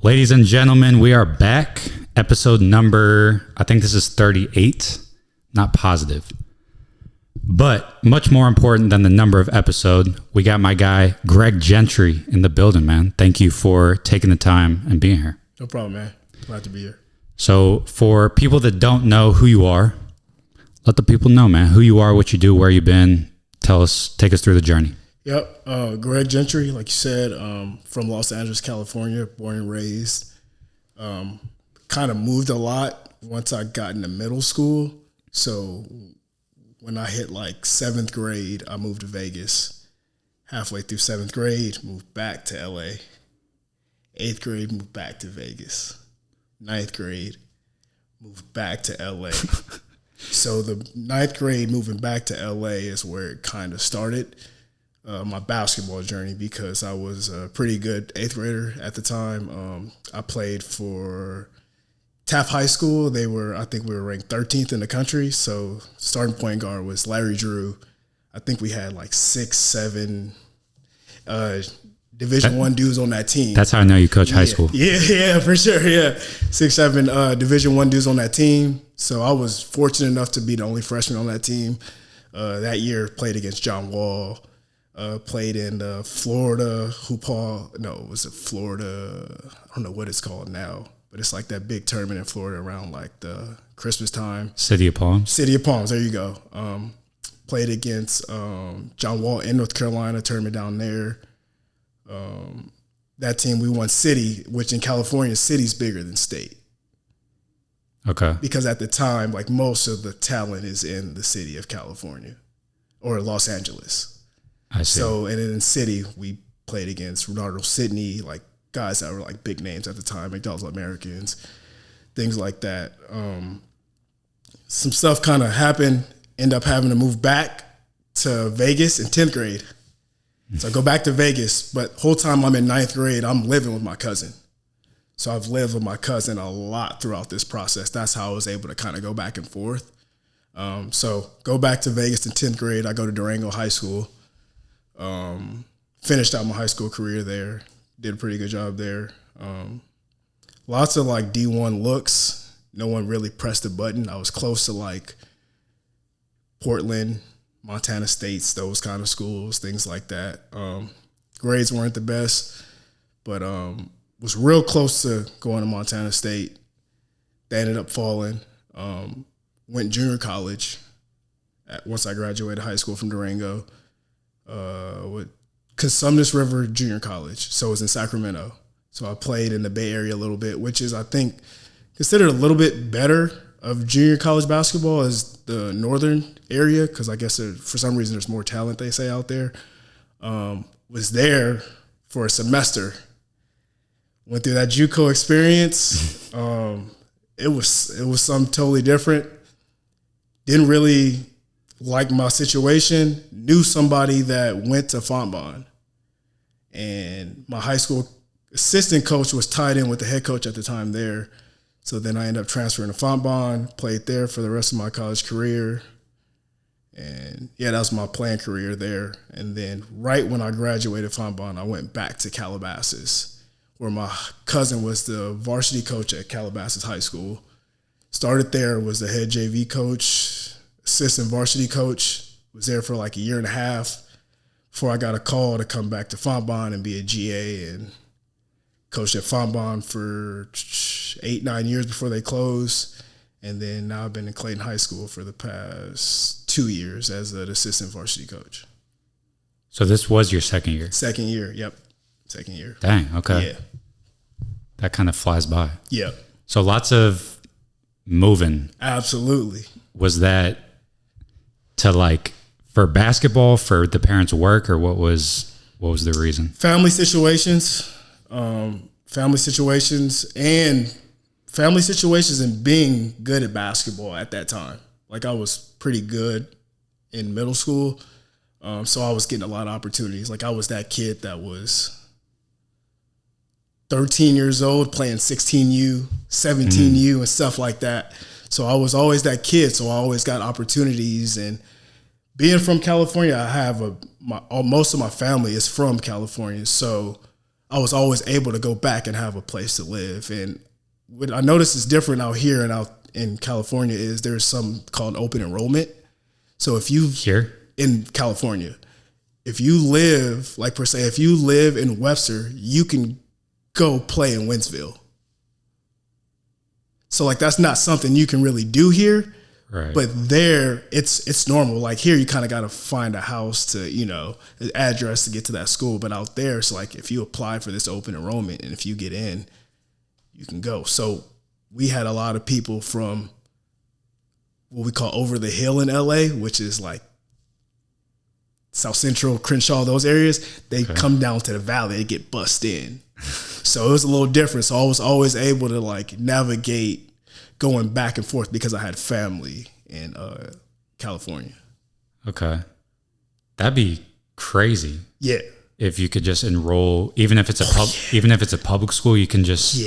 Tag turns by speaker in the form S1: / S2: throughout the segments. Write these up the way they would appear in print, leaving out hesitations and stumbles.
S1: Ladies and gentlemen, we are back. Episode number, I think this is 38. Not positive. But much more important than the number of episode, we got my guy, Greg Gentry, in the building, man. Thank you for taking the time and being here.
S2: No problem, man. Glad to be here. So
S1: for people that don't know who you are, let the people know, man, who you are, what you do, where you've been. Take us through the journey.
S2: Yep. Greg Gentry, like you said, from Los Angeles, California, born and raised. Kind of moved a lot once I got into middle school. So when I hit like 7th grade, I moved to Vegas. Halfway through 7th grade, moved back to LA. 8th grade, moved back to Vegas. 9th grade, moved back to LA. So the 9th grade moving back to LA is where it kind of started. My basketball journey, because I was a pretty good 8th grader at the time. I played for Taft High School. I think we were ranked 13th in the country. So starting point guard was Larry Drew. I think we had like 6, 7 Division I dudes on that team.
S1: That's how I know you coach high school.
S2: Yeah, for sure. Yeah, 6, 7 Division I dudes on that team. So I was fortunate enough to be the only freshman on that team. That year, played against John Wall. Played in Florida, Florida? I don't know what it's called now, but it's like that big tournament in Florida around like the Christmas time.
S1: City of Palms.
S2: City of Palms, there you go. Played against John Wall in North Carolina, tournament down there. That team, we won city, which in California, city's bigger than state.
S1: Okay.
S2: Because at the time, like most of the talent is in the city of California or Los Angeles.
S1: I see.
S2: So, and in city, we played against Ronaldo Sidney, like guys that were like big names at the time, McDonald's Americans, things like that. Some stuff kind of happened, end up having to move back to Vegas in 10th grade. So I go back to Vegas, but whole time I'm in 9th grade, I'm living with my cousin. So I've lived with my cousin a lot throughout this process. That's how I was able to kind of go back and forth. So go back to Vegas in 10th grade. I go to Durango High School. Finished out my high school career there. Did a pretty good job there. Lots of like D1 looks. No one really pressed the button. I was close to like Portland, Montana States, those kind of schools, things like that. Grades weren't the best, but was real close to going to Montana State. They ended up falling. Went junior college once I graduated high school from Durango. With Cosumnes River Junior College. So it was in Sacramento. So I played in the Bay Area a little bit, which is, I think, considered a little bit better of junior college basketball as the northern area, because I guess for some reason there's more talent, they say, out there. Was there for a semester. Went through that JUCO experience. It was something totally different. Didn't really like my situation, knew somebody that went to Fontbonne. And my high school assistant coach was tied in with the head coach at the time there. So then I ended up transferring to Fontbonne, played there for the rest of my college career. And yeah, that was my playing career there. And then right when I graduated Fontbonne, I went back to Calabasas, where my cousin was the varsity coach at Calabasas High School. Started there, was the head JV coach, assistant varsity coach, was there for like a year and a half before I got a call to come back to Fontbonne and be a GA, and coached at Fontbonne for 8-9 years before they closed. And then now I've been in Clayton High School for the past 2 years as an assistant varsity coach.
S1: So this was your second year?
S2: Second year, yep. Second year.
S1: Dang, okay.
S2: Yeah.
S1: That kind of flies by.
S2: Yep.
S1: So lots of moving.
S2: Absolutely.
S1: Was that to like for basketball, for the parents' work, or what was the reason? Family situations and
S2: being good at basketball at that time. Like I was pretty good in middle school, so I was getting a lot of opportunities. Like I was that kid that was 13 years old playing 16U, 17U, and stuff like that. So I was always that kid. So I always got opportunities. And being from California, I have most of my family is from California. So I was always able to go back and have a place to live. And what I noticed is different out here and out in California is there's something called open enrollment. So if you
S1: Here?
S2: in California, if you live, like per se, if you live in Webster, you can go play in Wentzville. So like that's not something you can really do here.
S1: Right.
S2: But there, it's normal. Like here, you kind of got to find a house to, you know, an address to get to that school. But out there, it's like if you apply for this open enrollment and if you get in, you can go. So we had a lot of people from what we call over the hill in LA, which is like South Central, Crenshaw, those areas. They come down to the valley, they get bussed in. So it was a little different. So I was always able to like navigate going back and forth because I had family in California.
S1: Okay. That'd be crazy.
S2: Yeah.
S1: If you could just enroll, even if it's a public school, you can just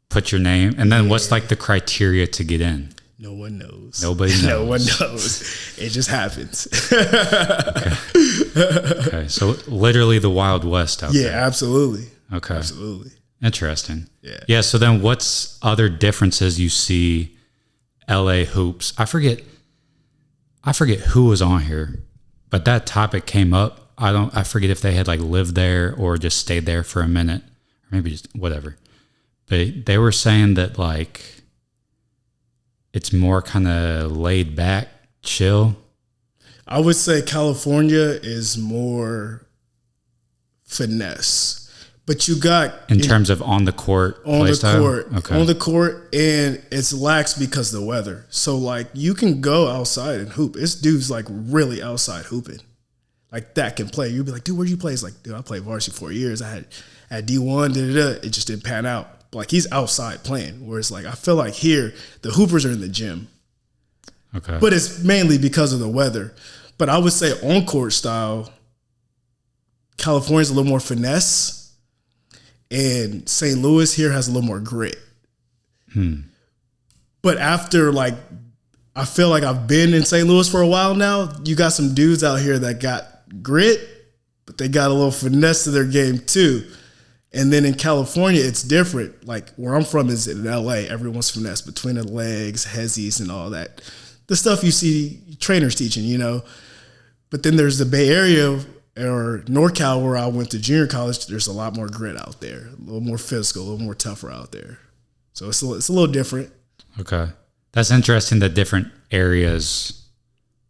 S1: put your name. And then what's like the criteria to get in?
S2: No one knows.
S1: Nobody knows.
S2: No one knows. It just happens.
S1: Okay. So literally the Wild West out there.
S2: Yeah, absolutely.
S1: Okay.
S2: Absolutely.
S1: Interesting.
S2: Yeah.
S1: Yeah. So then what's other differences you see LA hoops? I forget who was on here, but that topic came up. I forget if they had like lived there or just stayed there for a minute or maybe just whatever. But they were saying that like it's more kind of laid back, chill.
S2: I would say California is more finesse. But you got
S1: in terms of on the court,
S2: on the
S1: style?
S2: court,
S1: okay.
S2: On the court, and it's lax because of the weather. So like you can go outside and hoop. It's dudes like really outside hooping, like that can play. You'll be like, dude, where'd you play? It's like, dude, I played varsity 4 years. I had at D1, it just didn't pan out. But like he's outside playing. Whereas like I feel like here the hoopers are in the gym.
S1: Okay,
S2: but it's mainly because of the weather. But I would say on court style, California's a little more finesse. And St. Louis here has a little more grit. But after like, I feel like I've been in St. Louis for a while now. You got some dudes out here that got grit, but they got a little finesse to their game too. And then in California, it's different. Like where I'm from is in LA. Everyone's finesse between the legs, hezzies and all that. The stuff you see trainers teaching, you know. But then there's the Bay Area or NorCal where I went to junior college. There's a lot more grit out there, a little more physical, a little more tougher out there. So it's a little different.
S1: Okay. That's interesting that different areas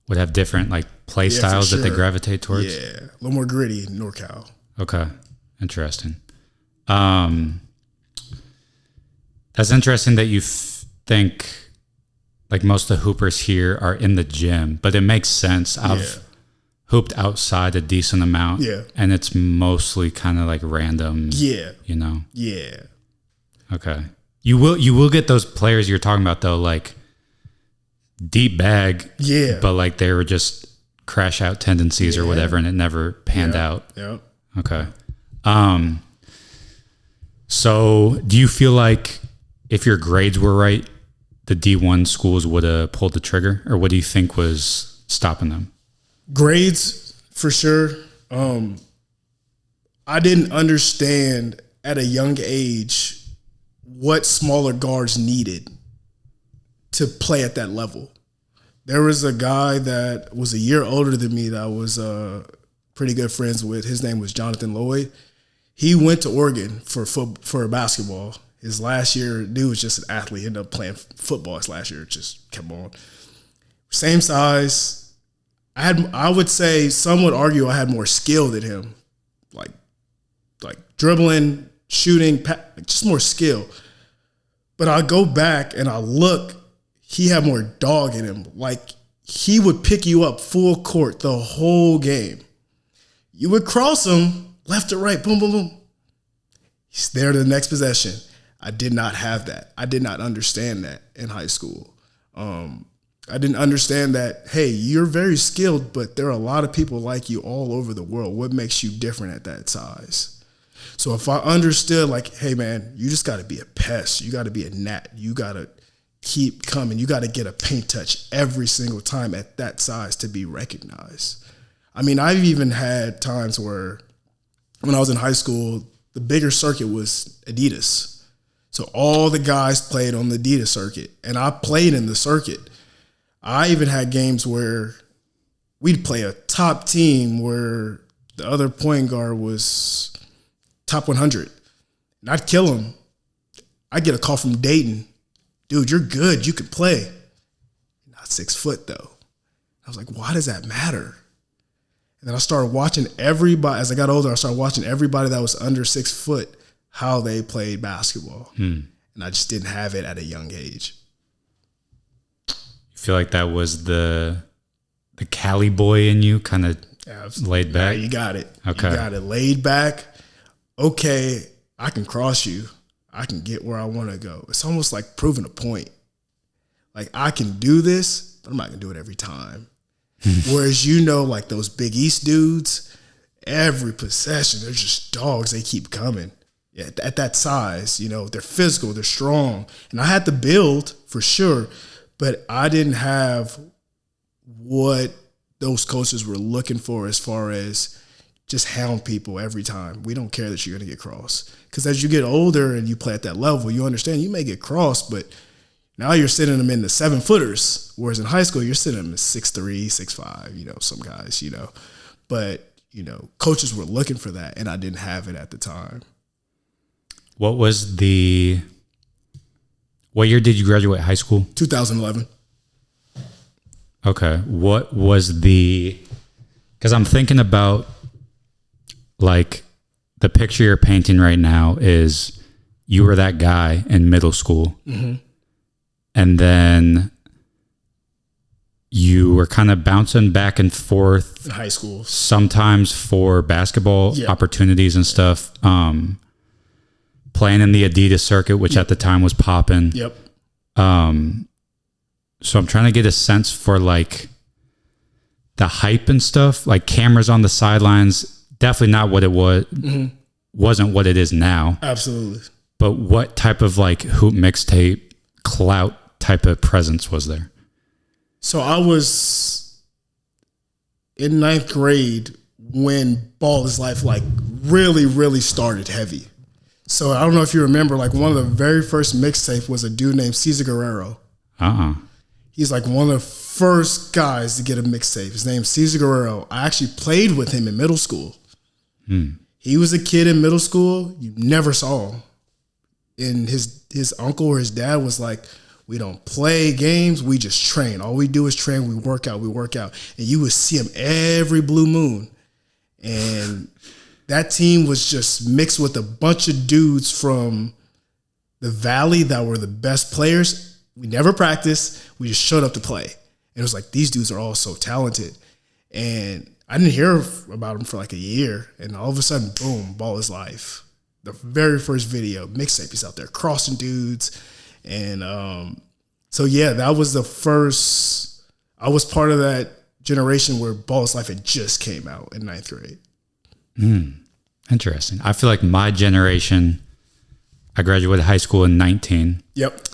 S1: would have different like play styles that they gravitate towards.
S2: Yeah, a little more gritty in NorCal.
S1: Okay. Interesting. That's interesting that you think like most of the hoopers here are in the gym, but it makes sense. I've hooped outside a decent amount.
S2: Yeah.
S1: And it's mostly kind of like random.
S2: Yeah.
S1: You know?
S2: Yeah.
S1: Okay. You will get those players you're talking about though, like deep bag.
S2: Yeah.
S1: But like they were just crash out tendencies or whatever and it never panned out.
S2: Yeah.
S1: Okay. So do you feel like if your grades were right, the D1 schools would have pulled the trigger, or what do you think was stopping them?
S2: Grades, for sure. I didn't understand at a young age what smaller guards needed to play at that level. There was a guy that was a year older than me that I was pretty good friends with. His name was Jonathan Lloyd. He went to Oregon for basketball. His last year, dude was just an athlete. He ended up playing football his last year. Just kept on. Same size. I would say some would argue I had more skill than him, like dribbling, shooting, just more skill. But I go back and I look, he had more dog in him. Like he would pick you up full court the whole game. You would cross him left to right, boom, boom, boom. He's there to the next possession. I did not have that. I did not understand that in high school. I didn't understand that, hey, you're very skilled, but there are a lot of people like you all over the world. What makes you different at that size? So if I understood, like, hey, man, you just got to be a pest. You got to be a gnat. You got to keep coming. You got to get a paint touch every single time at that size to be recognized. I mean, I've even had times where when I was in high school, the bigger circuit was Adidas. So all the guys played on the Adidas circuit, and I played in the circuit. I even had games where we'd play a top team where the other point guard was top 100. And I'd kill him. I'd get a call from Dayton. Dude, you're good. You could play. Not 6 foot, though. I was like, why does that matter? And then I started watching everybody. As I got older, I started watching everybody that was under 6 foot, how they played basketball. And I just didn't have it at a young age.
S1: You feel like that was the Cali boy in you, kind of laid back?
S2: Yeah, you got it.
S1: Okay.
S2: You got it. Laid back. Okay, I can cross you. I can get where I want to go. It's almost like proving a point. Like, I can do this, but I'm not going to do it every time. Whereas, like those Big East dudes, every possession, they're just dogs. They keep coming. Yeah, at that size, they're physical, they're strong. And I had to build for sure, but I didn't have what those coaches were looking for as far as just hound people every time. We don't care that you're going to get crossed. Because as you get older and you play at that level, you understand you may get crossed, but now you're sitting them in the 7-footers, whereas in high school, you're sitting them in 6'3", 6'5", some guys, But, coaches were looking for that, and I didn't have it at the time.
S1: What year did you graduate high school?
S2: 2011.
S1: Okay. What was because I'm thinking about, like, the picture you're painting right now is you were that guy in middle school. Mm-hmm. And then you were kind of bouncing back and forth
S2: in high school,
S1: sometimes for basketball opportunities and stuff. Playing in the Adidas circuit, which at the time was popping.
S2: Yep.
S1: So I'm trying to get a sense for, like, the hype and stuff, like cameras on the sidelines. Definitely not what it was. Mm-hmm. Wasn't what it is now.
S2: Absolutely.
S1: But what type of, like, hoop mixtape clout type of presence was there?
S2: So I was in 9th grade when Ball is Life, like, really, really started heavy. So I don't know if you remember, like, one of the very first mixtape was a dude named Cesar Guerrero. He's like one of the first guys to get a mixtape. His name's Cesar Guerrero. I actually played with him in middle school. He was a kid in middle school. You never saw him. And his uncle or his dad was like, we don't play games. We just train. All we do is train. We work out. And you would see him every blue moon. And that team was just mixed with a bunch of dudes from the Valley that were the best players. We never practiced. We just showed up to play. And it was like, these dudes are all so talented. And I didn't hear about them for like a year. And all of a sudden, boom, Ball is Life. The very first video, mixtape, he's out there crossing dudes. And so, yeah, that was the first. I was part of that generation where Ball is Life had just came out in 9th grade.
S1: Interesting. I feel like my generation, I graduated high school in 19.
S2: Yep.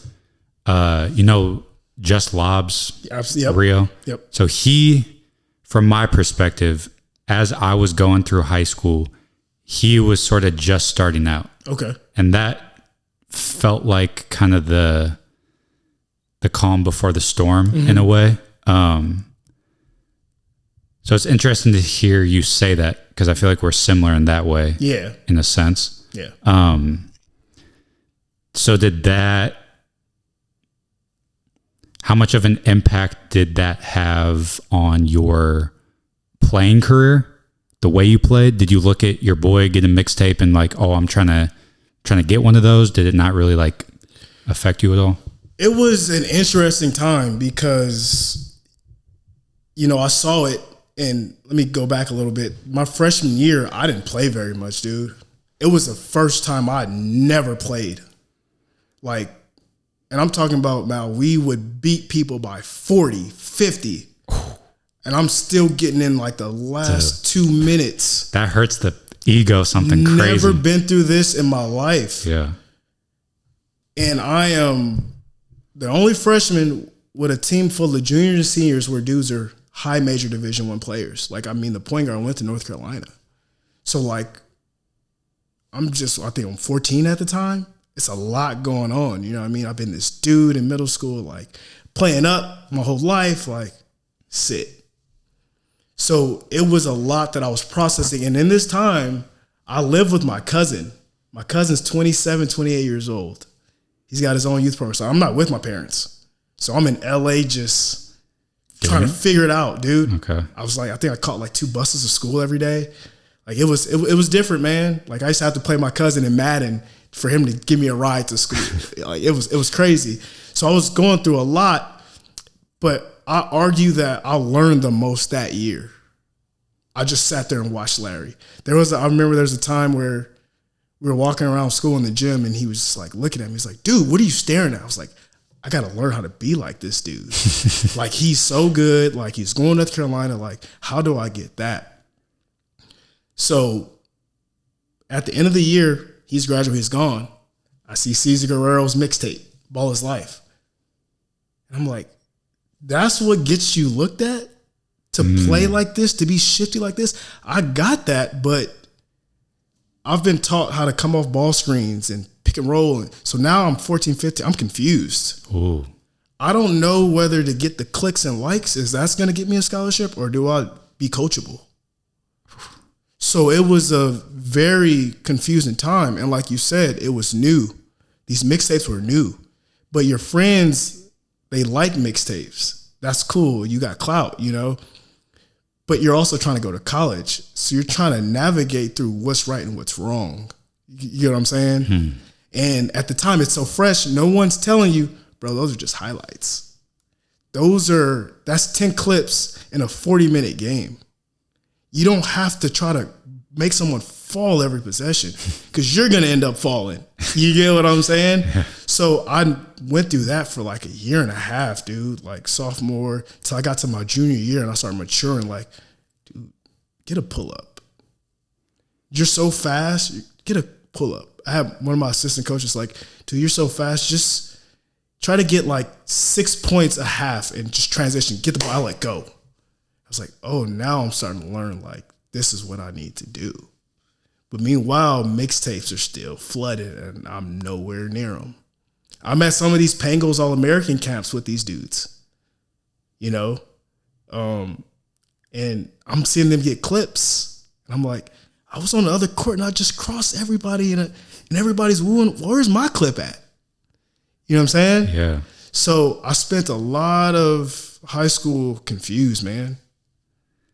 S1: Just Lobs,
S2: yep.
S1: Rio.
S2: Yep.
S1: So he, from my perspective, as I was going through high school, he was sort of just starting out.
S2: Okay.
S1: And that felt like kind of the calm before the storm in a way. So it's interesting to hear you say that, because I feel like we're similar in that way.
S2: Yeah.
S1: In a sense.
S2: Yeah.
S1: So how much of an impact did that have on your playing career? The way you played? Did you look at your boy get a mixtape and like, oh, I'm trying to get one of those? Did it not really like affect you at all?
S2: It was an interesting time because, I saw it, and let me go back a little bit. My freshman year, I didn't play very much, dude. It was the first time I'd never played. Like, and I'm talking about now, we would beat people by 40, 50. And I'm still getting in like the last 2 minutes.
S1: That hurts the ego, something crazy.
S2: Never been through this in my life.
S1: Yeah.
S2: And I am the only freshman with a team full of juniors and seniors where dudes are high major Division I players. Like, I mean, the point guard went to North Carolina. So, like, I think I'm 14 at the time. It's a lot going on. You know what I mean? I've been this dude in middle school, like playing up my whole life, like sit. So it was a lot that I was processing. And in this time, I lived with my cousin. My cousin's 27, 28 years old. He's got his own youth program. So I'm not with my parents. So I'm in LA just trying to figure it out, dude.
S1: Okay.
S2: I was like, I think I caught like 2 buses to school every day. Like it was different, man. Like I used to have to play my cousin in Madden for him to give me a ride to school. Like it was crazy. So I was going through a lot, but I argue that I learned the most that year. I just sat there and watched Larry. I remember there was a time where we were walking around school in the gym and he was just like looking at me. He's like, dude, what are you staring at? I was like, I got to learn how to be like this dude. Like he's so good. Like he's going to North Carolina. Like how do I get that? So at the end of the year, he's graduated, he's gone. I see Cesar Guerrero's mixtape, Ball is Life. And I'm like, that's what gets you looked at? To play like this, to be shifty like this? I got that, but I've been taught how to come off ball screens and pick and roll. So now I'm 14, 15, I'm confused.
S1: Ooh.
S2: I don't know whether to get the clicks and likes, is that's going to get me a scholarship, or do I be coachable? So it was a very confusing time. And like you said, it was new. These mixtapes were new. But your friends, they like mixtapes. That's cool. You got clout, you know? But you're also trying to go to college. So you're trying to navigate through what's right and what's wrong. You know what I'm saying? And at the time, it's so fresh. No one's telling you, bro, those are just highlights. That's 10 clips in a 40-minute game. You don't have to try to make someone fall every possession because you're going to end up falling. You get what I'm saying? So I went through that for like a year and a half, dude, like sophomore till I got to my junior year and I started maturing. Like, dude, get a pull-up. You're so fast, get a pull-up. I had one of my assistant coaches like, dude, you're so fast, just try to get like 6 points a half and just transition, get the ball, let go. I was like, oh, now I'm starting to learn, like, this is what I need to do. But meanwhile, mixtapes are still flooded, and I'm nowhere near them. I'm at some of these Pangos All-American camps with these dudes, you know? And I'm seeing them get clips. And I'm like, I was on the other court, and I just crossed everybody, and everybody's wooing, where's my clip at? You know what I'm saying?
S1: Yeah.
S2: So I spent a lot of high school confused, man,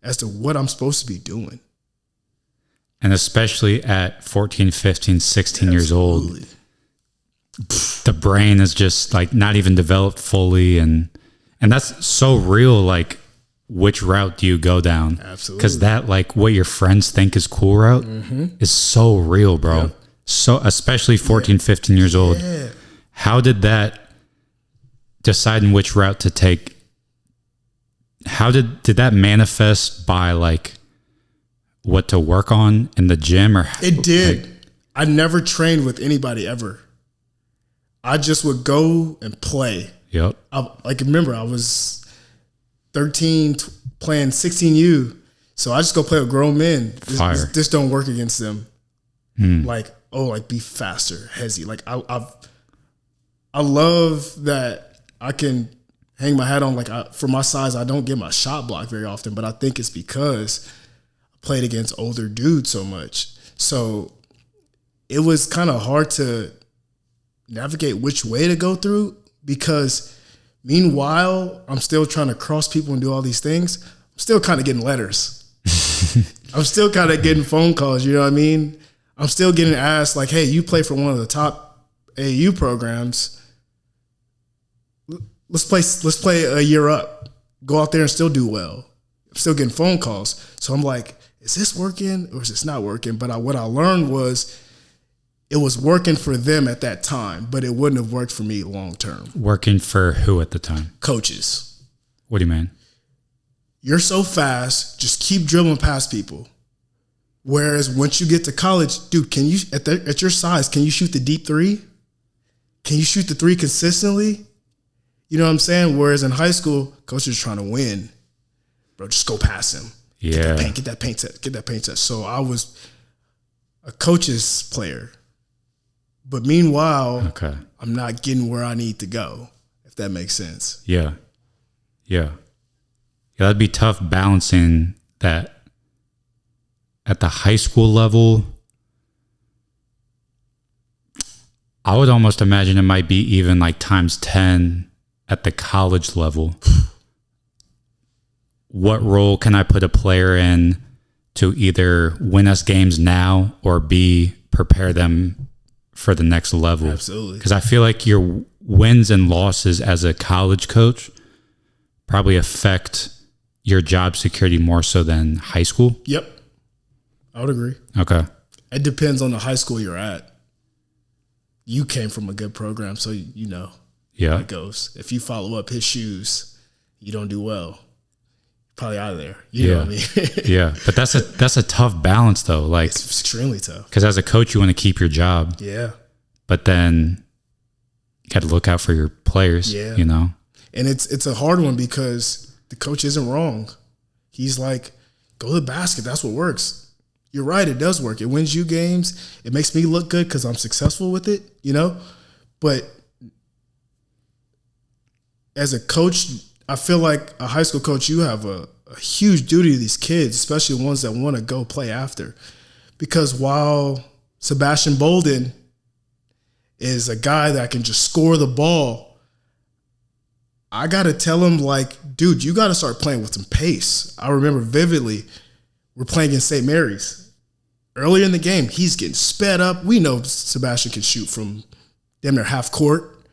S2: as to what I'm supposed to be doing.
S1: And especially at 14, 15, 16 years old, the brain is just like not even developed fully. And that's so real. Like, which route do you go down?
S2: Absolutely.
S1: Because that, like, what your friends think is cool route is so real, bro. Yep. So, especially 14, 15 years old. How did that deciding which route to take? How did that manifest by like what to work on in the gym, or
S2: it did? Like, I never trained with anybody ever. I just would go and play.
S1: Yep.
S2: Remember, I was 13 playing 16U, so I just go play with grown men. This don't work against them. Like, be faster, hezzy. Like I love that I can hang my hat on. Like for my size, I don't get my shot blocked very often, but I think it's because I played against older dudes so much. So it was kind of hard to navigate which way to go through, because meanwhile, I'm still trying to cross people and do all these things. I'm still kind of getting letters. I'm still kind of getting phone calls, you know what I mean? I'm still getting asked like, hey, you play for one of the top AAU programs. Let's play a year up. Go out there and still do well. I'm still getting phone calls. So I'm like, is this working or is this not working? But what I learned was it was working for them at that time, but it wouldn't have worked for me long term.
S1: Working for who at the time?
S2: Coaches.
S1: What do you mean?
S2: You're so fast, just keep dribbling past people. Whereas once you get to college, dude, can you at your size, can you shoot the deep three? Can you shoot the three consistently? You know what I'm saying? Whereas in high school, coaches are trying to win. Bro, just go past him.
S1: Yeah.
S2: Get that paint set. So I a coach's player. But meanwhile,
S1: Okay.
S2: I'm not getting where I need to go, if that makes sense.
S1: Yeah. Yeah. Yeah, that'd be tough balancing that at the high school level. I would almost imagine it might be even like times 10 at the college level. What role can I put a player in to either win us games now or B, prepare them for the next level?
S2: Absolutely.
S1: Because I feel like your wins and losses as a college coach probably affect your job security more so than high school.
S2: Yep. I would agree.
S1: Okay.
S2: It depends on the high school you're at. You came from a good program, so you know how it goes. If you follow up his shoes, you don't do well. Probably out of there. You know what I mean?
S1: Yeah. But that's a tough balance though. Like,
S2: it's extremely tough.
S1: Because as a coach, you want to keep your job.
S2: Yeah.
S1: But then you got to look out for your players.
S2: Yeah.
S1: You know?
S2: And it's a hard one because the coach isn't wrong. He's like, go to the basket. That's what works. You're right. It does work. It wins you games. It makes me look good because I'm successful with it, you know? But as a coach, I feel like a high school coach, you have a huge duty to these kids, especially the ones that want to go play after. Because while Sebastian Bolden is a guy that can just score the ball, I got to tell him, like, dude, you got to start playing with some pace. I remember vividly, we're playing against St. Mary's. Earlier in the game, he's getting sped up. We know Sebastian can shoot from damn near half court,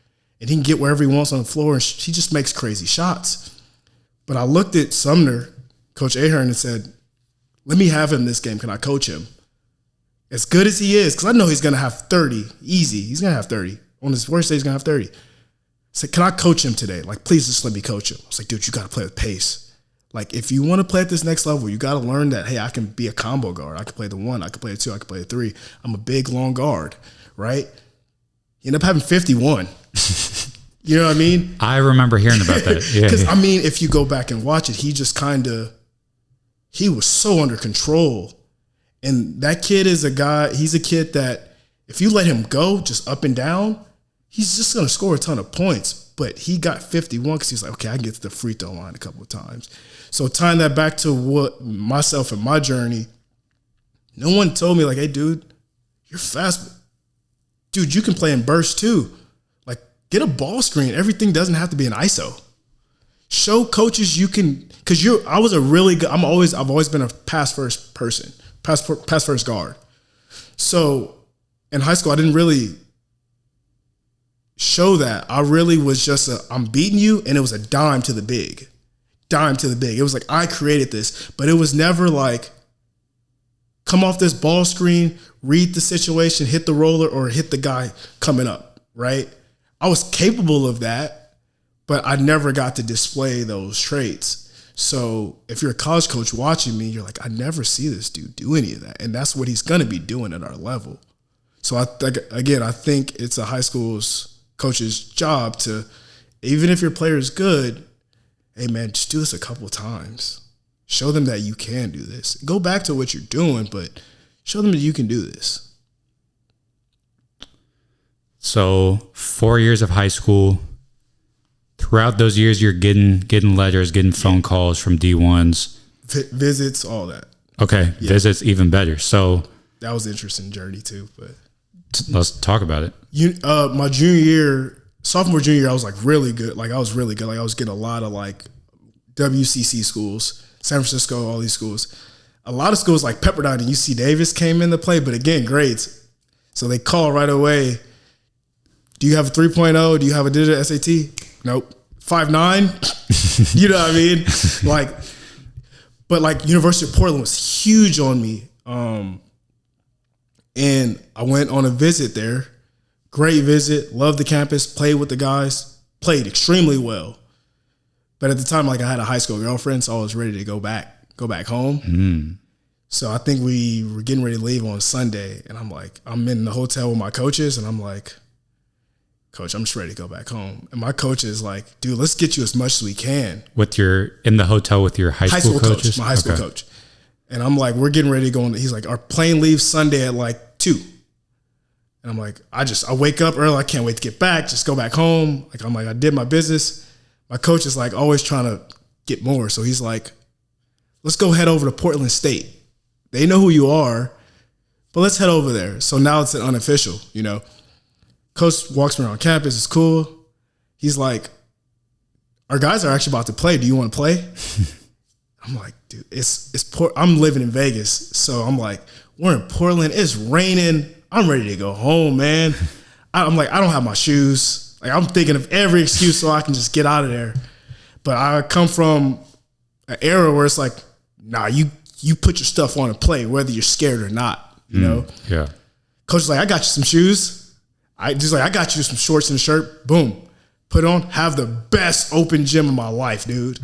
S2: and he can get wherever he wants on the floor, and he just makes crazy shots. But I looked at Sumner, Coach Ahern, and said, let me have him this game. Can I coach him? As good as he is, because I know he's going to have 30. Easy. He's going to have 30. On his worst day, he's going to have 30. I said, can I coach him today? Like, please just let me coach him. I was like, dude, you got to play with pace. Like, if you want to play at this next level, you got to learn that, hey, I can be a combo guard. I can play the 1. I can play the 2. I can play the 3. I'm a big, long guard, right? He ended up having 51. You know what I mean?
S1: I remember hearing about that. Yeah.
S2: Because, I mean, if you go back and watch it, he just he was so under control. And that kid is he's a kid that if you let him go just up and down, he's just going to score a ton of points. But he got 51 because he's like, okay, I can get to the free throw line a couple of times. So tying that back to what myself and my journey, no one told me, like, hey, dude, you're fast. Dude, you can play in bursts too. Like, get a ball screen. Everything doesn't have to be an ISO. Show coaches you can, because I've always been a pass first person, pass first guard. So in high school, I didn't really show that. I really was just I'm beating you, and it was a dime to the big. It was like, I created this, but it was never like, come off this ball screen, read the situation, hit the roller, or hit the guy coming up, right? I was capable of that, but I never got to display those traits. So if you're a college coach watching me, you're like, I never see this dude do any of that. And that's what he's going to be doing at our level. So I think it's a high school's coach's job to, even if your player is good, hey man, just do this a couple of times. Show them that you can do this. Go back to what you're doing, but show them that you can do this.
S1: So 4 years of high school. Throughout those years, you're getting letters, getting phone calls from D1s.
S2: Visits, all that.
S1: Okay, yeah. Visits, even better. So
S2: that was an interesting journey too. But
S1: let's talk about it.
S2: My sophomore, junior year, I was like really good. Like I was really good. Like I was getting a lot of like WCC schools, San Francisco, all these schools. A lot of schools like Pepperdine and UC Davis came into play, but again, grades. So they call right away. Do you have a 3.0? Do you have a digital SAT? Nope. 5.9? You know what I mean? But University of Portland was huge on me. And I went on a visit there. Great visit. Loved the campus. Played with the guys. Played extremely well. But at the time, I had a high school girlfriend, so I was ready to go back home. Mm. So I think we were getting ready to leave on Sunday. And I'm in the hotel with my coaches, and I'm like, Coach, I'm just ready to go back home. And my coach is like, dude, let's get you as much as we can.
S1: In the hotel with your high school coaches?
S2: My high school coach. And I'm like, we're getting ready to go on. He's like, our plane leaves Sunday at like 2. And I'm like, I wake up early. I can't wait to get back. Just go back home. Like, I'm like, I did my business. My coach is like always trying to get more. So he's like, let's go head over to Portland State. They know who you are, but let's head over there. So now it's an unofficial, you know. Coach walks me around campus. It's cool. He's like, our guys are actually about to play. Do you want to play? I'm like, dude, I'm living in Vegas. So I'm like, we're in Portland. It's raining. I'm ready to go home, man. I'm like, I don't have my shoes. Like, I'm thinking of every excuse so I can just get out of there. But I come from an era where it's like, nah, you put your stuff on and play, whether you're scared or not, you know?
S1: Yeah.
S2: Coach is like, I got you some shoes. I got you some shorts and a shirt. Boom. Put on, have the best open gym of my life, dude.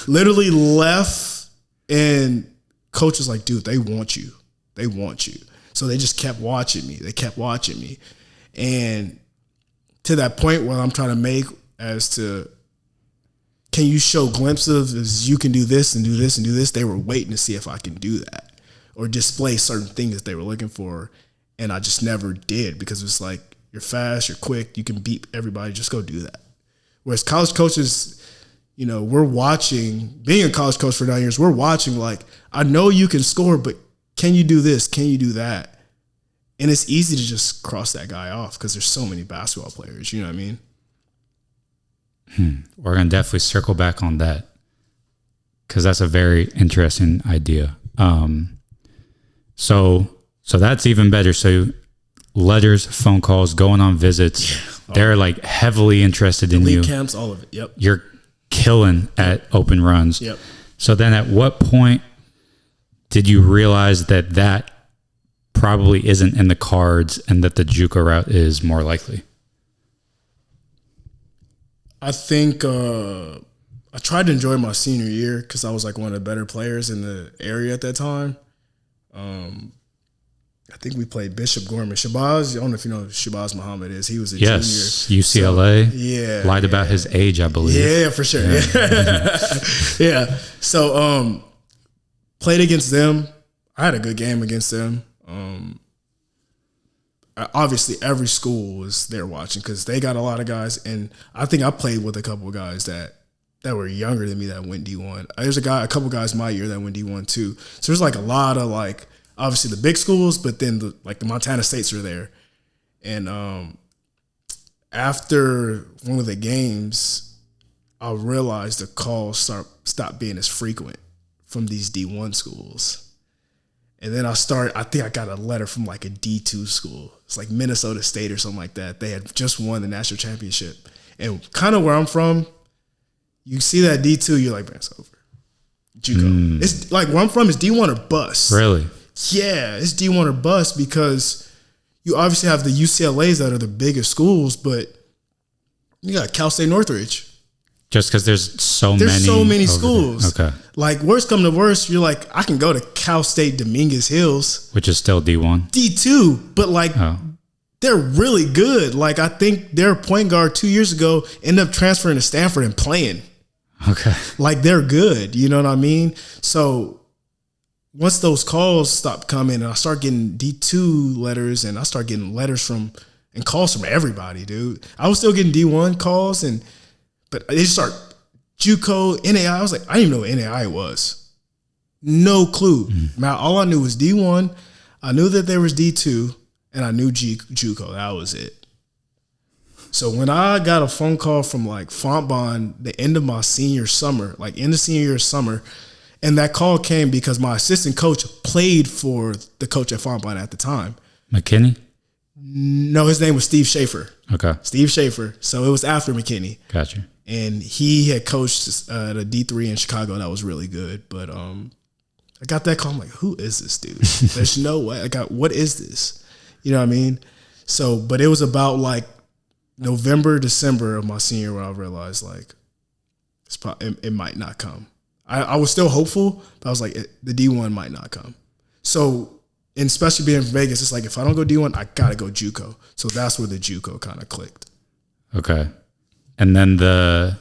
S2: Literally left, and coach was like, dude, they want you. They want you. So they just kept watching me. They kept watching me. And to that point where I'm trying to make as to, can you show glimpses of you can do this and do this and do this? They were waiting to see if I can do that or display certain things that they were looking for. And I just never did, because it's like, you're fast, you're quick, you can beat everybody, just go do that. Whereas college coaches, you know, we're watching, being a college coach for 9 years, we're watching like, I know you can score, but can you do this? Can you do that? And it's easy to just cross that guy off because there's so many basketball players, you know what I mean?
S1: We're going to definitely circle back on that, because that's a very interesting idea. So that's even better. So letters, phone calls, going on visits, they're like heavily interested in you.
S2: Camps, all of it. Yep.
S1: You're killing at open runs.
S2: Yep.
S1: So then at what point did you realize that probably isn't in the cards and that the JUCO route is more likely?
S2: I think I tried to enjoy my senior year because I was like one of the better players in the area at that time. I think we played Bishop Gorman. Shabazz, I don't know if you know who Shabazz Muhammad is. He was a junior.
S1: UCLA.
S2: So,
S1: lied about his age, I believe.
S2: Yeah, for sure. Yeah. So played against them. I had a good game against them. Obviously, every school was there watching because they got a lot of guys, and I think I played with a couple of guys that were younger than me that went D1. There's a couple guys my year that went D1 too. So there's like a lot of like, obviously the big schools, but then the Montana States are there. And after one of the games, I realized the calls stopped being as frequent from these D1 schools. And then I think I got a letter from like a D2 school. It's like Minnesota State or something like that. They had just won the national championship. And kind of where I'm from, you see that D2, you're like, man, it's over. JUCO. It's like where I'm from is D1 or bust.
S1: Really?
S2: Yeah, it's D1 or bust because you obviously have the UCLAs that are the biggest schools, but you got Cal State Northridge.
S1: Just because there's so many
S2: schools.
S1: Okay.
S2: Like, worst come to worst, you're like, I can go to Cal State Dominguez Hills.
S1: Which is still D1.
S2: D2, but like, they're really good. Like, I think their point guard 2 years ago ended up transferring to Stanford and playing.
S1: Okay.
S2: Like, they're good. You know what I mean? So once those calls stopped coming and I start getting D2 letters and I start getting letters and calls from everybody, dude. I was still getting D1 calls, but they just start JUCO, NAI. I was like, I didn't even know what NAI was. No clue. Man, all I knew was D1. I knew that there was D2, and I knew JUCO. That was it. So when I got a phone call from like Fontbonne, the end of my senior summer, like in the senior year summer, and that call came because my assistant coach played for the coach at Fontbonne at the time.
S1: McKinney?
S2: No, his name was Steve Schaefer.
S1: Okay.
S2: Steve Schaefer. So it was after McKinney.
S1: Gotcha.
S2: And he had coached at a D3 in Chicago that was really good. But I got that call. I'm like, who is this dude? There's no way. What is this? You know what I mean? So, but it was about like November, December of my senior where I realized like it might not come. I was still hopeful, but I was like, the D1 might not come. So, and especially being in Vegas, it's like, if I don't go D1, I got to go JUCO. So that's where the JUCO kind of clicked.
S1: Okay. And then the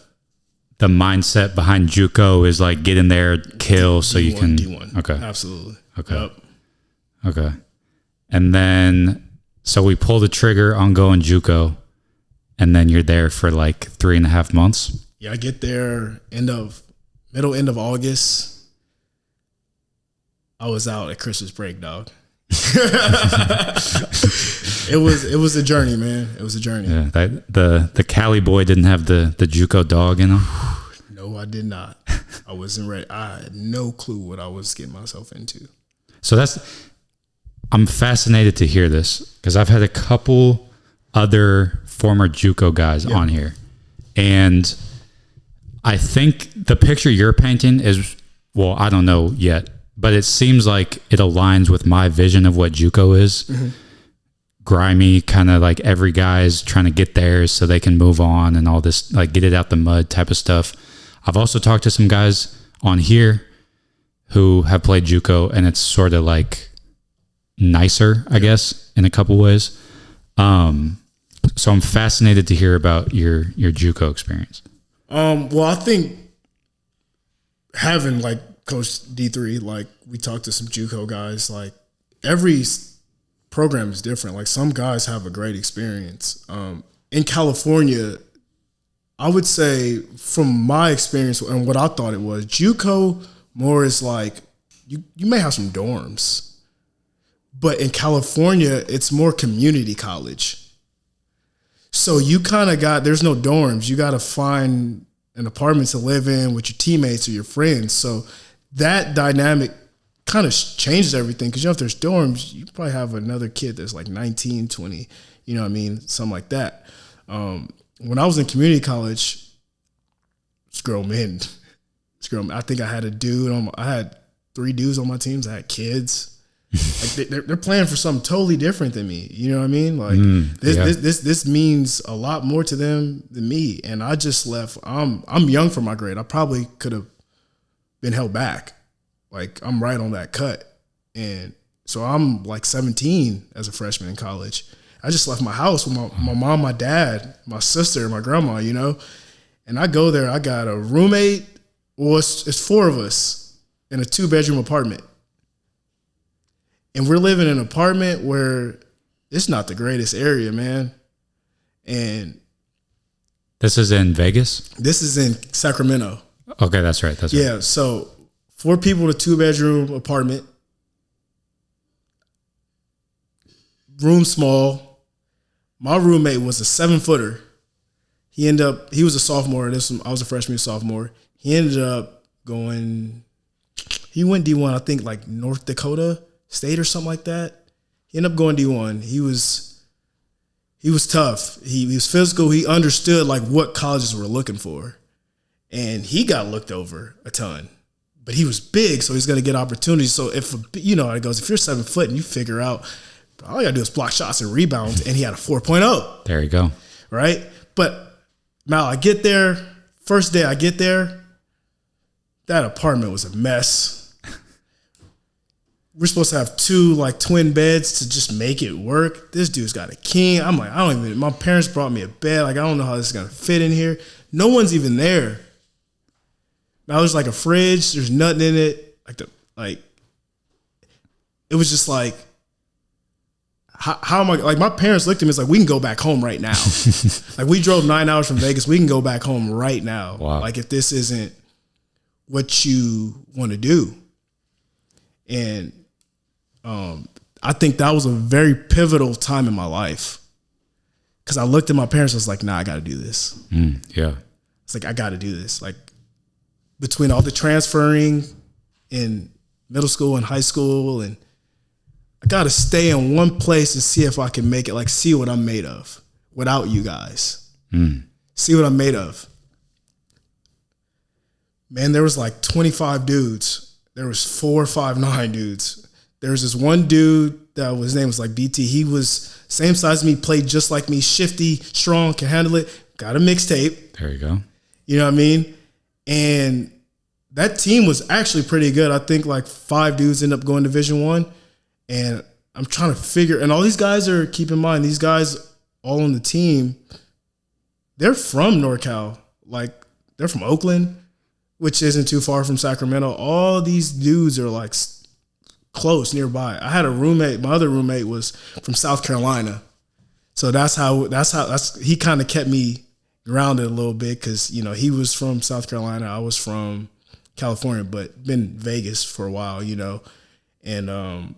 S1: the mindset behind JUCO is like get in there, kill, so you can.
S2: D1.
S1: Okay.
S2: Absolutely.
S1: Okay.
S2: Yep.
S1: Okay. And then, so we pull the trigger on going JUCO, and then you're there for like 3.5 months.
S2: Yeah, I get there end of August. I was out at Christmas break, dog. It was a journey, man. It was a journey.
S1: Yeah, the Cali boy didn't have the JUCO dog in him.
S2: No, I did not. I wasn't ready. I had no clue what I was getting myself into.
S1: So I'm fascinated to hear this because I've had a couple other former JUCO guys on here, and I think the picture you're painting is, well, I don't know yet, but it seems like it aligns with my vision of what JUCO is. Mm-hmm. Grimy, kind of like every guy's trying to get theirs so they can move on and all this, like get it out the mud type of stuff. I've also talked to some guys on here who have played JUCO, and it's sort of like nicer, I guess, in a couple ways. So I'm fascinated to hear about your JUCO experience.
S2: Well, I think having like Coach D3, like we talked to some JUCO guys, like every program is different. Like some guys have a great experience. In California, I would say from my experience and what I thought it was, JUCO more is like you may have some dorms, but in California, it's more community college. So you kind of there's no dorms. You got to find an apartment to live in with your teammates or your friends. So that dynamic kind of changes everything because, if there's dorms, you probably have another kid that's like 19, 20, you know what I mean? Something like that. When I was in community college, it's grown men. I think I had I had 3 dudes on my teams. I had kids. Like they're playing for something totally different than me. You know what I mean? Like this means a lot more to them than me. And I just left. I'm young for my grade. I probably could have been held back. Like I'm right on that cut. And so I'm like 17 as a freshman in college. I just left my house with my mom, my dad, my sister, my grandma, and I go there. I got a roommate. Well, it's 4 of us in a 2-bedroom apartment. And we're living in an apartment where it's not the greatest area, man. And
S1: this is in Vegas?
S2: This is in Sacramento.
S1: Okay, that's right.
S2: Yeah, so 4 people in a 2-bedroom apartment. Room small. My roommate was a 7-footer. He was a sophomore. I was a freshman, sophomore. He ended up he went D1, I think like North Dakota State or something like that. He ended up going D1. He was tough. He was physical. He understood like what colleges were looking for. And he got looked over a ton. But he was big, so he's going to get opportunities. So if you're 7 foot and you figure out all you got to do is block shots and rebounds, and he had a 4.0.
S1: There you go.
S2: Right? But now I get there, first day I get there, that apartment was a mess. We're supposed to have 2 like twin beds to just make it work. This dude's got a king. I'm like, my parents brought me a bed. Like, I don't know how this is going to fit in here. No one's even there. Now there's like a fridge. There's nothing in it. It was just like, how am I, like my parents looked at me, it's like, we can go back home right now. Like we drove 9 hours from Vegas. We can go back home right now.
S1: Wow.
S2: Like if this isn't what you want to do. And I think that was a very pivotal time in my life. Cause I looked at my parents, I was like, nah, I got to do this.
S1: Yeah.
S2: It's like, I got to do this. Like between all the transferring in middle school and high school, and I got to stay in one place and see if I can make it, like see what I'm made of without you guys. See what I'm made of. Man, there was like 25 dudes. There was 4 or 5 9 dudes. There was this one dude that his name was like BT. He was same size as me, played just like me, shifty, strong, can handle it. Got a mixtape.
S1: There you go.
S2: You know what I mean? And that team was actually pretty good. I think like 5 dudes end up going to Division I. And I'm trying to figure, and all these guys are, keep in mind, these guys all on the team, they're from NorCal. Like they're from Oakland, which isn't too far from Sacramento. All these dudes are like close nearby. I had a roommate. My other roommate was from South Carolina, so that's he kind of kept me grounded a little bit because he was from South Carolina. I was from California, but been Vegas for a while, and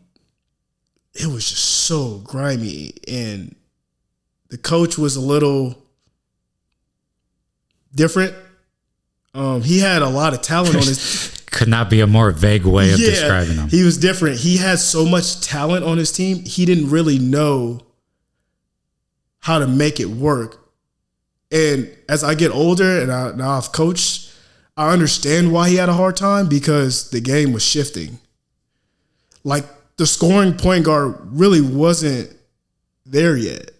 S2: it was just so grimy, and the coach was a little different. He had a lot of talent on his.
S1: Could not be a more vague way of describing him.
S2: He was different. He had so much talent on his team. He didn't really know how to make it work. And as I get older and now I've coached, I understand why he had a hard time because the game was shifting. Like the scoring point guard really wasn't there yet.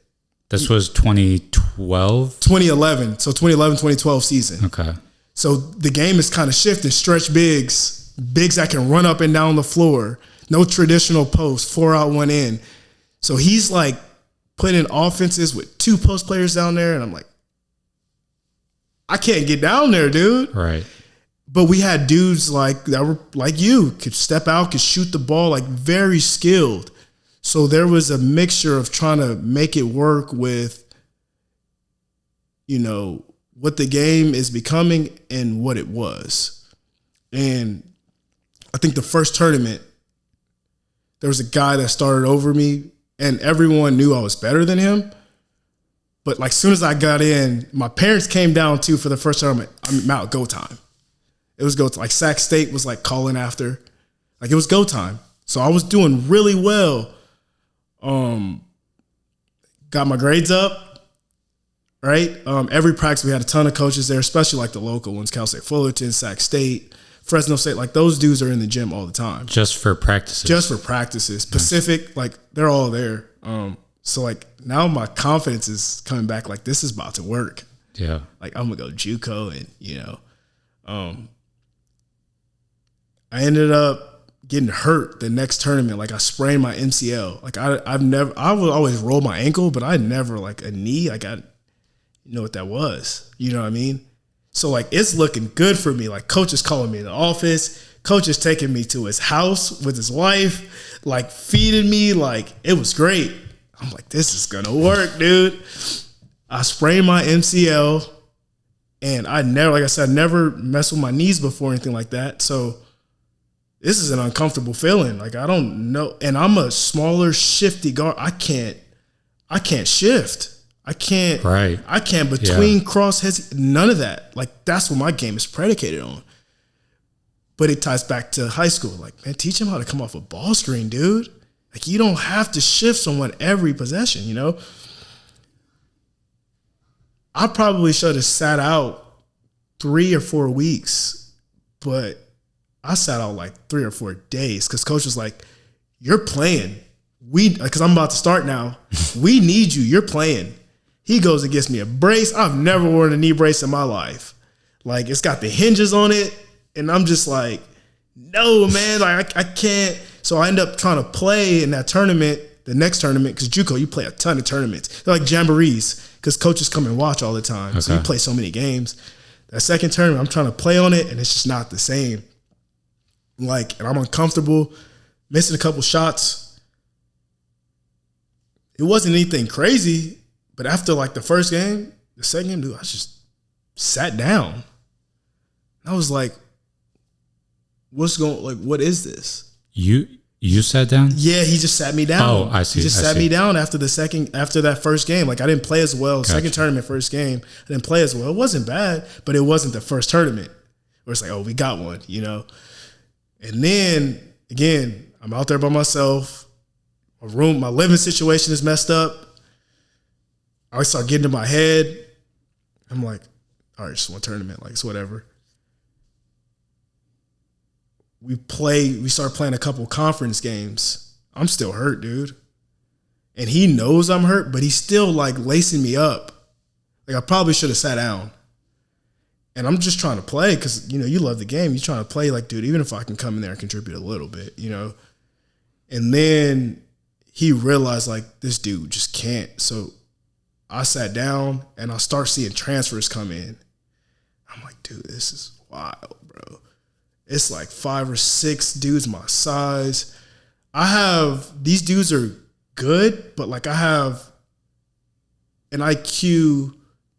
S1: This was 2012?
S2: 2011. So 2011, 2012 season.
S1: Okay.
S2: So the game is kind of shifting. Stretch bigs that can run up and down the floor. No traditional post, 4 out, 1 in. So he's like putting in offenses with 2 post players down there. And I'm like, I can't get down there, dude.
S1: Right.
S2: But we had dudes that were like you, could step out, could shoot the ball, like very skilled. So there was a mixture of trying to make it work with, what the game is becoming and what it was. And I think the first tournament, there was a guy that started over me and everyone knew I was better than him. But like soon as I got in, my parents came down too for the first tournament. I'm out, go time. It was go time. Like Sac State was like calling after. Like it was go time. So I was doing really well. Got my grades up, right? Every practice we had a ton of coaches there, especially like the local ones, Cal State Fullerton, Sac State, Fresno State. Like those dudes are in the gym all the time.
S1: Just for practices.
S2: Nice. Pacific, like they're all there. So like now my confidence is coming back. Like this is about to work.
S1: Yeah.
S2: Like I'm gonna go JUCO and I ended up getting hurt the next tournament. Like I sprained my MCL. Like I would always roll my ankle, but I never like a knee. Like I know what that was. You know what I mean? So like it's looking good for me. Like coach is calling me in the office. Coach is taking me to his house with his wife, like feeding me. Like it was great. I'm like, this is gonna work, dude. I sprained my MCL and I never messed with my knees before or anything like that. So this is an uncomfortable feeling. Like I don't know. And I'm a smaller, shifty guard. I can't shift. I can't between crossheads, none of that. Like that's what my game is predicated on. But it ties back to high school. Like, man, teach him how to come off a ball screen, dude. Like you don't have to shift someone every possession, I probably should have sat out 3 or 4 weeks, but I sat out like 3 or 4 days because coach was like, you're playing. Because I'm about to start now. We need you. You're playing. He goes and gets me a brace. I've never worn a knee brace in my life. Like it's got the hinges on it. And I'm just like, no, man, like I can't. So I end up trying to play in that tournament, the next tournament, because JUCO, you play a ton of tournaments. They're like jamborees because coaches come and watch all the time. Okay. So you play so many games. That second tournament, I'm trying to play on it, and it's just not the same. Like, and I'm uncomfortable, missing a couple shots. It wasn't anything crazy, but after like the first game, the second game, dude, I just sat down. I was like, what is this? You sat down? Yeah, he just sat me down.
S1: Oh, I see.
S2: He just sat me down after that first game. Like I didn't play as well. Gotcha. Second tournament, first game, I didn't play as well. It wasn't bad, but it wasn't the first tournament where it's like, oh, we got one, And then again, I'm out there by myself. My living situation is messed up. I start getting to my head. I'm like, all right, just one tournament, like it's whatever. We start playing a couple conference games. I'm still hurt, dude. And he knows I'm hurt, but he's still like lacing me up. Like I probably should have sat down. And I'm just trying to play because, you love the game. You're trying to play like, dude, even if I can come in there and contribute a little bit, And then he realized like this dude just can't. So I sat down and I start seeing transfers come in. I'm like, dude, this is wild, bro. It's like 5 or 6 dudes my size. These dudes are good, but like I have an IQ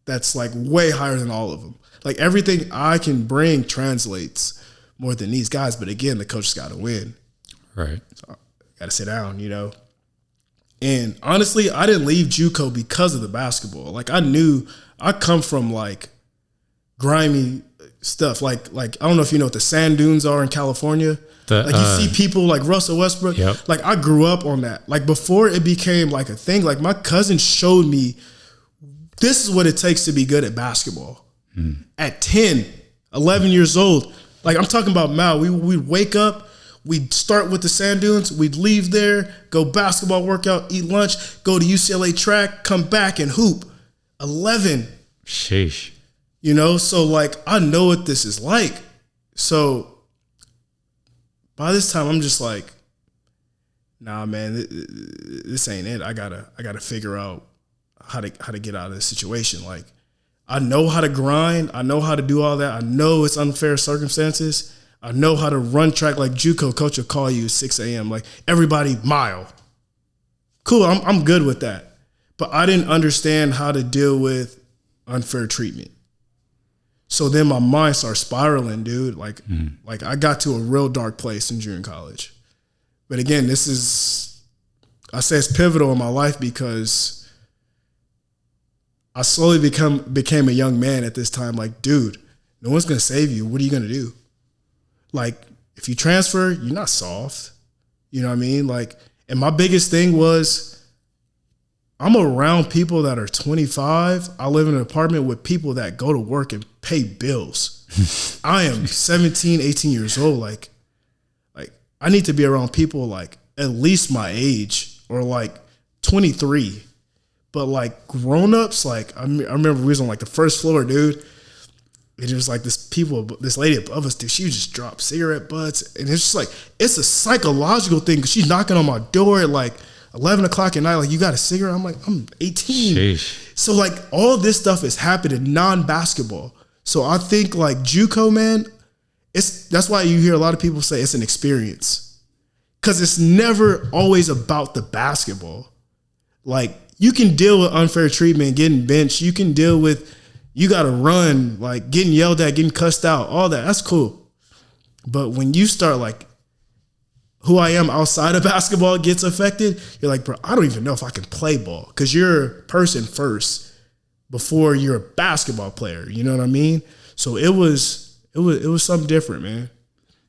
S2: that's like way higher than all of them. Like everything I can bring translates more than these guys. But again, the coach got to win.
S1: Right.
S2: So I got to sit down, And honestly, I didn't leave JUCO because of the basketball. Like I knew I come from like grimy stuff. Like I don't know if you know what the sand dunes are in California. You see people like Russell Westbrook.
S1: Yep.
S2: Like I grew up on that. Like before it became like a thing, like my cousin showed me this is what it takes to be good at basketball. At 10, 11 years old. Like I'm talking about Mal. We'd wake up, we'd start with the sand dunes, we'd leave there, go basketball workout, eat lunch, go to UCLA track, come back and hoop. 11.
S1: Sheesh.
S2: So like I know what this is like. So by this time I'm just like, nah, man, this ain't it. I gotta figure out how to get out of this situation. Like I know how to grind. I know how to do all that. I know it's unfair circumstances. I know how to run track. Like JUCO coach will call you at 6 a.m. Like everybody mile. Cool, I'm good with that. But I didn't understand how to deal with unfair treatment. So then my mind started spiraling, dude. Like I got to a real dark place in junior college. But again, I say it's pivotal in my life because I slowly became a young man at this time. Like, dude, no one's going to save you. What are you going to do? Like, if you transfer, you're not soft. You know what I mean? Like, and my biggest thing was I'm around people that are 25. I live in an apartment with people that go to work and pay bills. I am 17, 18 years old. Like I need to be around people like at least my age or like 23. But like grown-ups, like I remember we was on like the first floor, dude. It was like this lady above us, dude. She would just drop cigarette butts, and it's just like it's a psychological thing because she's knocking on my door at like 11 o'clock at night. Like, you got a cigarette? I'm like, I'm 18.
S1: Sheesh.
S2: So like all of this stuff is happening non-basketball. So I think like JUCO, man, that's why you hear a lot of people say it's an experience because it's never always about the basketball. Like, you can deal with unfair treatment, getting benched. You can deal with, you got to run, like getting yelled at, getting cussed out, all that. That's cool. But when you start like, who I am outside of basketball gets affected, you're like, bro, I don't even know if I can play ball because you're a person first before you're a basketball player. You know what I mean? So it was something different, man.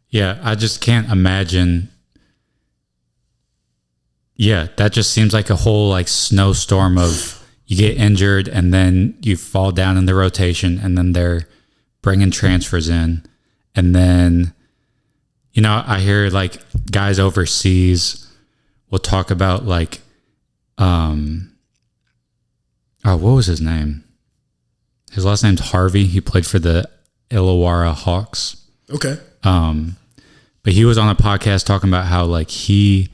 S1: Yeah, I just can't imagine. Yeah, that just seems like a whole like snowstorm of you get injured and then you fall down in the rotation and then they're bringing transfers in. And then, I hear like guys overseas will talk about like, what was his name? His last name's Harvey. He played for the Illawarra Hawks.
S2: Okay.
S1: But he was on a podcast talking about how like he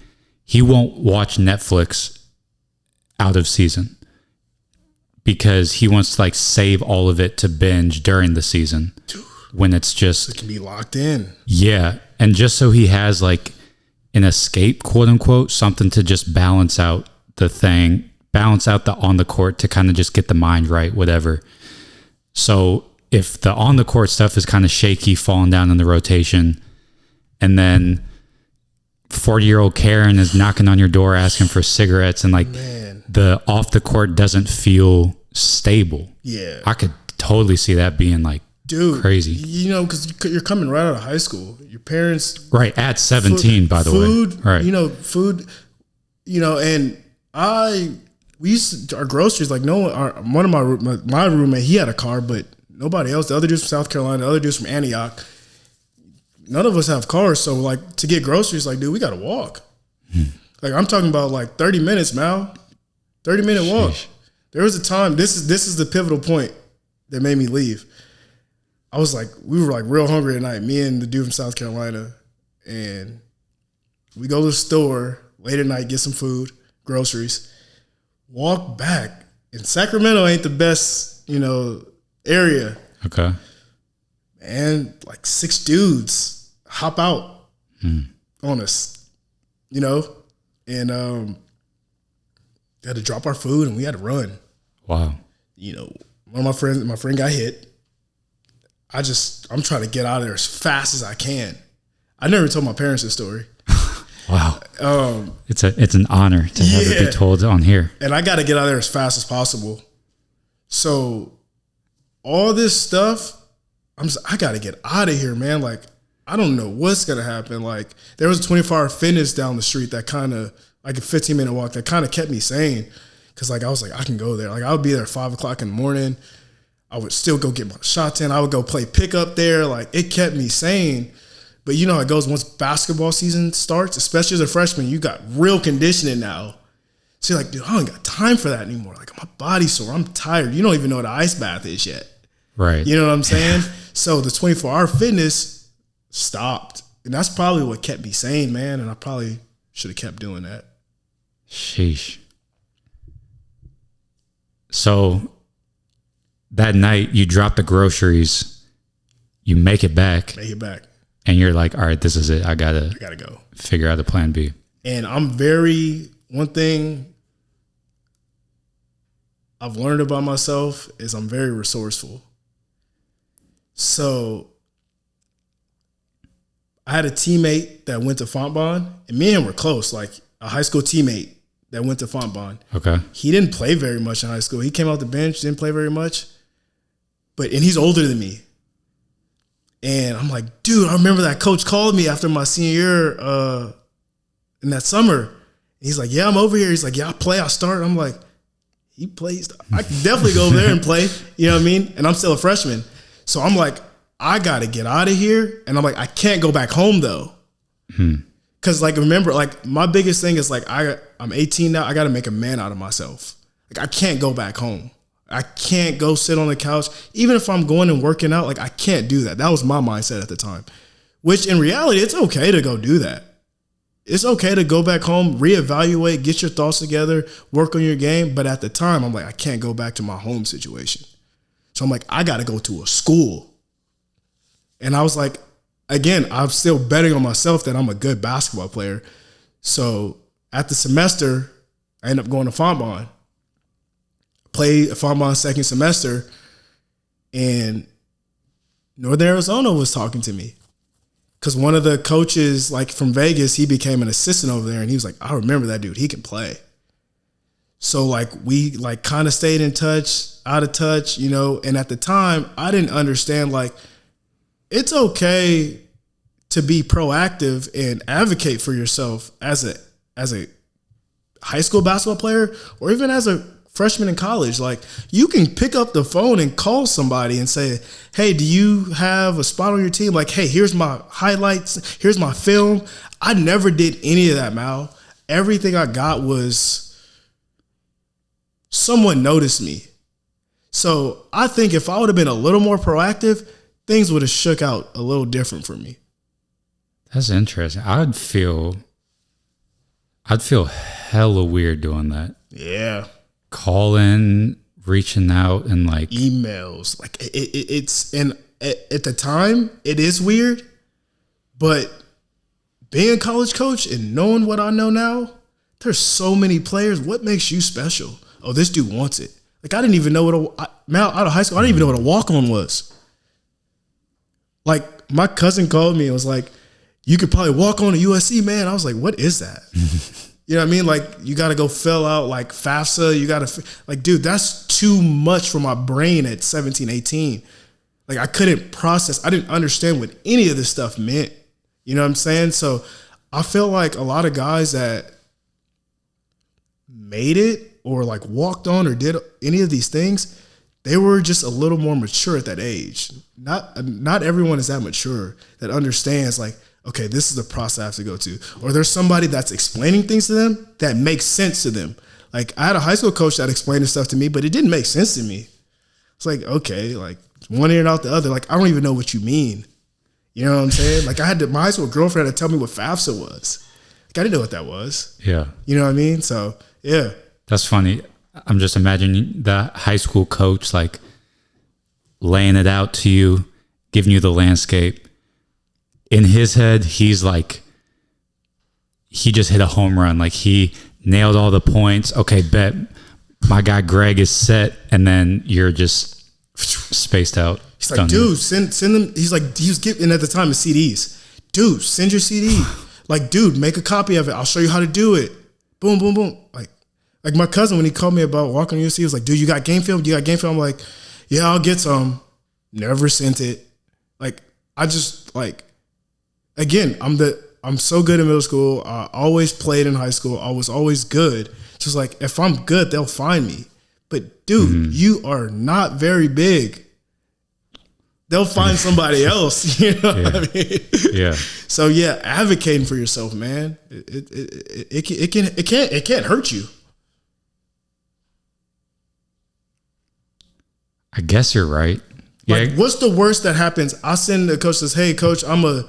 S1: won't watch Netflix out of season because he wants to like save all of it to binge during the season. Dude, when it's just,
S2: it can be locked in.
S1: Yeah. And just so he has like an escape, quote unquote, something to just balance out the on the court to kind of just get the mind right, whatever. So if the on the court stuff is kind of shaky, falling down in the rotation, and then 40-year-old Karen is knocking on your door asking for cigarettes, and like the off the court doesn't feel stable.
S2: Yeah.
S1: I could totally see that being like, dude, crazy.
S2: Because you're coming right out of high school. Your parents.
S1: Right. At 17, by the way. Right.
S2: Food, and we used to, our groceries, like one of my roommate, he had a car, but nobody else. The other dudes from South Carolina, the other dudes from Antioch. None of us have cars. So like to get groceries, like, dude, we got to walk. Like I'm talking about like 30 minutes, Mal. 30-minute walk. Sheesh. There was a time, this is the pivotal point that made me leave. I was like, we were like real hungry at night, me and the dude from South Carolina, and we go to the store late at night, get some food, groceries, walk back. And Sacramento ain't the best, area.
S1: Okay.
S2: and like 6 dudes hop out on us, you know, and had to drop our food and we had to run.
S1: Wow.
S2: You know, one of my friend got hit. I'm trying to get out of there as fast as I can. I never told my parents this story.
S1: Wow. It's an honor to have it be told on here.
S2: And I got to get out of there as fast as possible. So all this stuff, I got to get out of here, man. Like, I don't know what's going to happen. Like, there was a 24-hour fitness down the street that kind of, like a 15-minute walk that kind of kept me sane. Because, like, I was like, I can go there. Like, I would be there at 5 o'clock in the morning. I would still go get my shots in. I would go play pickup there. Like, it kept me sane. But you know how it goes once basketball season starts, especially as a freshman, you got real conditioning now. So you're like, dude, I don't got time for that anymore. Like, my body's sore. I'm tired. You don't even know what an ice bath is yet.
S1: Right.
S2: You know what I'm saying? So the 24-hour fitness stopped. And that's probably what kept me sane, man. And I probably should have kept doing that.
S1: Sheesh. So that night you drop the groceries, you make it back. And you're like, all right, this is it. I gotta
S2: go.
S1: Figure out the plan B.
S2: And one thing I've learned about myself is I'm very resourceful. So I had a teammate that went to Fontbonne, and me and him were close, like a high school teammate that went to Fontbonne.
S1: Okay.
S2: He didn't play very much in high school. He came off the bench, didn't play very much. And he's older than me. And I'm like, dude, I remember that coach called me after my senior year in that summer. And he's like, yeah, I'm over here. He's like, yeah, I play, I start. I'm like, he plays. I can definitely go over there and play. You know what I mean? And I'm still a freshman. So I'm like, I got to get out of here. And I'm like, I can't go back home though. Because like, remember, like my biggest thing is like, I'm 18 now. I got to make a man out of myself. Like I can't go back home. I can't go sit on the couch. Even if I'm going and working out, like I can't do that. That was my mindset at the time. Which in reality, it's okay to go do that. It's okay to go back home, reevaluate, get your thoughts together, work on your game. But at the time, I'm like, I can't go back to my home situation. So I'm like, I got to go to a school. And I was like, again, I'm still betting on myself that I'm a good basketball player. So at the semester, I ended up going to Fontbonne. Played Fontbonne second semester, and Northern Arizona was talking to me because one of the coaches, like from Vegas, he became an assistant over there, and he was like, I remember that dude, he can play. So like we like kind of stayed in touch, out of touch, you know, and at the time I didn't understand like it's okay to be proactive and advocate for yourself as a high school basketball player or even as a freshman in college. Like you can pick up the phone and call somebody and say, hey, do you have a spot on your team? Like, hey, here's my highlights. Here's my film. I never did any of that, Mal. Everything I got was someone noticed me. So I think if I would have been a little more proactive, things would have shook out a little different for me.
S1: That's interesting. I'd feel hella weird doing that.
S2: Yeah.
S1: Calling, reaching out, and like
S2: emails. Like it's and at the time it is weird, but being a college coach and knowing what I know now, there's so many players. What makes you special? Oh, this dude wants it. Like I didn't even know out of high school, I didn't even know what a walk-on was. Like my cousin called me and was like, you could probably walk on to USC, man. I was like, what is that? You know what I mean? Like, you got to go fill out, like, FAFSA. You got to, like, dude, that's too much for my brain at 17, 18. Like, I couldn't process. I didn't understand what any of this stuff meant. You know what I'm saying? So, I feel like a lot of guys that made it or, like, walked on or did any of these things, they were just a little more mature at that age. Not everyone is that mature that understands, like, okay, this is the process I have to go to. Or there's somebody that's explaining things to them that makes sense to them. Like I had a high school coach that explained this stuff to me, but it didn't make sense to me. It's like, okay, like one ear and out the other. Like, I don't even know what you mean. You know what I'm saying? Like my high school girlfriend had to tell me what FAFSA was. Like I didn't know what that was.
S1: Yeah.
S2: You know what I mean? So yeah.
S1: That's funny. I'm just imagining the high school coach like laying it out to you giving you the landscape. In his head, he's like, he just hit a home run. Like he nailed all the points. Okay, bet my guy Greg is set, and then you're just spaced out.
S2: He's like, dude, send them. He's like, he was giving at the time his CDs. Dude, send your CD. Like, dude, make a copy of it. I'll show you how to do it. Boom, boom, boom. Like my cousin, when he called me about walking to UC, he was like, dude, you got game film? You got game film? I'm like, yeah, I'll get some. Never sent it. Like, I just like, again, I'm so good in middle school. I always played in high school. I was always good. Just like, if I'm good, they'll find me. But dude, you are not very big. They'll find somebody else. You know what I mean?
S1: Yeah.
S2: So yeah, advocating for yourself, man. It can't hurt you.
S1: I guess you're right.
S2: Like, what's the worst that happens? I send the coach says, "Hey, coach, I'm a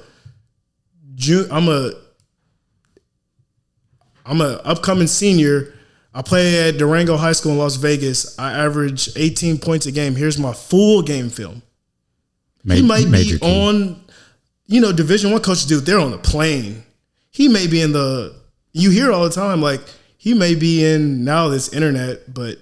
S2: upcoming senior. I play at Durango High School in Las Vegas. I average 18 points a game. Here's my full game film." He might be on, Division I coaches do. They're on the plane. He may be you hear all the time, like, he may be in now this internet, but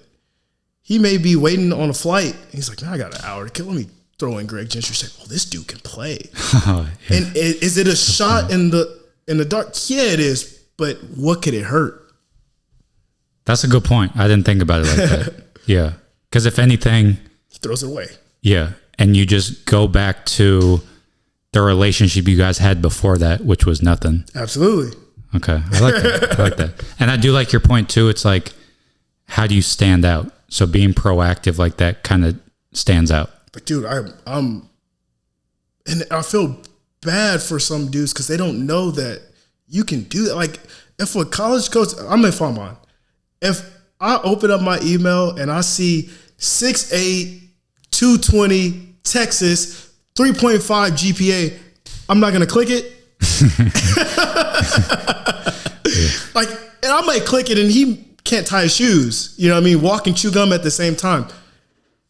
S2: he may be waiting on a flight. He's like, man, I got an hour. Let me throw in Greg Gentry. Say, well, this dude can play. Yeah. And is it a shot in the dark? Yeah, it is. But what could it hurt?
S1: That's a good point. I didn't think about it like that. Yeah. Because if anything,
S2: he throws it away.
S1: Yeah. And you just go back to the relationship you guys had before that, which was nothing.
S2: Absolutely.
S1: Okay. I like that. And I do like your point too. It's like, how do you stand out? So being proactive like that kind of stands out.
S2: But dude, and I feel bad for some dudes because they don't know that you can do that. Like, if a college coach, I'm in Fontbonne. If I open up my email and I see 6'8", 220, Texas, 3.5 GPA, I'm not gonna click it. Like, and I might click it and he can't tie his shoes. You know what I mean? Walk and chew gum at the same time.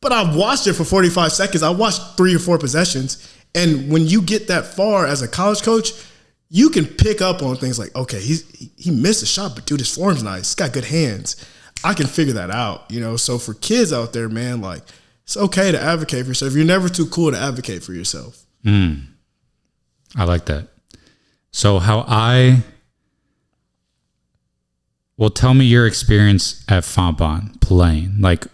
S2: But I've watched it for 45 seconds. I watched 3 or 4 possessions. And when you get that far as a college coach, you can pick up on things like, okay, he missed a shot, but dude, his form's nice. He's got good hands. I can figure that out, So for kids out there, man, like, it's okay to advocate for yourself. You're never too cool to advocate for yourself.
S1: I like that. So well, tell me your experience at Fontbonne playing, like,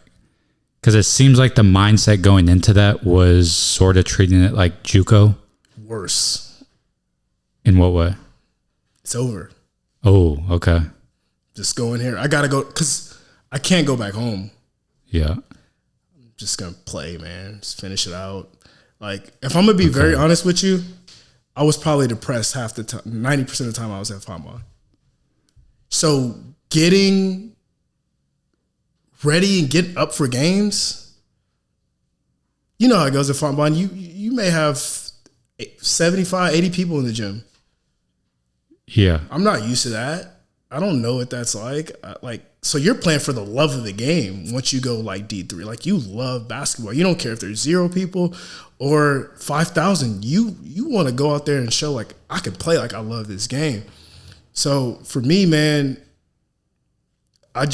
S1: because it seems like the mindset going into that was sort of treating it like JUCO.
S2: Worse.
S1: In what way?
S2: It's over.
S1: Oh, okay.
S2: Just go in here. I got to go because I can't go back home.
S1: Yeah.
S2: I'm just going to play, man. Just finish it out. Like, if I'm going to be very honest with you, I was probably depressed half the time, 90% of the time I was at Fontbonne. So getting ready and getting up for games, you know how it goes at Fontbonne. You may have 75, 80 people in the gym.
S1: Yeah.
S2: I'm not used to that. I don't know what that's like. So you're playing for the love of the game once you go like D3. Like, you love basketball. You don't care if there's 0 people or 5,000. You want to go out there and show, like, I can play, like, I love this game. So for me, man, I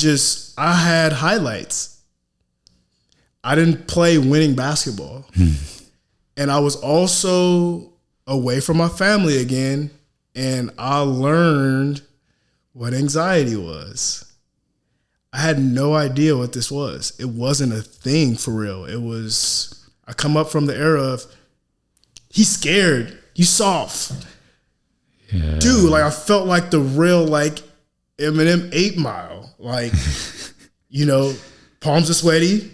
S2: had highlights. I didn't play winning basketball. And I was also away from my family again, and I learned what anxiety was. I had no idea what this was. It wasn't a thing for real. It was, I come up from the era of, he's scared, you soft. Yeah. Dude, like, I felt like the real, like, Eminem 8 Mile. Like, palms are sweaty.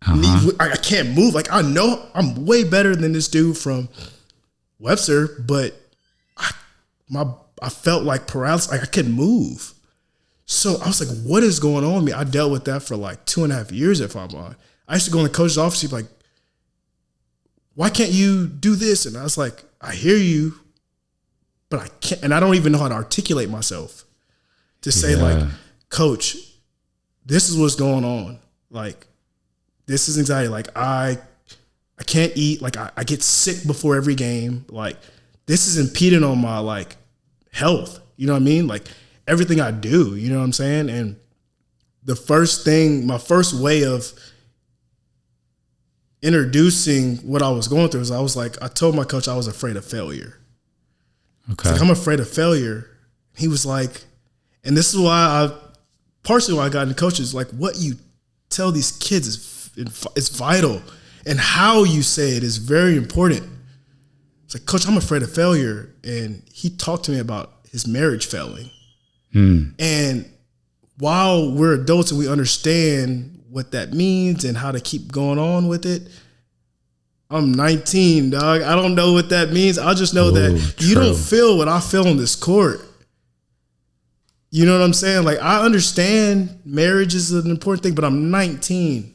S2: I can't move. Like, I know I'm way better than this dude from Webster, but I felt like paralysis. Like, I couldn't move. So I was like, what is going on with me? I dealt with that for like 2.5 years at Fontbonne. I used to go in the coach's office. He'd be like, why can't you do this? And I was like, I hear you, but I can't. And I don't even know how to articulate myself to say, like, coach, this is what's going on. Like, this is anxiety. Like, I I can't eat. Like I get sick before every game. Like this is impeding on my like health. You know what I mean? Like everything I do, you know what I'm saying? And my first way of introducing what I was going through is I told my coach I was afraid of failure.
S1: Okay.
S2: Like, I'm afraid of failure. He was like, and this is partially why I got into coaches, like what you tell these kids is vital, and how you say it is very important. It's like, Coach, I'm afraid of failure. And he talked to me about his marriage failing. And while we're adults and we understand what that means and how to keep going on with it, I'm 19, dog. I don't know what that means. I just know that you don't feel what I feel on this court. You know what I'm saying? Like, I understand marriage is an important thing, but I'm 19.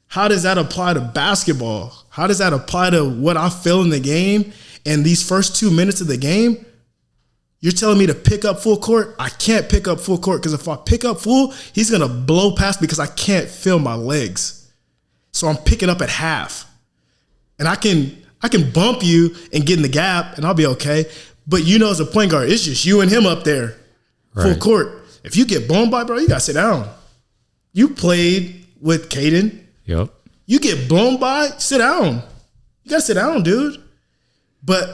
S2: How does that apply to basketball? How does that apply to what I feel in the game? And these first 2 minutes of the game, you're telling me to pick up full court? I can't pick up full court, because if I pick up full, he's going to blow past me because I can't feel my legs. So I'm picking up at half. And I can bump you and get in the gap, and I'll be okay. But as a point guard, it's just you and him up there, full court. If you get blown by, bro, you got to sit down. You played with Clayton.
S1: Yep.
S2: You get blown by, sit down. You got to sit down, dude. But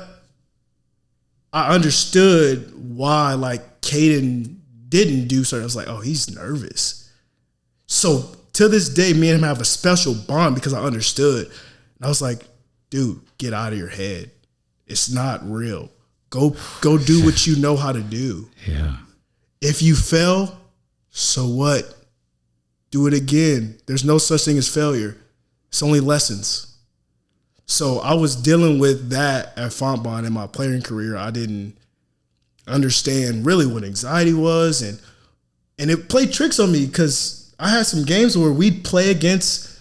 S2: I understood why, like, Clayton didn't do certain. I was like, oh, he's nervous. So to this day, me and him have a special bond because I understood. And I was like, dude, get out of your head. It's not real. Go do what you know how to do.
S1: Yeah.
S2: If you fail, so what? Do it again. There's no such thing as failure. It's only lessons. So I was dealing with that at Fontbonne in my playing career. I didn't understand really what anxiety was, and it played tricks on me because I had some games where we'd play against,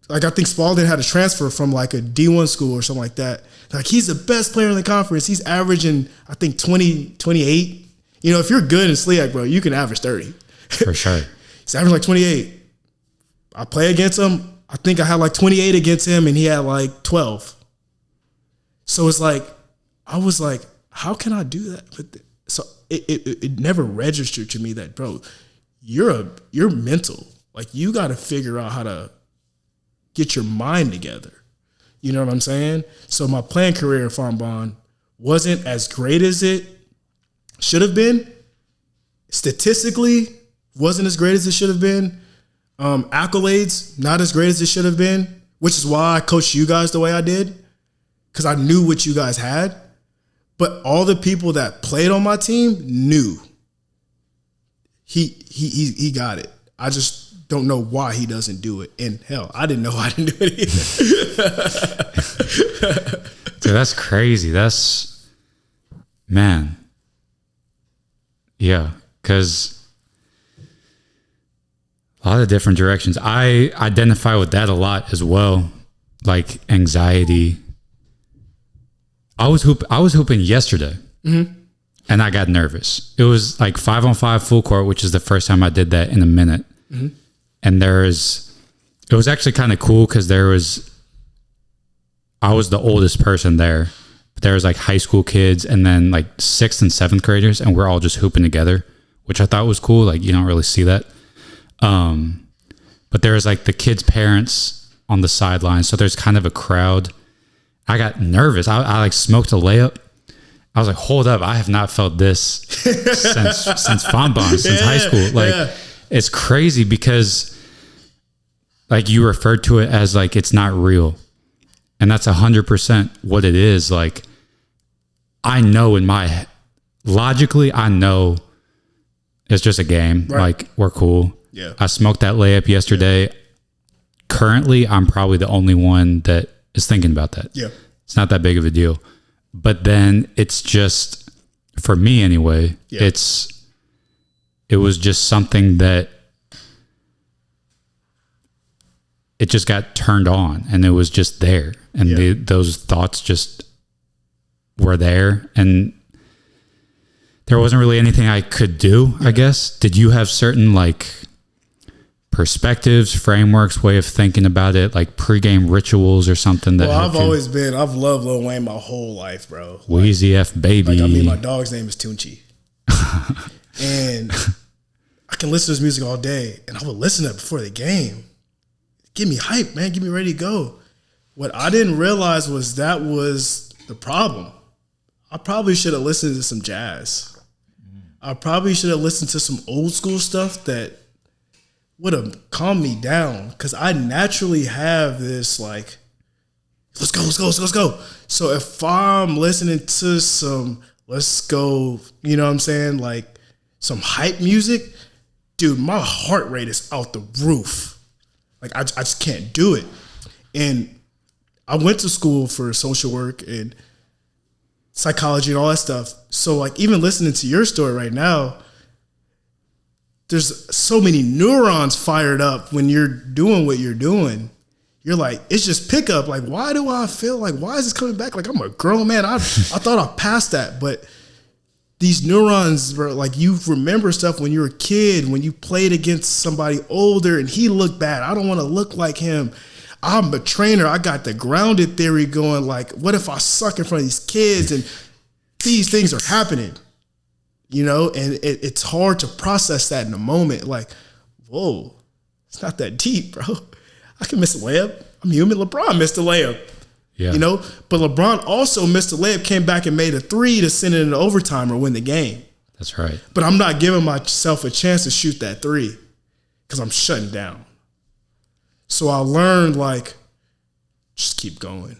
S2: like, I think Spalding had a transfer from like a D1 school or something like that. Like, he's the best player in the conference. He's averaging, I think, 20, 28. If you're good in SLEAC, bro, you can average 30.
S1: For sure.
S2: He's averaging like 28. I play against him. I think I had like 28 against him, and he had like 12. So it's like, I was like, how can I do that? But so it never registered to me that, bro, you're mental. Like, you got to figure out how to get your mind together. You know what I'm saying? So my playing career at Fontbonne wasn't as great as it should have been. Statistically, wasn't as great as it should have been. Accolades, not as great as it should have been, which is why I coached you guys the way I did, because I knew what you guys had. But all the people that played on my team knew he got it. I just don't know why he doesn't do it. And hell, I didn't know I didn't do it either.
S1: Dude, that's crazy. That's, man. Yeah, because a lot of different directions. I identify with that a lot as well, like anxiety. I was hooping yesterday, and I got nervous. It was like 5-on-5 full court, which is the first time I did that in a minute. And it was actually kind of cool because I was the oldest person there. But there was like high school kids and then like 6th and 7th graders, and we're all just hooping together, which I thought was cool. Like, you don't really see that. But there was like the kids' parents on the sidelines, so there's kind of a crowd. I got nervous. I like smoked a layup. I was like, hold up, I have not felt this since Fontbonne, since high school. Like, it's crazy because, like, you referred to it as like it's not real. And that's 100% what it is. Like, I know logically, I know it's just a game. Right. Like, we're cool.
S2: Yeah.
S1: I smoked that layup yesterday. Yeah. Currently, I'm probably the only one that is thinking about that.
S2: Yeah.
S1: It's not that big of a deal. But then it's just, for me anyway, it was just something that it just got turned on, and it was just there. And those thoughts just were there, and there wasn't really anything I could do, I guess. Did you have certain like perspectives, frameworks, way of thinking about it, like pregame rituals or something that
S2: I've loved Lil Wayne my whole life, bro.
S1: Wheezy F baby.
S2: Like, my dog's name is Tunchi. And I can listen to his music all day, and I would listen to it before the game. Get me hype, man. Get me ready to go. What I didn't realize was that was the problem. I probably should have listened to some jazz. I probably should have listened to some old school stuff that would have calmed me down, because I naturally have this like, let's go. So if I'm listening to some, let's go, you know what I'm saying, like some hype music, dude, my heart rate is out the roof. Like I just can't do it. And I went to school for social work and psychology and all that stuff. So like even listening to your story right now, there's so many neurons fired up when you're doing what you're doing. You're like, it's just pickup. Like, why do I feel like, why is this coming back? Like, I'm a grown man. I thought I passed that. But these neurons were like, you remember stuff when you were a kid, when you played against somebody older and he looked bad. I don't want to look like him. I'm a trainer. I got the grounded theory going, like, what if I suck in front of these kids and these things are happening? You know, and it's hard to process that in the moment. Like, whoa, it's not that deep, bro. I can miss a layup. I'm human. LeBron missed a layup. Yeah. You know, but LeBron also missed a layup, came back and made a three to send it into overtime or win the game.
S1: That's right.
S2: But I'm not giving myself a chance to shoot that three because I'm shutting down. So I learned, like, just keep going.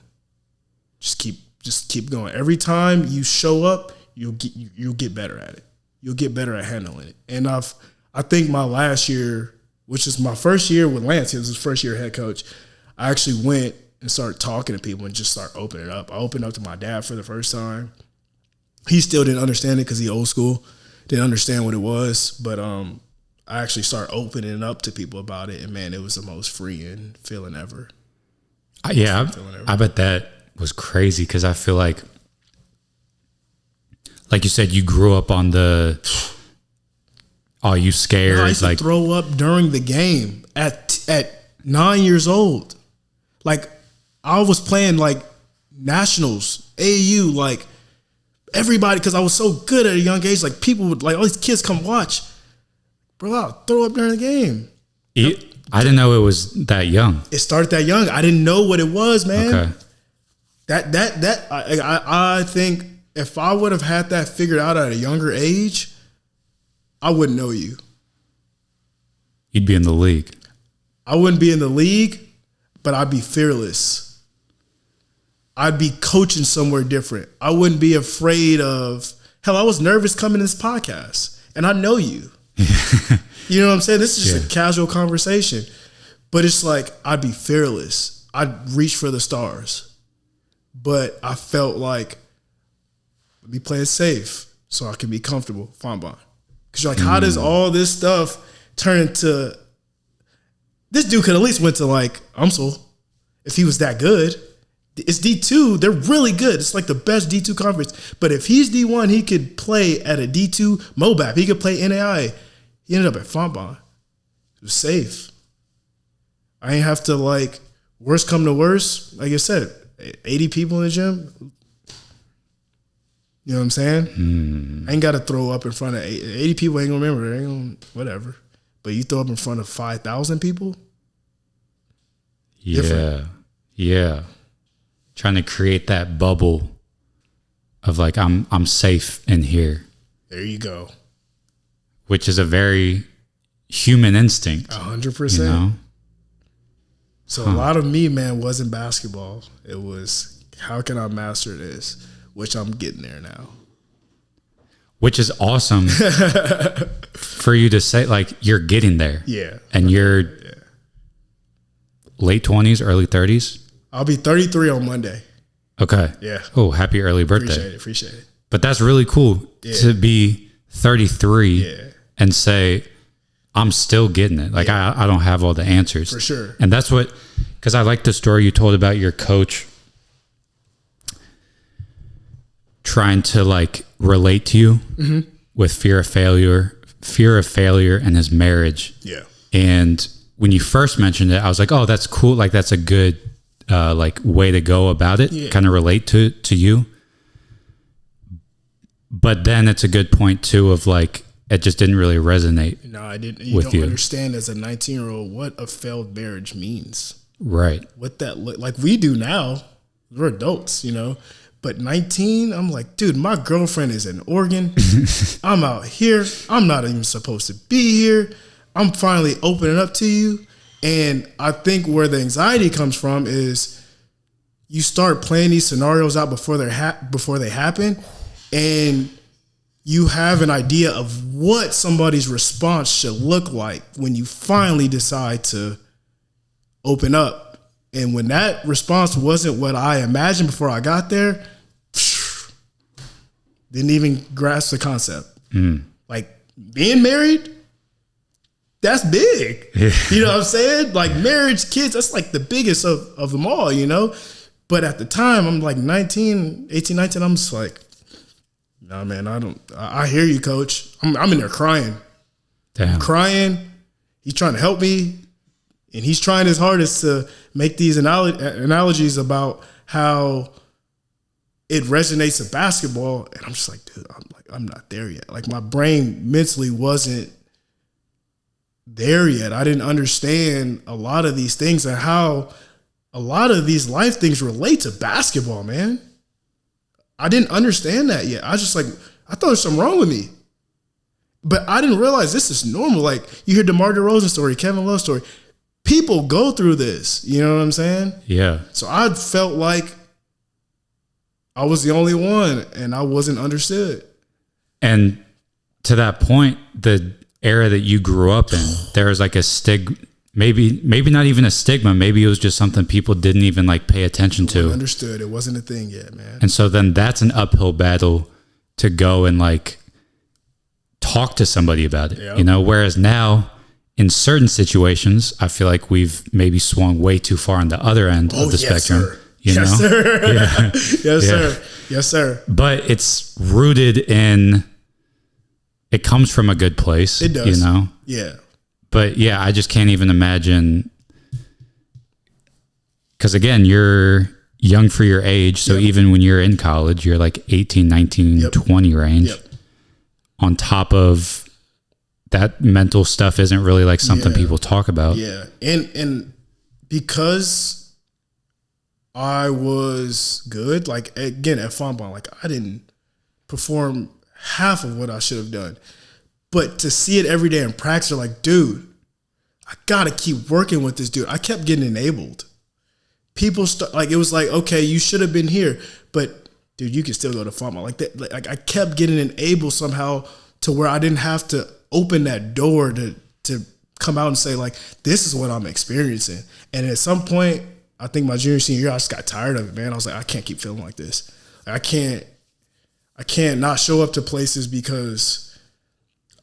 S2: Just keep going. Every time you show up, you'll get better at it. You'll get better at handling it. And I think my last year, which is my first year with Lance, he was his first year head coach, I actually went and started talking to people and just started opening up. I opened up to my dad for the first time. He still didn't understand it because he old school, didn't understand what it was. But I actually started opening up to people about it. And, man, it was the most freeing feeling ever.
S1: Yeah, I bet that was crazy because I feel like you said, you grew up on the, oh, you scared?
S2: I used to throw up during the game at 9 years old. Like, I was playing, like, nationals, AAU, like, everybody, because I was so good at a young age. Like, people would, like, all these kids come watch. Bro, I'll throw up during the game.
S1: I didn't know it was that young.
S2: It started that young. I didn't know what it was, man. Okay. I think if I would have had that figured out at a younger age, I wouldn't know you.
S1: You'd be in the league.
S2: I wouldn't be in the league, but I'd be fearless. I'd be coaching somewhere different. I wouldn't be afraid of, hell, I was nervous coming to this podcast, and I know you. You know what I'm saying? This is just a casual conversation. But it's like, I'd be fearless. I'd reach for the stars. But I felt like, let me play it safe so I can be comfortable. Fontbonne. Because you're like, how does all this stuff turn into, this dude could at least went to like UMSL if he was that good. It's D2. They're really good. It's like the best D2 conference. But if he's D1, he could play at a D2 MOBAP. He could play NAI. He ended up at Fontbonne. It was safe. I ain't have to, like, worst come to worst. Like I said, 80 people in the gym. You know what I'm saying? I ain't got to throw up in front of 80 people. Ain't gonna remember. Ain't gonna, whatever. But you throw up in front of 5,000 people.
S1: Yeah, different. Yeah. Trying to create that bubble of like, I'm safe in here.
S2: There you go.
S1: Which is a very human instinct.
S2: 100%.
S1: You know?
S2: So a lot of me, man, wasn't basketball. It was, how can I master this? Which I'm getting there now.
S1: Which is awesome for you to say, like, you're getting there.
S2: Yeah.
S1: And you're late 20s, early 30s?
S2: I'll be 33 on Monday.
S1: Okay.
S2: Yeah.
S1: Oh, happy early birthday.
S2: Appreciate it.
S1: But that's really cool to be 33 and say, I'm still getting it. Like, I don't have all the answers.
S2: For sure.
S1: And that's what, because I like the story you told about your coach trying to, like, relate to you with fear of failure and his marriage.
S2: Yeah.
S1: And when you first mentioned it, I was like, oh, that's cool. Like, that's a good, like, way to go about it. Kind of relate to you. But then it's a good point too of like, it just didn't really resonate.
S2: No, I didn't. You don't understand as a 19-year-old what a failed marriage means.
S1: Right.
S2: What that like we do now. We're adults, you know. But 19, I'm like, dude, my girlfriend is in Oregon. I'm out here. I'm not even supposed to be here. I'm finally opening up to you. And I think where the anxiety comes from is you start playing these scenarios out before they happen, and you have an idea of what somebody's response should look like when you finally decide to open up. And when that response wasn't what I imagined before I got there, didn't even grasp the concept. Like, being married, that's big. You know what I'm saying? Like, marriage, kids, that's like the biggest of them all, you know? But at the time, I'm like 18, 19, I'm just like, nah, man, I hear you, coach. I'm in there crying.
S1: Damn.
S2: I'm crying. He's trying to help me. And he's trying his hardest to make these analogies about how it resonates with basketball. And I'm just like, dude, I'm not there yet. Like, my brain mentally wasn't there yet. I didn't understand a lot of these things and how a lot of these life things relate to basketball, man. I didn't understand that yet. I was just like, I thought there was something wrong with me. But I didn't realize this is normal. Like, you hear DeMar DeRozan story, Kevin Love story. People go through this. You know what I'm saying?
S1: Yeah.
S2: So I felt like I was the only one and I wasn't understood.
S1: And to that point, the era that you grew up in, there was like a stigma, maybe not even a stigma. Maybe it was just something people didn't even like pay attention to.
S2: Understood. It wasn't a thing yet, man.
S1: And so then that's an uphill battle to go and like talk to somebody about it, you know? Whereas now in certain situations, I feel like we've maybe swung way too far on the other end of the spectrum.
S2: Sir.
S1: You know?
S2: Sir.
S1: Yeah.
S2: Yes, sir. Yes, sir.
S1: But it's rooted in, it comes from a good place.
S2: It does.
S1: You know?
S2: Yeah.
S1: But yeah, I just can't even imagine, because again, you're young for your age. So even when you're in college, you're like 18, 19, 20 range. On top of that, mental stuff isn't really like something people talk about.
S2: Yeah. And because I was good, like, again, at Fontbonne, like, I didn't perform half of what I should have done. But to see it every day in practice, you're like, dude, I got to keep working with this dude. I kept getting enabled. People like, it was like, okay, you should have been here, but dude, you can still go to Fontbonne. Like that, like I kept getting enabled somehow to where I didn't have to open that door to come out and say, like, this is what I'm experiencing. And at some point, I think my junior, senior year, I just got tired of it, man. I was like, I can't keep feeling like this. I can't not show up to places because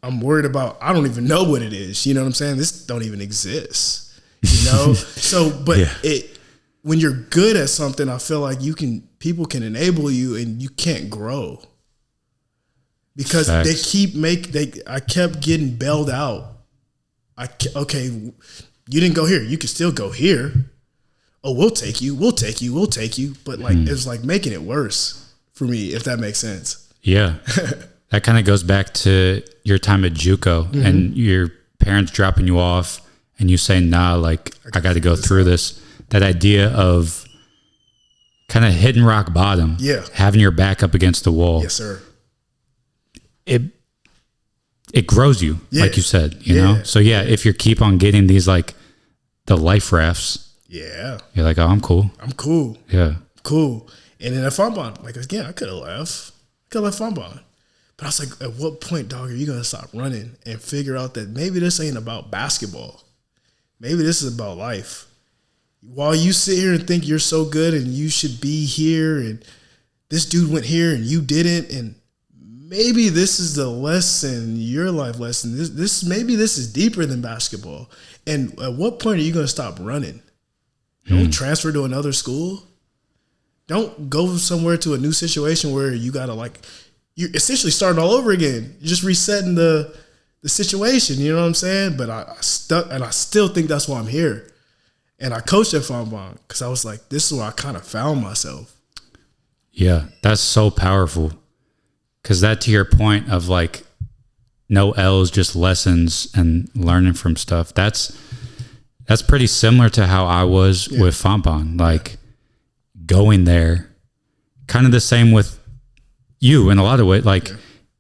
S2: I'm worried about, I don't even know what it is. You know what I'm saying? This don't even exist, you know? So, but when you're good at something, I feel like people can enable you and you can't grow because I kept getting bailed out. Okay, you didn't go here. You can still go here. Oh, we'll take you. But like, it was like making it worse for me, if that makes sense.
S1: Yeah. That kind of goes back to your time at JUCO and your parents dropping you off and you saying, nah, like, I got to go through this. That idea of kind of hitting rock bottom, having your back up against the wall.
S2: Yes, sir.
S1: It grows you, like you said, you know? So yeah, if you keep on getting these, like, the life rafts, you're like, oh, I'm cool. Yeah.
S2: Cool. And then at Fontbonne, like, again, I could have left. Fontbonne. But I was like, at what point, dog, are you going to stop running and figure out that maybe this ain't about basketball? Maybe this is about life. While you sit here and think you're so good and you should be here and this dude went here and you didn't, and maybe this is the lesson, your life lesson. Maybe this is deeper than basketball. And at what point are you going to stop running? Don't transfer to another school. Don't go somewhere to a new situation where you got to, like, you're essentially starting all over again. You're just resetting the the situation, you know what I'm saying? But I stuck, and I still think that's why I'm here. And I coached at Fontbonne because I was like, this is where I kind of found myself.
S1: Yeah, that's so powerful. Because that, to your point of like no L's, just lessons and learning from stuff. That's pretty similar to how I was with Fontbonne. Like going there, kind of the same with you in a lot of ways. Like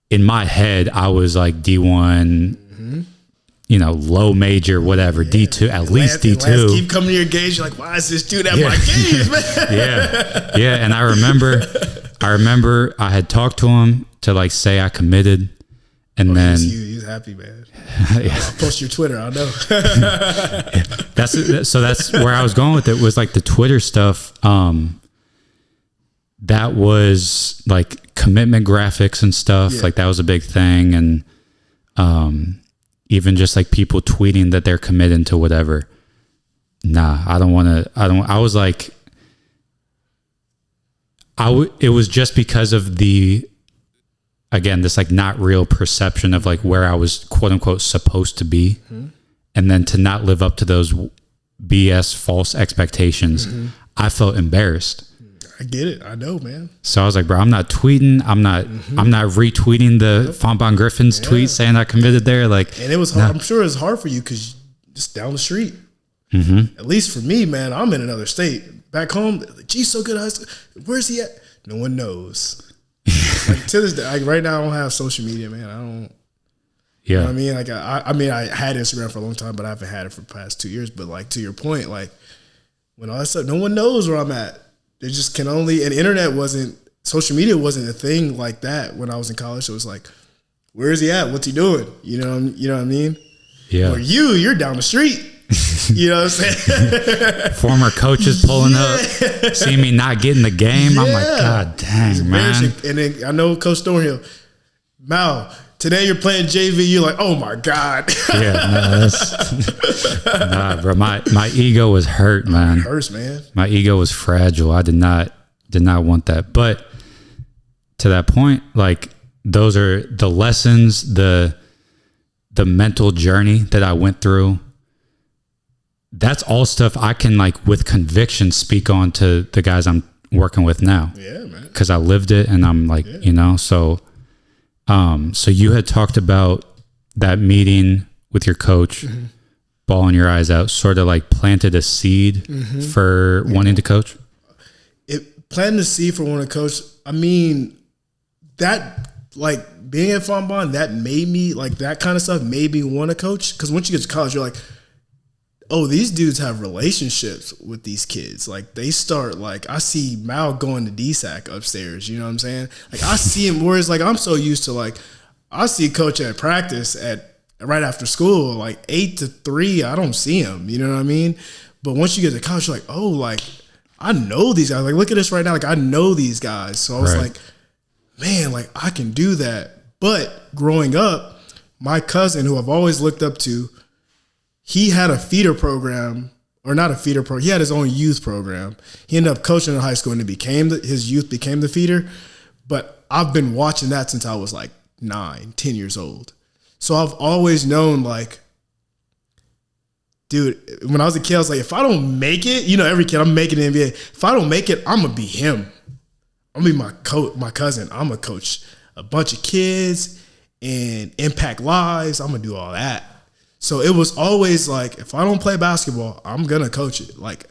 S1: in my head, I was like D1, you know, low major, whatever, D2, at least D2.
S2: Lance keep coming to your gauge. You're like, why is this dude at my gauge, man?
S1: Yeah. And I remember I had talked to him to like say I committed. And then
S2: he's happy, man. I'll post your Twitter. I know.
S1: That's where I was going with it, was like the Twitter stuff. That was like commitment graphics and stuff. Like that was a big thing. And even just like people tweeting that they're committed to whatever. Nah, I was like, it was just because of again, this like not real perception of like where I was quote unquote supposed to be. And then to not live up to those BS false expectations, I felt embarrassed.
S2: I get it. I know, man.
S1: So I was like, bro, I'm not tweeting. I'm not retweeting the Fontbonne Griffins tweet saying I committed there. Like,
S2: and it was hard. I'm sure it's hard for you because just down the street. At least for me, man, I'm in another state. Back home, like, geez, so good. Where's he at? No one knows. Like to this day, like right now, I don't have social media, man. I don't. You know what I mean? Like I had Instagram for a long time, but I haven't had it for the past 2 years. But like to your point, like when all that stuff, no one knows where I'm at. They just can only, and social media wasn't a thing like that when I was in college. So it was like, where is he at? What's he doing? You know what I mean? Yeah. Or you're down the street. You know what I'm saying?
S1: Former coaches pulling up, seeing me not getting the game. I'm like, God dang, man.
S2: And then I know Coach Thornhill, Mal, today you're playing JV. You're like, oh my God.
S1: Nah, bro. My ego was hurt, man.
S2: It hurts, man.
S1: My ego was fragile. I did not want that. But to that point, like those are the lessons, the mental journey that I went through. That's all stuff I can like with conviction speak on to the guys I'm working with now.
S2: Yeah, man.
S1: Because I lived it, and I'm like, you know, so you had talked about that meeting with your coach, bawling your eyes out, sort of like planted a seed for wanting to coach.
S2: It planted a seed for wanting to coach. I mean, that like being at Fontbonne, that made me like that kind of stuff made me want to coach. Because once you get to college, you're like, oh, these dudes have relationships with these kids. Like they start like, I see Mal going to DSAC upstairs. You know what I'm saying? Like I see him, whereas like I'm so used to like, I see coach at practice right after school, like 8 to 3. I don't see him. You know what I mean? But once you get to college, you're like, oh, like I know these guys. Like look at this right now. Like I know these guys. So I was like, man, like I can do that. But growing up, my cousin, who I've always looked up to, he had a feeder program, or not a feeder program. He had his own youth program. He ended up coaching in high school, and his youth became the feeder. But I've been watching that since I was like 9, 10 years old. So I've always known, like, dude, when I was a kid, I was like, if I don't make it, you know, every kid, I'm making the NBA. If I don't make it, I'm gonna be him. I'm gonna be my cousin. I'm gonna coach a bunch of kids and impact lives. I'm gonna do all that. So it was always like, if I don't play basketball, I'm going to coach it. Like,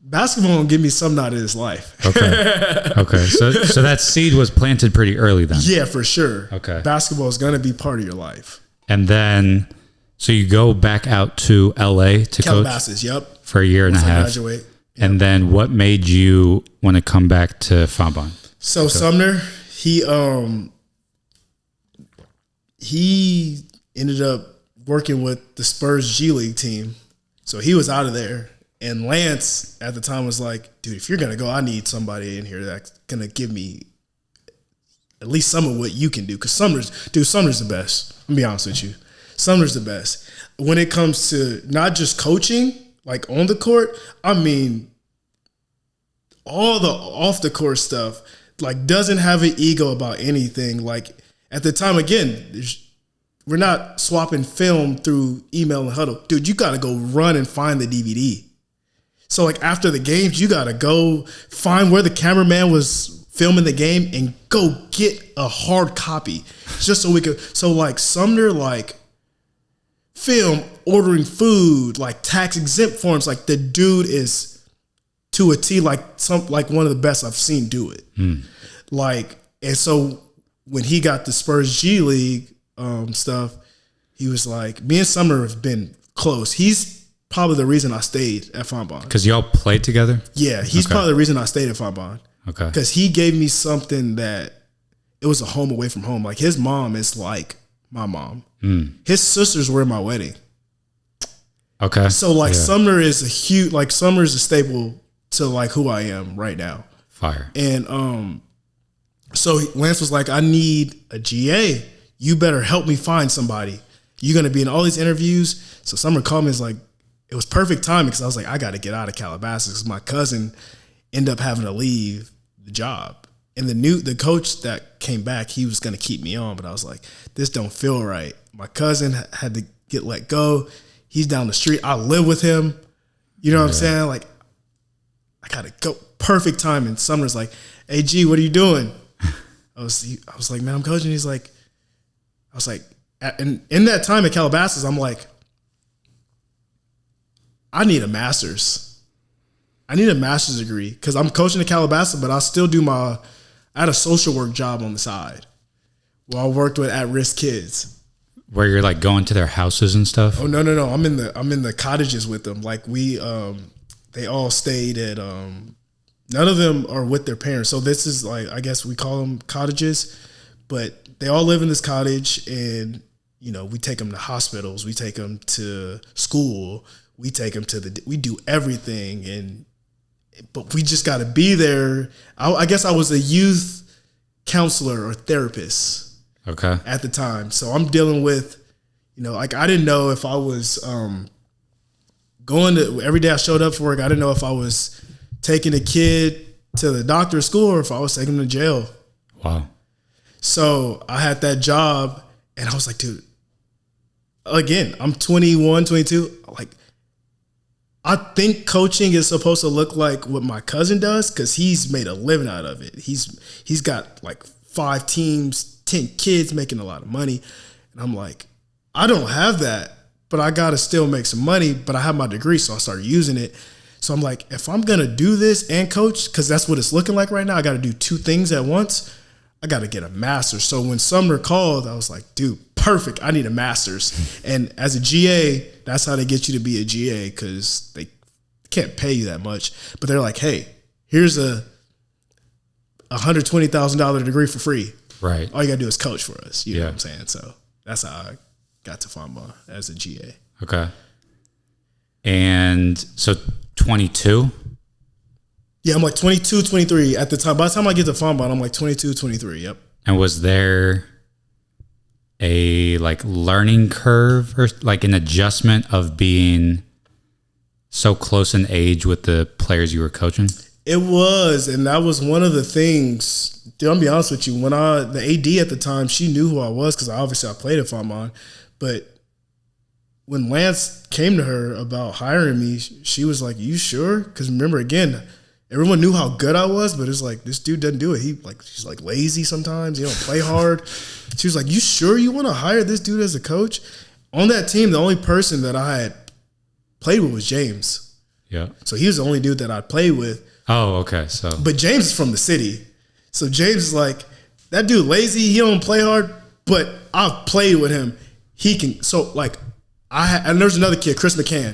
S2: basketball will give me something out of this life.
S1: Okay. So that seed was planted pretty early then?
S2: Yeah, for sure.
S1: Okay.
S2: Basketball is going to be part of your life.
S1: And then, so you go back out to LA to
S2: Calabasas,
S1: coach?
S2: Yep.
S1: For a year and a half.
S2: Graduate. Yep.
S1: And then what made you want to come back to Fontbonne?
S2: So Sumner, he ended up working with the Spurs G League team. So he was out of there. And Lance at the time was like, dude, if you're going to go, I need somebody in here that's going to give me at least some of what you can do. Because Sumner's the best. I'm going to be honest with you. Sumner's the best. When it comes to not just coaching, like on the court, I mean, all the off the court stuff, like doesn't have an ego about anything. Like at the time, again, we're not swapping film through email and huddle. Dude, you got to go run and find the DVD. So like after the games, you got to go find where the cameraman was filming the game and go get a hard copy just so we could. So like Sumner, like film, ordering food, like tax exempt forms. Like the dude is to a T, like one of the best I've seen do it. Like, and so when he got the Spurs G League stuff, he was like, me and Sumner have been close. He's probably the reason I stayed at Fontbonne.
S1: Because y'all played together?
S2: Yeah, he's probably the reason I stayed at Fontbonne.
S1: Okay.
S2: Because he gave me something that it was a home away from home. Like his mom is like my mom. His sisters were in my wedding.
S1: Okay.
S2: So like Sumner is a huge, like Sumner's a staple to like who I am right now.
S1: Fire.
S2: And so Lance was like, I need a GA. You better help me find somebody. You're going to be in all these interviews. So Sumner called me, is like, it was perfect timing because I was like, I got to get out of Calabasas because my cousin ended up having to leave the job. And the coach that came back, he was going to keep me on, but I was like, this don't feel right. My cousin had to get let go. He's down the street. I live with him. You know what I'm saying? Like, I got to go. Perfect timing. Sumner's like, hey, G, what are you doing? I was like, man, I'm coaching. He's like, I was like, and in that time at Calabasas, I'm like, I need a master's. I need a master's degree because I'm coaching at Calabasas, but I still do I had a social work job on the side where I worked with at-risk kids.
S1: Where you're like going to their houses and stuff?
S2: Oh, no. I'm in the cottages with them. Like they all stayed at, none of them are with their parents. So this is like, I guess we call them cottages, but they all live in this cottage and, you know, we take them to hospitals. We take them to school. We take them we do everything. But we just got to be there. I guess I was a youth counselor or therapist.
S1: Okay.
S2: At the time. So I'm dealing with, you know, like I didn't know if I was going to, every day I showed up for work, I didn't know if I was taking a kid to the doctor's school or if I was taking him to jail.
S1: Wow.
S2: So I had that job and I was like, dude, again, I'm 21, 22. Like, I think coaching is supposed to look like what my cousin does because he's made a living out of it. He's got like 5 teams, 10 kids making a lot of money. And I'm like, I don't have that, but I got to still make some money, but I have my degree. So I started using it. So I'm like, if I'm going to do this and coach, because that's what it's looking like right now, I got to do 2 things at once. I got to get a master's. So when Sumner called, I was like, dude, perfect. I need a master's. And as a GA, that's how they get you to be a GA because they can't pay you that much. But they're like, hey, here's a $120,000 degree for free.
S1: Right.
S2: All you got to do is coach for us. You know what I'm saying? So that's how I got to Fontbonne as a GA.
S1: Okay. And so 22?
S2: Yeah, I'm like 22, 23 at the time. By the time I get to Fontbonne, I'm like 22, 23. Yep.
S1: And was there a like learning curve or like an adjustment of being so close in age with the players you were coaching?
S2: It was, and that was one of the things. Dude, I'll be honest with you. When the AD at the time, she knew who I was because obviously I played at Fontbonne. But when Lance came to her about hiring me, she was like, "You sure?" Because remember, again, everyone knew how good I was, but it's like this dude doesn't do it. She's like lazy sometimes. He don't play hard. She was like, "You sure you want to hire this dude as a coach?" On that team, the only person that I had played with was James.
S1: Yeah.
S2: So he was the only dude that I'd played with.
S1: Oh, okay.
S2: But James is from the city. So James is like, that dude lazy, he don't play hard, but I've played with him. He can, so like, and there's another kid, Chris McCann.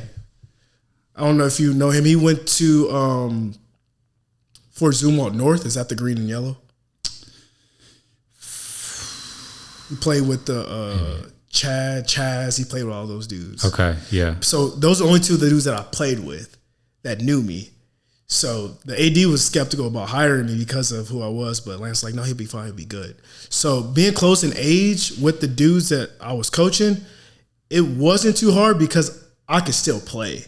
S2: I don't know if you know him. He went to Fort Zumwalt North. Is that the green and yellow? He played with the Chaz. He played with all those dudes.
S1: Okay, yeah.
S2: So those are the only 2 of the dudes that I played with that knew me. So the AD was skeptical about hiring me because of who I was, but Lance was like, no, he'll be fine, he'll be good. So being close in age with the dudes that I was coaching, it wasn't too hard because I could still play.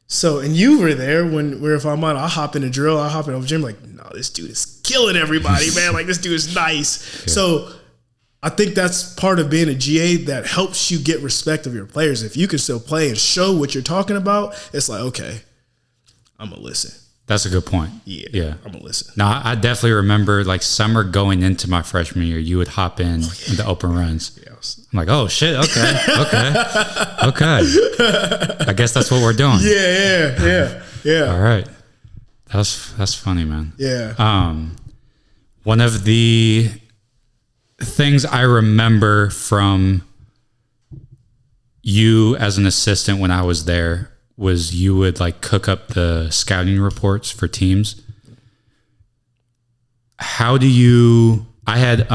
S2: So, and you were there if I'm on, I hop in the drill, I hop in over gym, like, no, this dude is killing everybody, man. Like, this dude is nice. Yeah. So I think that's part of being a GA that helps you get respect of your players. If you can still play and show what you're talking about, it's like, okay, I'm going to listen.
S1: That's a good point.
S2: Yeah. I'm going to listen.
S1: No, I definitely remember like summer going into my freshman year, you would hop in the open runs.
S2: Yeah.
S1: I'm like, oh shit, okay. I guess that's what we're doing.
S2: Yeah.
S1: All right. That's funny, man.
S2: Yeah.
S1: One of the things I remember from you as an assistant when I was there was you would like cook up the scouting reports for teams. How do you, I had,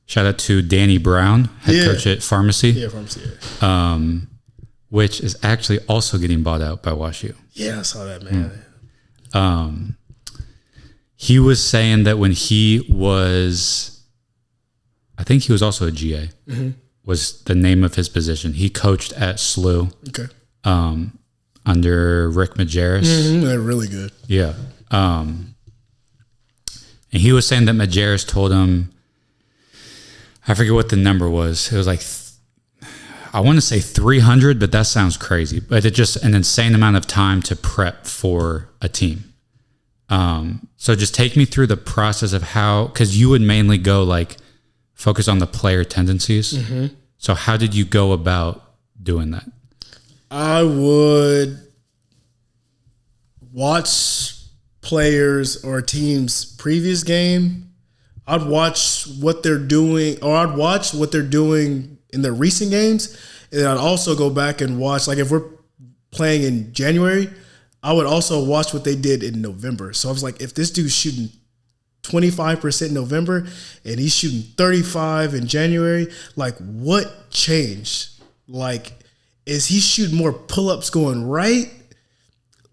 S1: shout out to Danny Brown, head coach at Pharmacy.
S2: Yeah, Pharmacy, yeah.
S1: Which is actually also getting bought out by WashU.
S2: Yeah, I saw that, man.
S1: He was saying that when he was, I think he was also a GA, was the name of his position. He coached at SLU.
S2: Okay.
S1: Under Rick Majerus.
S2: They're really good.
S1: Yeah. And he was saying that Majerus told him, I forget what the number was. It was like, I want to say 300, but that sounds crazy. But it's just an insane amount of time to prep for a team. So just take me through the process of how, because you would mainly go like focus on the player tendencies. So how did you go about doing that?
S2: I would watch players or teams' previous game. I'd watch what they're doing, or I'd watch what they're doing in their recent games. And I'd also go back and watch, like if we're playing in January, I would also watch what they did in November. So I was like, if this dude's shooting 25% in November and he's shooting 35 in January, like what changed? Like, is he shooting more pull-ups going right?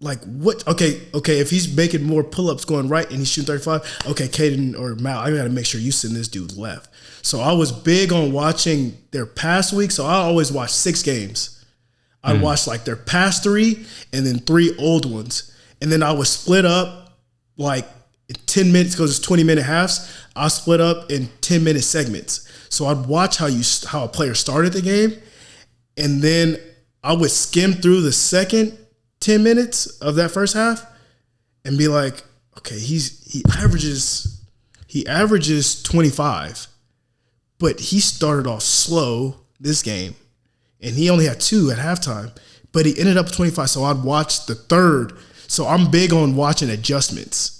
S2: Like what? Okay. If he's making more pull-ups going right and he's shooting 35, okay, Caden or Mal, I got to make sure you send this dude left. So I was big on watching their past week. So I always watch 6 games. I'd watch like their past 3 and then 3 old ones. And then I would split up like in 10 minutes because it's 20-minute halves. I split up in 10-minute segments. So I'd watch how a player started the game. And then I would skim through the second 10 minutes of that first half and be like, okay, he averages 25, but he started off slow this game, and he only had 2 at halftime, but he ended up with 25. So I'd watch the third. So I'm big on watching adjustments.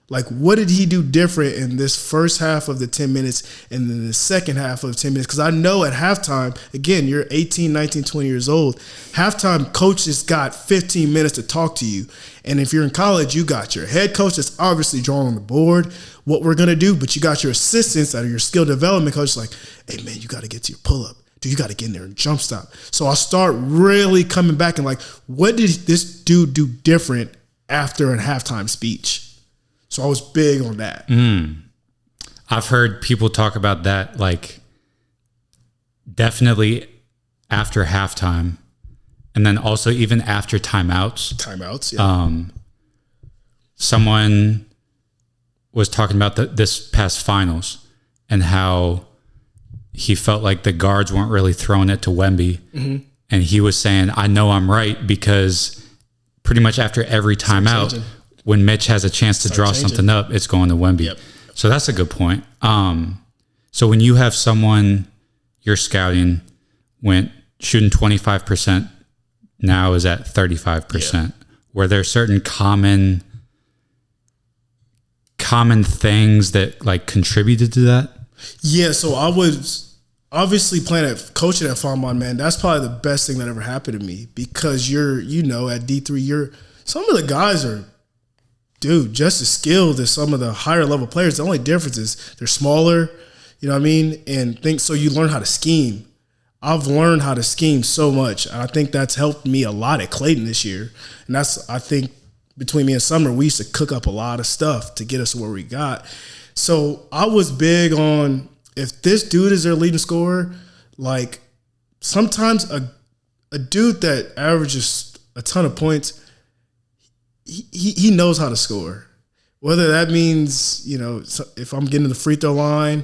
S2: Like, what did he do different in this first half of the 10 minutes and then the second half of 10 minutes? Because I know at halftime, again, you're 18, 19, 20 years old. Halftime, coaches got 15 minutes to talk to you. And if you're in college, you got your head coach that's obviously drawing on the board what we're going to do, but you got your assistants that are your skill development coach like, hey, man, you got to get to your pull-up. Dude, you got to get in there and jump stop. So I'll start really coming back and like, what did this dude do different after a halftime speech? So I was big on that.
S1: I've heard people talk about that, like definitely after halftime, and then also even after timeouts.
S2: Timeouts, yeah.
S1: Someone was talking about this past finals and how he felt like the guards weren't really throwing it to Wemby. And he was saying, I know I'm right, because pretty much after every timeout, when Mitch has a chance to draw something up, it's going to Wemby.
S2: Yep.
S1: So that's a good point. So when you have someone you're scouting went shooting 25%, now is at 35%, were there certain common things that like contributed to that?
S2: Yeah, so I was obviously coaching at Fontbonne, man. That's probably the best thing that ever happened to me, because at D3, some of the guys are, dude, just as skilled as some of the higher level players. The only difference is they're smaller, you know what I mean? And so you learn how to scheme. I've learned how to scheme so much. And I think that's helped me a lot at Clayton this year. And I think between me and Summer, we used to cook up a lot of stuff to get us to where we got. So I was big on, if this dude is their leading scorer, like sometimes a dude that averages a ton of points, he knows how to score. Whether that means, if I'm getting to the free throw line,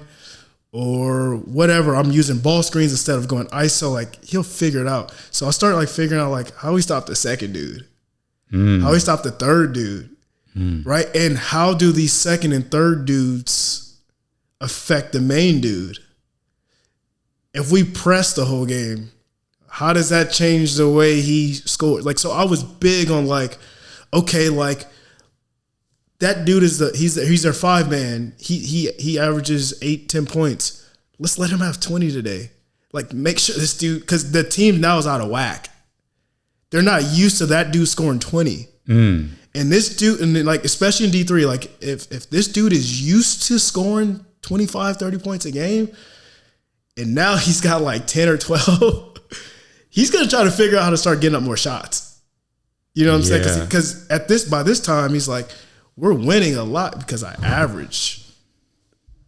S2: or whatever. I'm using ball screens instead of going ISO. Like, he'll figure it out. So I started like figuring out like how we stop the second dude, how we stop the third dude, right? And how do these second and third dudes affect the main dude? If we press the whole game, how does that change the way he scored? Like, so I was big on like, okay, like that dude he's their 5-man. He averages 8-10 points. Let's let him have 20 today. Like, make sure this dude, because the team now is out of whack. They're not used to that dude scoring 20. And this dude, and like especially in D3, like if this dude is used to scoring 25, 30 points a game, and now he's got like 10 or 12, he's going to try to figure out how to start getting up more shots. You know what I'm saying? Because by this time, he's like, we're winning a lot because I average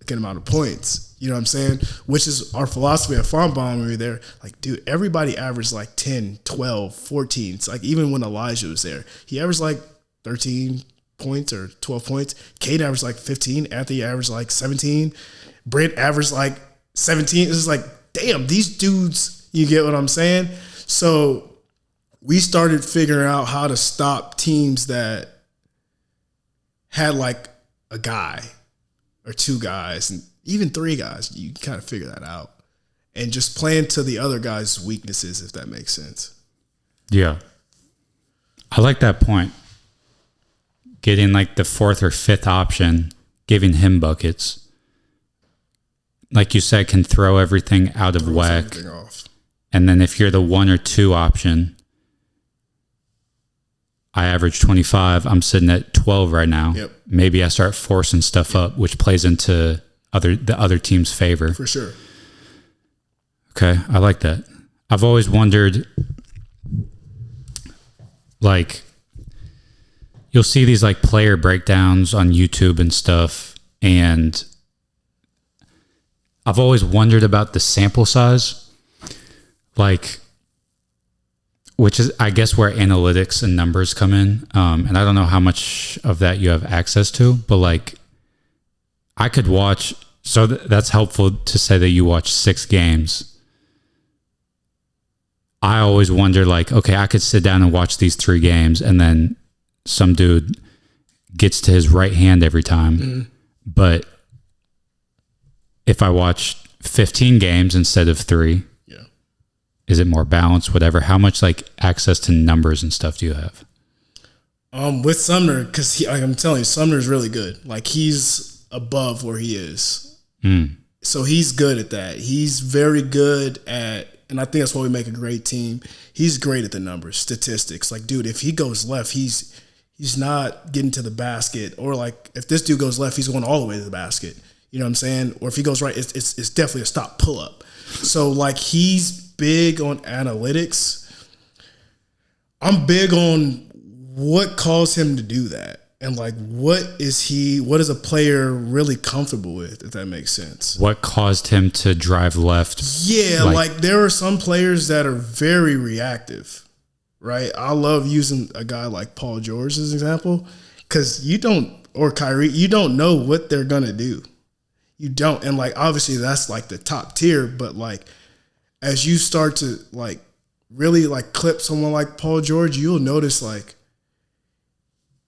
S2: a good amount of points. You know what I'm saying? Which is our philosophy at Fontbonne when we were there. Like, dude, everybody averaged like 10, 12, 14. It's like even when Elijah was there, he averaged like 13 points or 12 points. Cade averaged like 15. Anthony averaged like 17. Brent averaged like 17. It's just like, damn, these dudes, you get what I'm saying? So we started figuring out how to stop teams that had like a guy or two guys and even three guys. You kind of figure that out and just playing to the other guy's weaknesses, if that makes sense.
S1: Yeah. I like that point. Getting like the fourth or fifth option, giving him buckets. Like you said, can throw everything out of whack. And then if you're the 1 or 2 option, I average 25. I'm sitting at 12 right now.
S2: Yep.
S1: Maybe I start forcing stuff up, which plays into the other team's favor.
S2: For sure.
S1: Okay, I like that. I've always wondered, like, you'll see these like player breakdowns on YouTube and stuff, and I've always wondered about the sample size, like, which is, I guess, where analytics and numbers come in. And I don't know how much of that you have access to, but like, I could watch, so that's helpful to say that you watch 6 games. I always wonder, like, okay, I could sit down and watch these 3 games, and then some dude gets to his right hand every time. But if I watch 15 games instead of 3, is it more balanced, whatever? How much like access to numbers and stuff do you have?
S2: With Sumner, because like I'm telling you, Sumner's really good. Like, he's above where he is. So he's good at that. He's very good at, and I think that's why we make a great team. He's great at the numbers, statistics. Like, dude, if he goes left, he's not getting to the basket. Or like, if this dude goes left, he's going all the way to the basket. You know what I'm saying? Or if he goes right, it's definitely a stop pull up. So like, he's big on analytics. I'm big on what caused him to do that. And like, what is a player really comfortable with, if that makes sense?
S1: What caused him to drive left?
S2: Yeah, like there are some players that are very reactive, right? I love using a guy like Paul George as an example, because or Kyrie, you don't know what they're going to do. You don't. And like, obviously that's like the top tier, but like, as you start to like really like clip someone like Paul George, you'll notice like,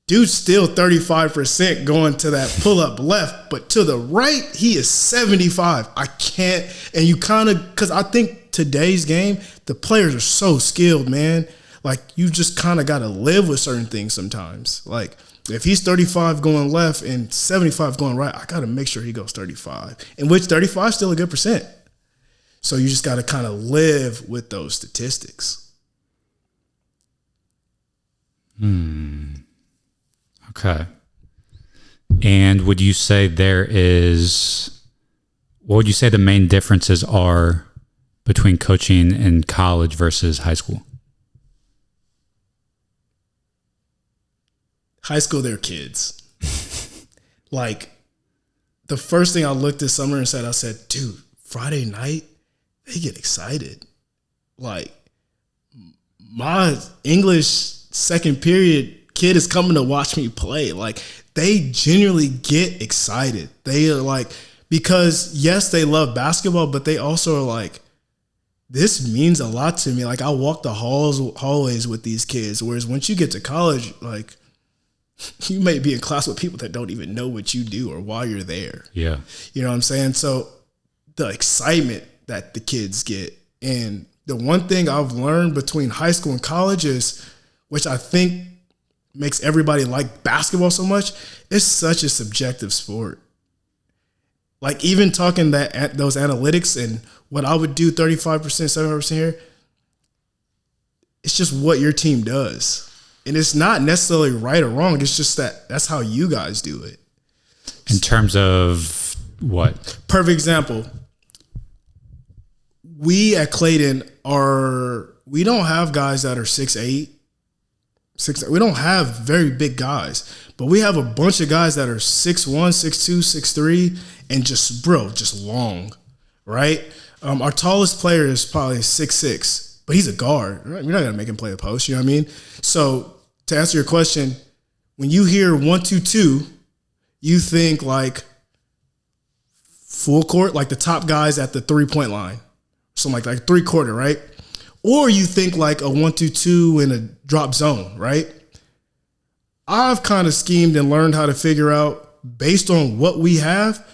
S2: dude's still 35% going to that pull-up left, but to the right, he is 75. I can't, and you kind of, because I think today's game, the players are so skilled, man. Like, you just kind of got to live with certain things sometimes. Like, if he's 35 going left and 75 going right, I got to make sure he goes 35, in which 35 is still a good percent. So you just got to kind of live with those statistics.
S1: Okay. And would you say what would you say the main differences are between coaching in college versus high school?
S2: High school, they're kids. Like, the first thing I looked this summer and said, dude, Friday night, they get excited. Like, my English second period kid is coming to watch me play. Like, they genuinely get excited. They are like, because yes, they love basketball, but they also are like, this means a lot to me. Like I walk the hallways with these kids. Whereas once you get to college, like you may be in class with people that don't even know what you do or why you're there.
S1: Yeah.
S2: You know what I'm saying? So the excitement that the kids get. And the one thing I've learned between high school and college is, which I think makes everybody like basketball so much, it's such a subjective sport. Like even talking those analytics and what I would do 35%, 75% here, it's just what your team does. And it's not necessarily right or wrong. It's just that's how you guys do it.
S1: In terms of what?
S2: Perfect example. We at Clayton we don't have guys that are 6'8", 6'9". We don't have very big guys, but we have a bunch of guys that are 6'1", 6'2", 6'3", and just long, right? Our tallest player is probably 6'6", but he's a guard. Right? We're not gonna make him play the post. You know what I mean? So to answer your question, when you hear 1-2-2, you think like full court, like the top guys at the 3-point line, something like 3-quarter, right? Or you think like a 1-2-2 in a drop zone, right? I've kind of schemed and learned how to figure out, based on what we have,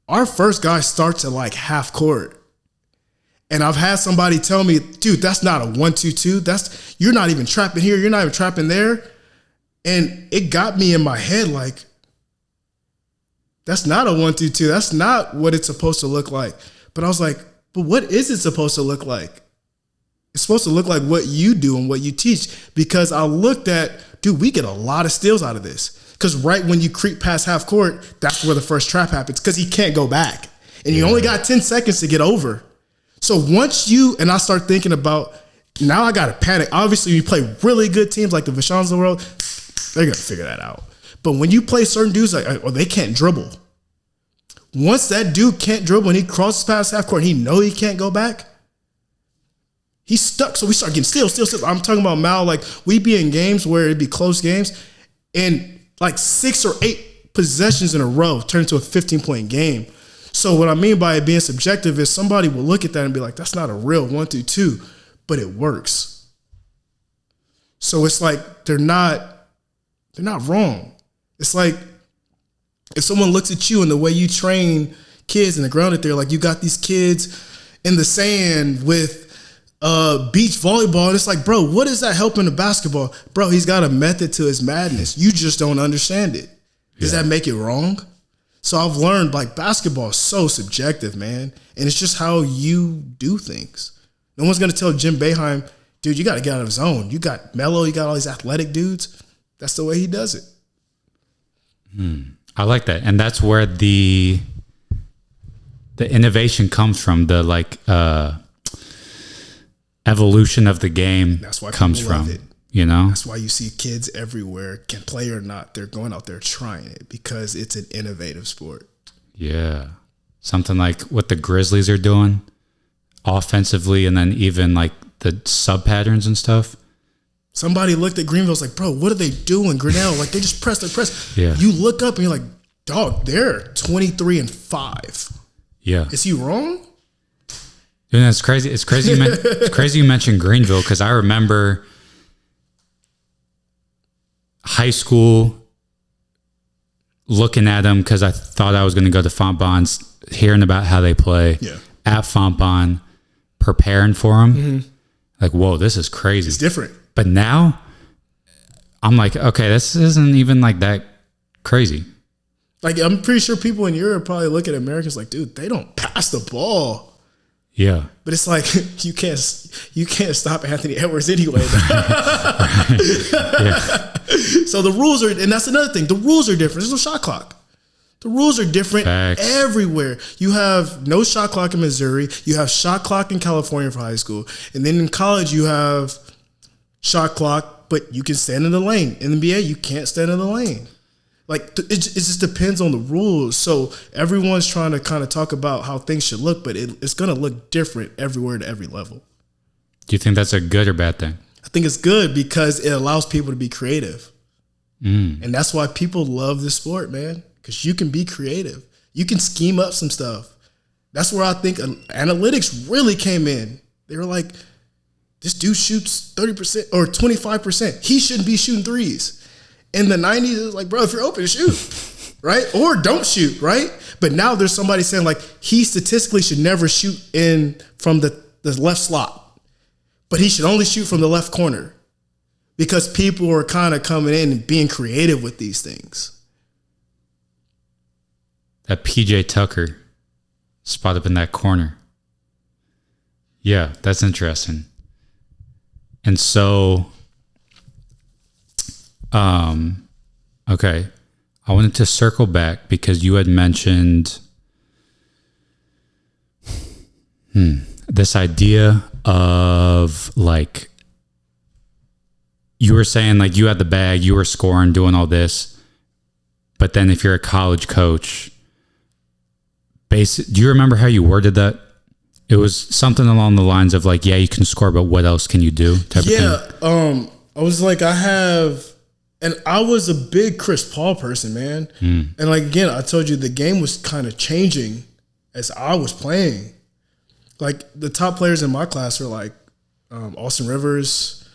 S2: our first guy starts at like half court. And I've had somebody tell me, dude, that's not a 1-2-2. You're not even trapping here. You're not even trapping there. And it got me in my head like, that's not a 1-2-2. That's not what it's supposed to look like. But I was like, but what is it supposed to look like? It's supposed to look like what you do and what you teach. Because I looked at, dude, we get a lot of steals out of this. Because right when you creep past half court, that's where the first trap happens. Because he can't go back. And you only got 10 seconds to get over. So once and I start thinking about, now I got to panic. Obviously, you play really good teams like the Vashons of the world, they're going to figure that out. But when you play certain dudes, like, oh, they can't dribble. Once that dude can't dribble and he crosses past half court and he know he can't go back, he's stuck. So we start getting steals. I'm talking about Mal, like we be in games where it'd be close games and like 6 or 8 possessions in a row turn into a 15-point game. So what I mean by it being subjective is somebody will look at that and be like, that's not a real 1-2-2, but it works. So it's like they're not wrong. It's like if someone looks at you and the way you train kids in the ground, that they're like, you got these kids in the sand with beach volleyball, and it's like, bro, what is that helping the basketball? Bro, he's got a method to his madness. You just don't understand it. Does that make it wrong? So I've learned like basketball is so subjective, man. And it's just how you do things. No one's going to tell Jim Boeheim, dude, you got to get out of his zone. You got Melo, you got all these athletic dudes. That's the way he does it.
S1: I like that. And that's where the innovation comes from, the like evolution of the game. That's why comes from it. You know,
S2: that's why you see kids everywhere, can play or not, they're going out there trying it because it's an innovative sport.
S1: Yeah. Something like what the Grizzlies are doing offensively, and then even like the sub patterns and stuff.
S2: Somebody looked at Greenville's like, bro, what are they doing? Grinnell, like they just press.
S1: Yeah.
S2: You look up and you're like, dog, they're 23-5.
S1: Yeah.
S2: Is he wrong?
S1: And it's crazy. It's crazy. It's crazy you mentioned Greenville, because I remember high school looking at them because I thought I was going to go to Fontbonne, hearing about how they play at Fontbonne, preparing for them. Mm-hmm. Like, whoa, this is crazy.
S2: It's different.
S1: But now I'm like, okay, this isn't even like that crazy.
S2: Like, I'm pretty sure people in Europe probably look at Americans like, dude, they don't pass the ball.
S1: Yeah.
S2: But it's like, you can't stop Anthony Edwards anyway. So the rules are, and that's another thing, the rules are different. There's no shot clock. The rules are different everywhere. You have no shot clock in Missouri. You have shot clock in California for high school. And then in college, you have shot clock, but you can stand in the lane. In the NBA, you can't stand in the lane. Like, it just depends on the rules. So everyone's trying to kind of talk about how things should look, but it's going to look different everywhere to every level.
S1: Do you think that's a good or bad thing?
S2: I think it's good because it allows people to be creative. And that's why people love this sport, man, because you can be creative. You can scheme up some stuff. That's where I think analytics really came in. They were like, this dude shoots 30% or 25%. He shouldn't be shooting threes. In the 90s, it was like, bro, if you're open, shoot, right? Or don't shoot, right? But now there's somebody saying like, he statistically should never shoot in from the left slot, but he should only shoot from the left corner because people are kind of coming in and being creative with these things.
S1: That PJ Tucker spot up in that corner. Yeah, that's interesting. And so, okay, I wanted to circle back because you had mentioned this idea of like, you were saying like you had the bag, you were scoring, doing all this, but then if you're a college coach, do you remember how you worded that? It was something along the lines of like, yeah, you can score, but what else can you do?
S2: I was like, and I was a big Chris Paul person, man. And like, again, I told you the game was kind of changing as I was playing. Like the top players in my class were like Austin Rivers,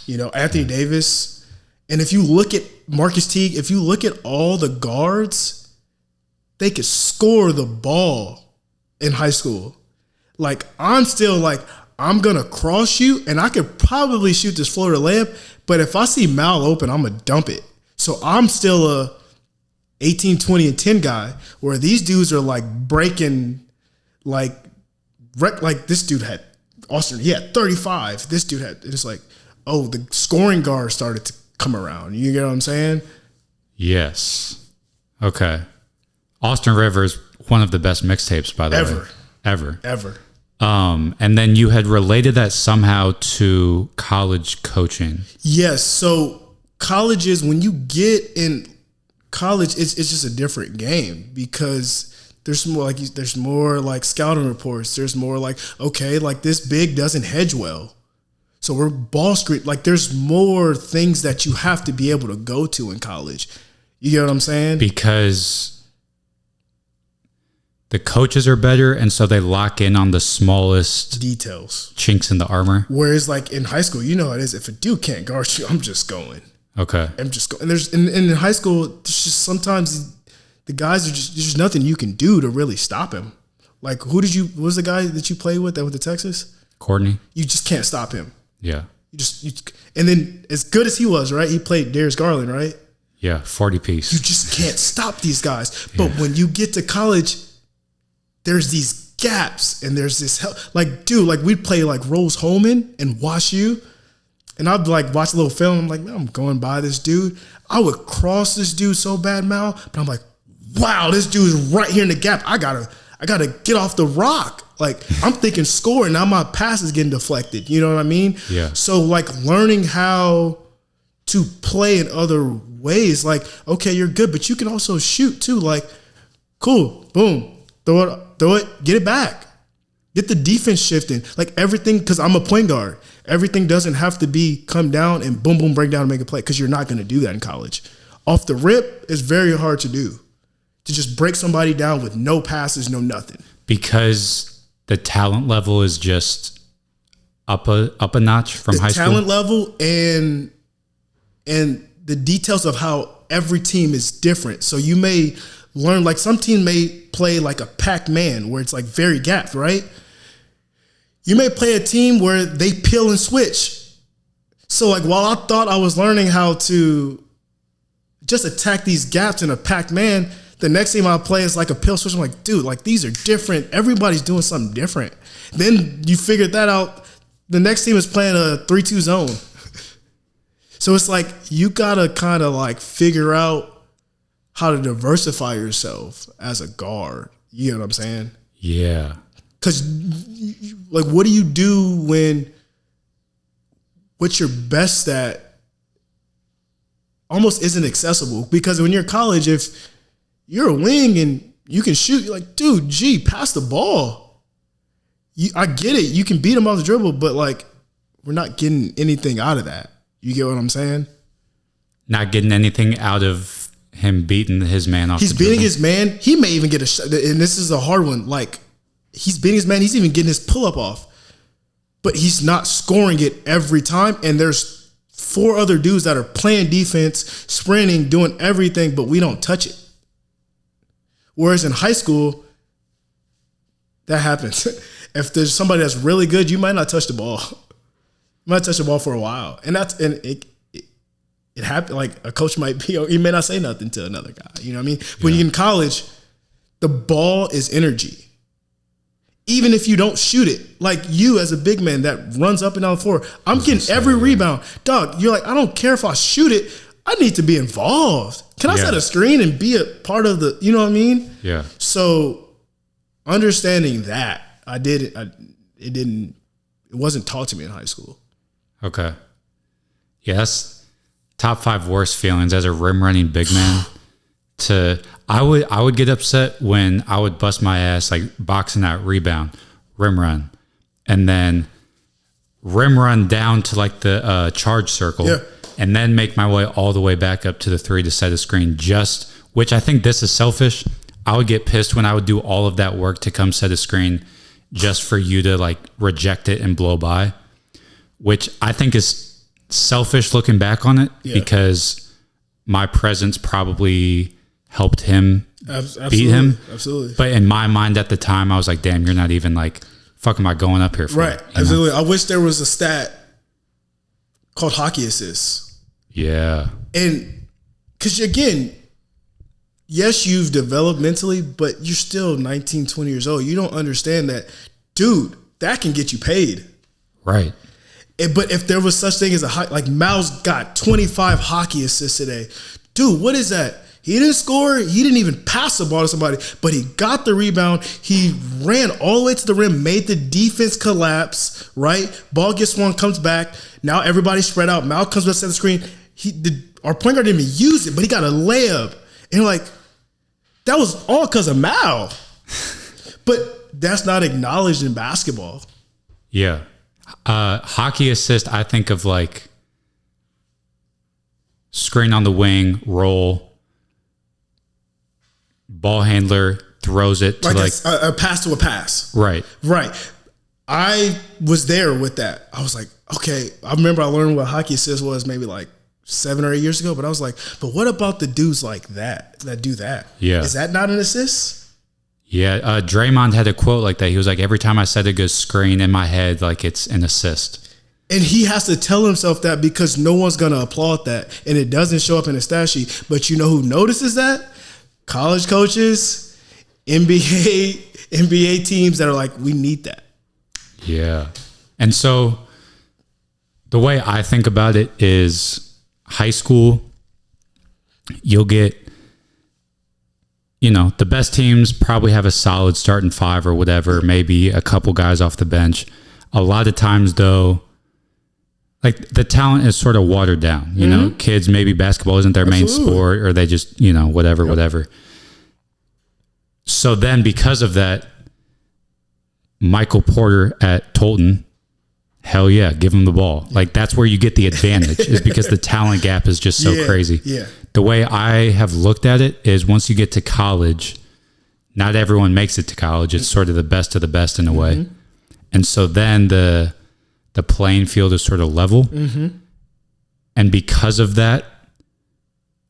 S2: Anthony Davis. And if you look at Marcus Teague, if you look at all the guards, they could score the ball in high school. Like, I'm still like, I'm going to cross you, and I could probably shoot this floater layup, but if I see Mal open, I'm going to dump it. So I'm still a 18, 20, and 10 guy, where these dudes are, like, breaking, like this dude had, Austin, he had 35. This dude had, it's like, oh, the scoring guard started to come around. You get what I'm saying?
S1: Yes. Okay. Austin Rivers, one of the best mixtapes, by the way. Ever. And then you had related that somehow to college coaching. Yes.
S2: So colleges, when you get in college, it's just a different game because there's more like scouting reports. There's more like, okay, like this big doesn't hedge well, so we're ball screen. Like there's more things that you have to be able to go to in college. You get what I'm saying?
S1: Because the coaches are better, and so they lock in on the smallest
S2: details,
S1: chinks in the armor.
S2: Whereas, like in high school, you know how it is. If a dude can't guard you, I'm just going.
S1: Okay.
S2: I'm just going. And there's in high school, there's just sometimes the guys are just, there's just nothing you can do to really stop him. Like what was the guy that you played with that went to Texas?
S1: Courtney.
S2: You just can't stop him.
S1: Yeah.
S2: And then as good as he was, right? He played Darius Garland, right?
S1: Yeah, 40 piece.
S2: You just can't stop these guys. But when you get to college, there's these gaps and there's this like, dude, like we'd play like Rose Holman and Wash U, and I'd like watch a little film. I'm like, man, I'm going by this dude. I would cross this dude so bad, Mal, but I'm like, wow, this dude's right here in the gap. I gotta get off the rock. Like I'm thinking score, and now my pass is getting deflected. You know what I mean?
S1: Yeah.
S2: So like learning how to play in other ways. Like, okay, you're good, but you can also shoot too. Like, cool, boom. Throw it, get it back. Get the defense shifting. Like everything, because I'm a point guard. Everything doesn't have to be come down and boom, boom, break down and make a play, because you're not going to do that in college. Off the rip, it's very hard to do. To just break somebody down with no passes, no nothing.
S1: Because the talent level is just up a notch from high school?
S2: The talent level and the details of how every team is different. So you may learn, like some team may play like a Pac-Man where it's like very gapped, right? You may play a team where they peel and switch. So like while I thought I was learning how to just attack these gaps in a Pac-Man, the next team I play is like a peel switch. I'm like, dude, like these are different. Everybody's doing something different. Then you figured that out. The next team is playing a 3-2 zone. So it's like you gotta kind of like figure out how to diversify yourself as a guard. You know what I'm saying?
S1: Yeah.
S2: Because, like, what do you do when what you're best at almost isn't accessible? Because when you're in college, if you're a wing and you can shoot, you're like, dude, pass the ball. I get it. You can beat them off the dribble, but, like, we're not getting anything out of that. You get what I'm saying?
S1: Not getting anything out of him beating his man off.
S2: He's beating his man. He may even get a shot, and this is a hard one. Like, he's beating his man. He's even getting his pull-up off. But he's not scoring it every time. And there's 4 other dudes that are playing defense, sprinting, doing everything, but we don't touch it. Whereas in high school, that happens. If there's somebody that's really good, you might not touch the ball. You might touch the ball for a while. And it happened. Like, a coach might be, he may not say nothing to another guy. You know what I mean? When you're in college, the ball is energy. Even if you don't shoot it, like you as a big man that runs up and down the floor, I'm getting every rebound. Dog, you're like, I don't care if I shoot it. I need to be involved. Can I set a screen and be a part of the, you know what I mean?
S1: Yeah.
S2: So understanding that, it wasn't taught to me in high school.
S1: Okay. Yes. Top 5 worst feelings as a rim running big man. I would get upset when I would bust my ass like boxing out, rebound, rim run, and then rim run down to like the charge circle, and then make my way all the way back up to the 3 to set a screen. Which I think this is selfish. I would get pissed when I would do all of that work to come set a screen just for you to like reject it and blow by, which I think is selfish looking back on it, because my presence probably helped him beat him.
S2: Absolutely.
S1: But in my mind at the time, I was like, damn, you're not even like, fuck am I going up here for?
S2: Right. Absolutely. I wish there was a stat called hockey assists.
S1: Yeah.
S2: And because, again, yes, you've developed mentally, but you're still 19, 20 years old. You don't understand that, dude, that can get you paid.
S1: Right.
S2: But if there was such thing as like Mal's got 25 hockey assists today. Dude, what is that? He didn't score. He didn't even pass the ball to somebody, but he got the rebound. He ran all the way to the rim, made the defense collapse, right? Ball gets swung, comes back. Now everybody's spread out. Mal comes back to the screen. Our point guard didn't even use it, but he got a layup. And you're like, that was all because of Mal. But that's not acknowledged in basketball.
S1: Yeah. Hockey assist, I think of like screen on the wing, roll, ball handler throws it to like
S2: a pass to a pass.
S1: Right.
S2: I was there with that. I was like, okay. I remember I learned what hockey assist was maybe like 7 or 8 years ago, but I was like, but what about the dudes like that do that?
S1: Yeah.
S2: Is that not an assist?
S1: Yeah. Draymond had a quote like that. He was like, every time I set a good screen in my head, like it's an assist.
S2: And he has to tell himself that because no one's going to applaud that. And it doesn't show up in the stat sheet. But you know who notices that? College coaches, NBA teams that are like, we need that.
S1: Yeah. And so the way I think about it is high school, you'll get, the best teams probably have a solid starting 5 or whatever, maybe a couple guys off the bench. A lot of times though, like the talent is sort of watered down, kids, maybe basketball isn't their main sport, or they just, whatever. So then because of that, Michael Porter at Tolton, hell yeah, give him the ball. Like that's where you get the advantage is because the talent gap is just so crazy.
S2: Yeah.
S1: The way I have looked at it is once you get to college, not everyone makes it to college. It's sort of the best of the best in a way. And so then the playing field is sort of level. And because of that,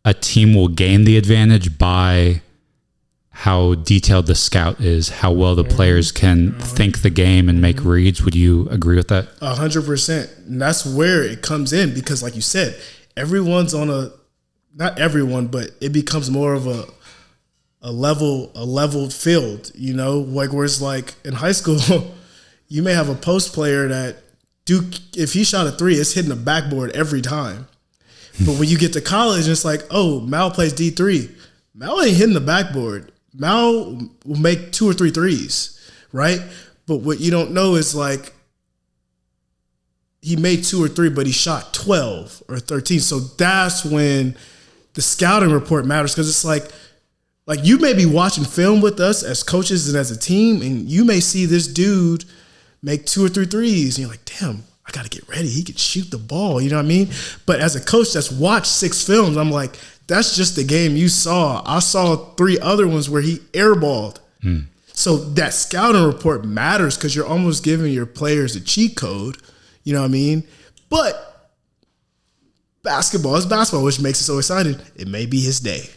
S1: a team will gain the advantage by how detailed the scout is, how well the players can think the game and make reads. Would you agree with that?
S2: 100%. And that's where it comes in because like you said, everyone's on not everyone, but it becomes more of a leveled field, like where it's like in high school, you may have a post player that if he shot a 3, it's hitting the backboard every time. But when you get to college, it's like, oh, Mal plays D3. Mal ain't hitting the backboard. Mal will make 2 or 3 threes, right? But what you don't know is like he made 2 or 3, but he shot 12 or 13. So that's when the scouting report matters because it's like you may be watching film with us as coaches and as a team, and you may see this dude make 2 or 3 threes, and you're like, damn, I got to get ready. He could shoot the ball, you know what I mean? But as a coach that's watched 6 films, I'm like, that's just the game you saw. I saw 3 other ones where he airballed. So that scouting report matters because you're almost giving your players a cheat code. You know what I mean? But basketball is basketball, which makes it so exciting. It may be his day.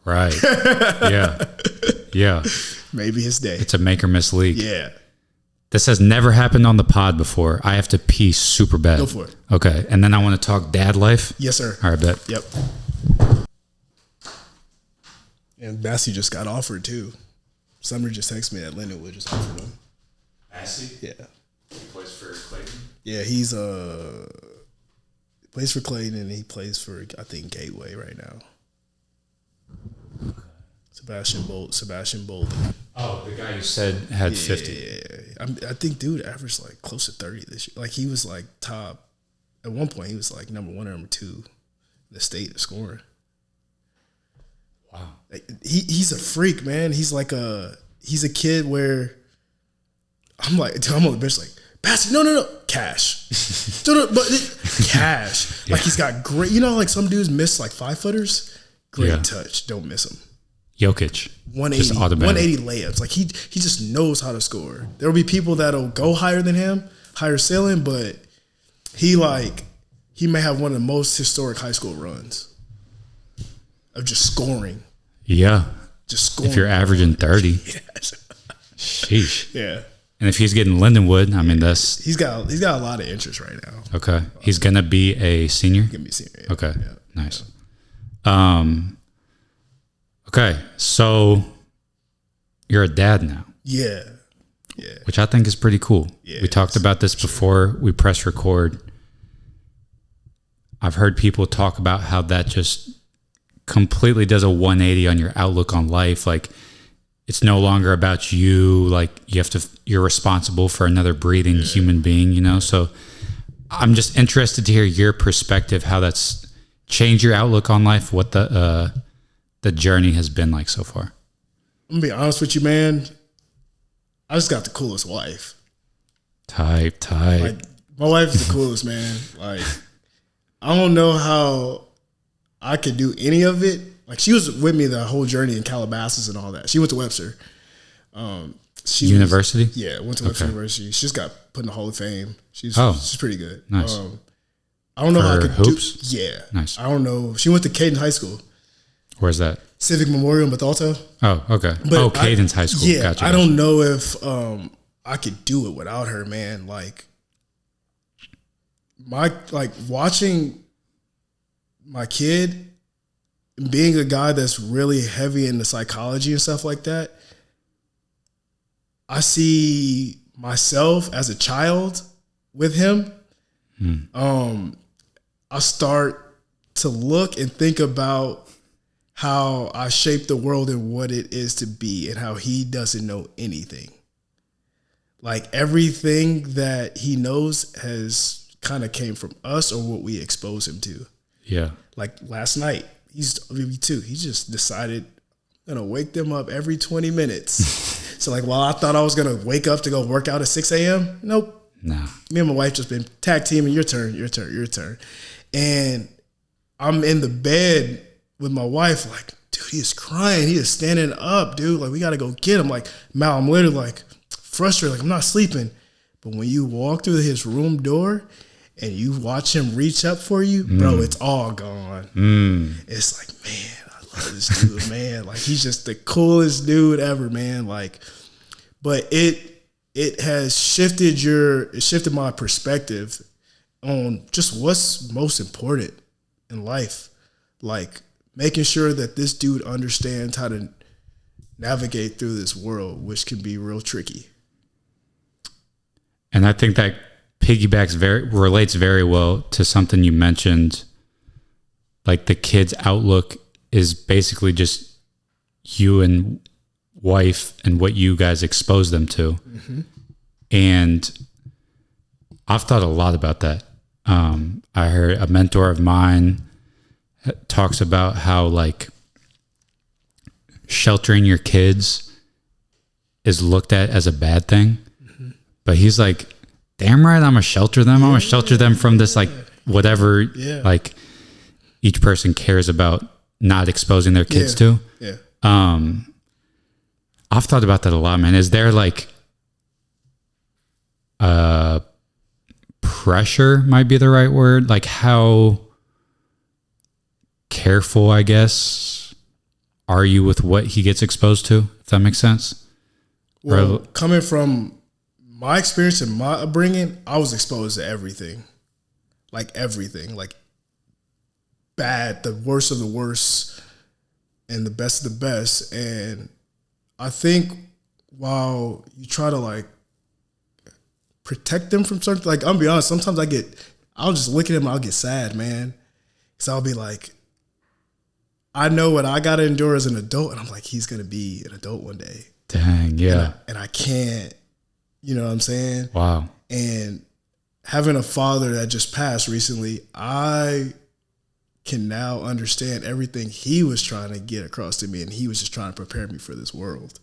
S1: Right. Yeah. Yeah.
S2: Maybe his day.
S1: It's a make or miss league.
S2: Yeah.
S1: This has never happened on the pod before. I have to pee super bad.
S2: Go for it.
S1: Okay. And then I want to talk dad life.
S2: Yes, sir.
S1: All right, bet.
S2: Yep. And Bassey just got offered too. Summer just texted me that Lindenwood just offered him.
S1: Bassey?
S2: Yeah.
S1: He plays for Clayton?
S2: Yeah, he's plays for Clayton and he plays for, I think, Gateway right now. Sebastian Bolden.
S1: Oh, the guy you said had 50.
S2: Yeah. I think dude averaged like close to 30 this year. Like he was like top. At one point, he was like number 1 or number 2 in the state of scoring.
S1: Wow.
S2: Like, he's a freak, man. He's a kid where I'm on the bench like, Bassett, no, cash. Cash.
S1: Yeah.
S2: Like he's got great, like some dudes miss like 5-footers. Great touch. Don't miss him.
S1: Jokic.
S2: 180 layups. Like he just knows how to score. There'll be people that'll go higher than him, higher ceiling, but he may have one of the most historic high school runs of just scoring.
S1: Yeah.
S2: Just scoring.
S1: If you're averaging 30.
S2: Yes.
S1: Sheesh.
S2: Yeah.
S1: And if he's getting Lindenwood, I mean that's
S2: he's got a lot of interest right now.
S1: Okay. He's gonna be a senior?
S2: He's gonna be a senior. Yeah.
S1: Okay.
S2: Yeah.
S1: Nice. Okay, so you're a dad now.
S2: Yeah. Yeah.
S1: Which I think is pretty cool.
S2: Yeah,
S1: we talked about this before we press record. I've heard people talk about how that just completely does a 180 on your outlook on life. Like it's no longer about you. Like you're responsible for another breathing human being, So I'm just interested to hear your perspective, how that's changed your outlook on life, what the journey has been like so far.
S2: I'm gonna be honest with you, man. I just got the coolest wife.
S1: Type.
S2: Like my wife is the coolest, man. Like I don't know how I could do any of it. Like she was with me the whole journey in Calabasas and all that. She went to Webster.
S1: University?
S2: Went to Webster University. She just got put in the Hall of Fame. She's pretty good.
S1: Nice.
S2: I don't know how I could
S1: hoops?
S2: Nice. I don't know. She went to Clayton High School.
S1: Where's that?
S2: Civic Memorial in Bethalto.
S1: Oh, okay.
S2: But
S1: Caden's high school.
S2: Yeah,
S1: Gotcha.
S2: I don't know if I could do it without her, man. Like watching my kid, being a guy that's really heavy into psychology and stuff like that. I see myself as a child with him. I start to look and think about how I shape the world and what it is to be and how he doesn't know anything. Like everything that he knows has kind of came from us or what we expose him to.
S1: Yeah.
S2: Like last night, he's too. He just decided I'm gonna wake them up every 20 minutes. So like while I thought I was gonna wake up to go work out at 6 a.m., nope.
S1: No.
S2: Me and my wife just been tag teaming, your turn. And I'm in the bed with my wife, like, dude, he is crying. He is standing up, dude. Like, we got to go get him. Like, Mal, I'm literally like frustrated. Like, I'm not sleeping. But when you walk through his room door and you watch him reach up for you, bro, it's all gone. It's like, man, I love this dude, man. Like, he's just the coolest dude ever, man. Like, but it has shifted my perspective on just what's most important in life. Like, making sure that this dude understands how to navigate through this world, which can be real tricky.
S1: And I think that relates very well to something you mentioned. Like the kid's outlook is basically just you and wife and what you guys expose them to. Mm-hmm. And I've thought a lot about that. I heard a mentor of mine talks about how like sheltering your kids is looked at as a bad thing. Mm-hmm. But he's like, damn right, I'm gonna shelter them. I'm gonna shelter them from this like whatever like each person cares about not exposing their kids to.
S2: Yeah.
S1: I've thought about that a lot, man. Is there like pressure might be the right word? Like how careful, I guess, are you with what he gets exposed to? If that makes sense.
S2: Well, coming from my experience and my upbringing, I was exposed to everything. Like everything. Like bad, the worst of the worst, and the best of the best. And I think while you try to like protect them from certain, like I'm gonna be honest, sometimes I'll just look at him and I'll get sad, man. So I'll be like, I know what I gotta endure as an adult, and I'm like, he's gonna be an adult one day.
S1: Dang, yeah.
S2: And I can't, you know what I'm saying?
S1: Wow.
S2: And having a father that just passed recently, I can now understand everything he was trying to get across to me, and he was just trying to prepare me for this world.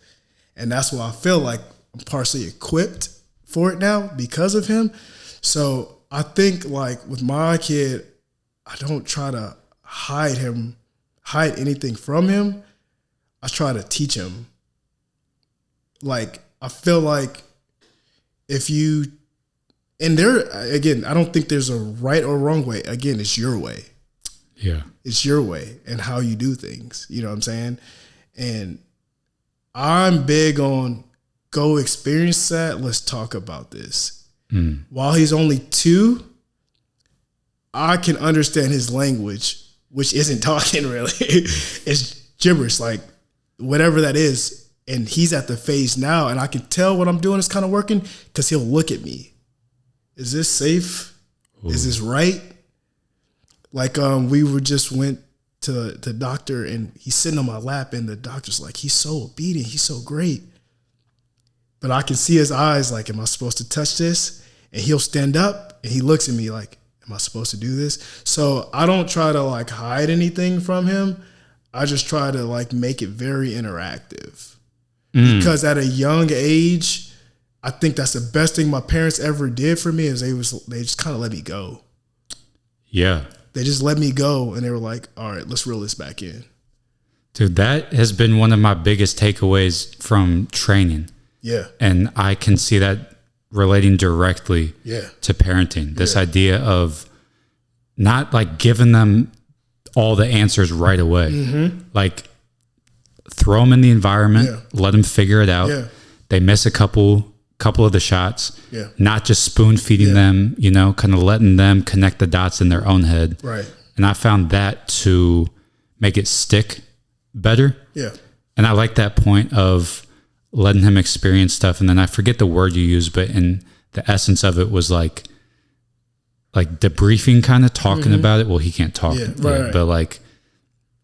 S2: And that's why I feel like I'm partially equipped for it now because of him. So I think like with my kid, I don't try to hide anything from him. I try to teach him. Like, I feel like if you, and there, again, I don't think there's a right or wrong way. Again, it's your way.
S1: Yeah.
S2: It's your way and how you do things. You know what I'm saying? And I'm big on go experience that. Let's talk about this. While he's only 2, I can understand his language, which isn't talking really. It's gibberish, like whatever that is. And he's at the phase now, and I can tell what I'm doing is kind of working because he'll look at me. Is this safe? Ooh. Is this right? Like we went to the doctor, and he's sitting on my lap, and the doctor's like, he's so obedient, he's so great. But I can see his eyes like, am I supposed to touch this? And he'll stand up, and he looks at me like, am I supposed to do this? So I don't try to like hide anything from him. I just try to like make it very interactive. Because at a young age, I think that's the best thing my parents ever did for me is they just kind of let me go.
S1: Yeah.
S2: They just let me go, and they were like, all right, let's reel this back in.
S1: Dude, that has been one of my biggest takeaways from training.
S2: Yeah.
S1: And I can see that relating directly to parenting. This idea of not like giving them all the answers right away. Mm-hmm. Like throw them in the environment, let them figure it out. Yeah. They miss a couple of the shots, not just spoon feeding them, you know, kind of letting them connect the dots in their own head.
S2: Right.
S1: And I found that to make it stick better. Yeah. And I like that point of letting him experience stuff. And then I forget the word you used, but in the essence of it was like debriefing, kind of talking about it. Well, he can't talk,
S2: right.
S1: But like,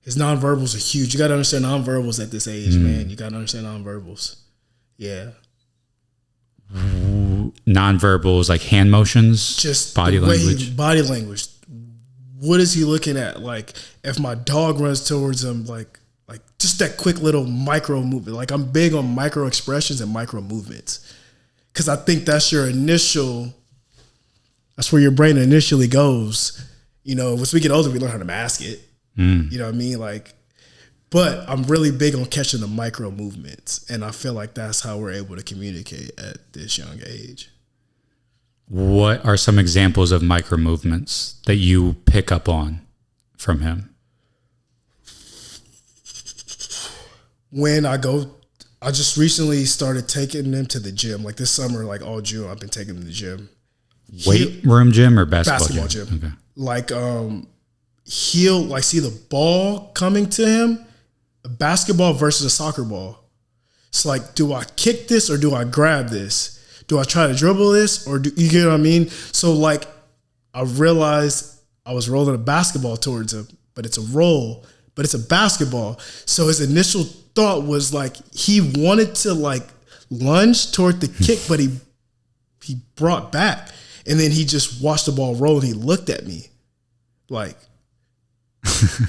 S2: his nonverbals are huge. You got to understand nonverbals at this age, man. You got to understand nonverbals. Yeah.
S1: Nonverbals, like hand motions,
S2: just
S1: body language.
S2: Body language. What is he looking at? Like, if my dog runs towards him, like just that quick little micro movement. Like, I'm big on micro expressions and micro movements because I think that's where your brain initially goes. You know, once we get older, we learn how to mask it. You know what I mean? Like, but I'm really big on catching the micro movements, and I feel like that's how we're able to communicate at this young age.
S1: What are some examples of micro movements that you pick up on from him?
S2: When I just recently started taking them to the gym. Like this summer, like all June, I've been taking them to the gym.
S1: Weight room gym or basketball
S2: gym?
S1: Okay.
S2: Like, he'll like see the ball coming to him, a basketball versus a soccer ball. It's like, do I kick this or do I grab this? Do I try to dribble this or you get what I mean? So like, I realized I was rolling a basketball towards him, but it's a roll, but it's a basketball. So his initial thought was like, he wanted to like lunge toward the kick, but he brought back, and then he just watched the ball roll and he looked at me like,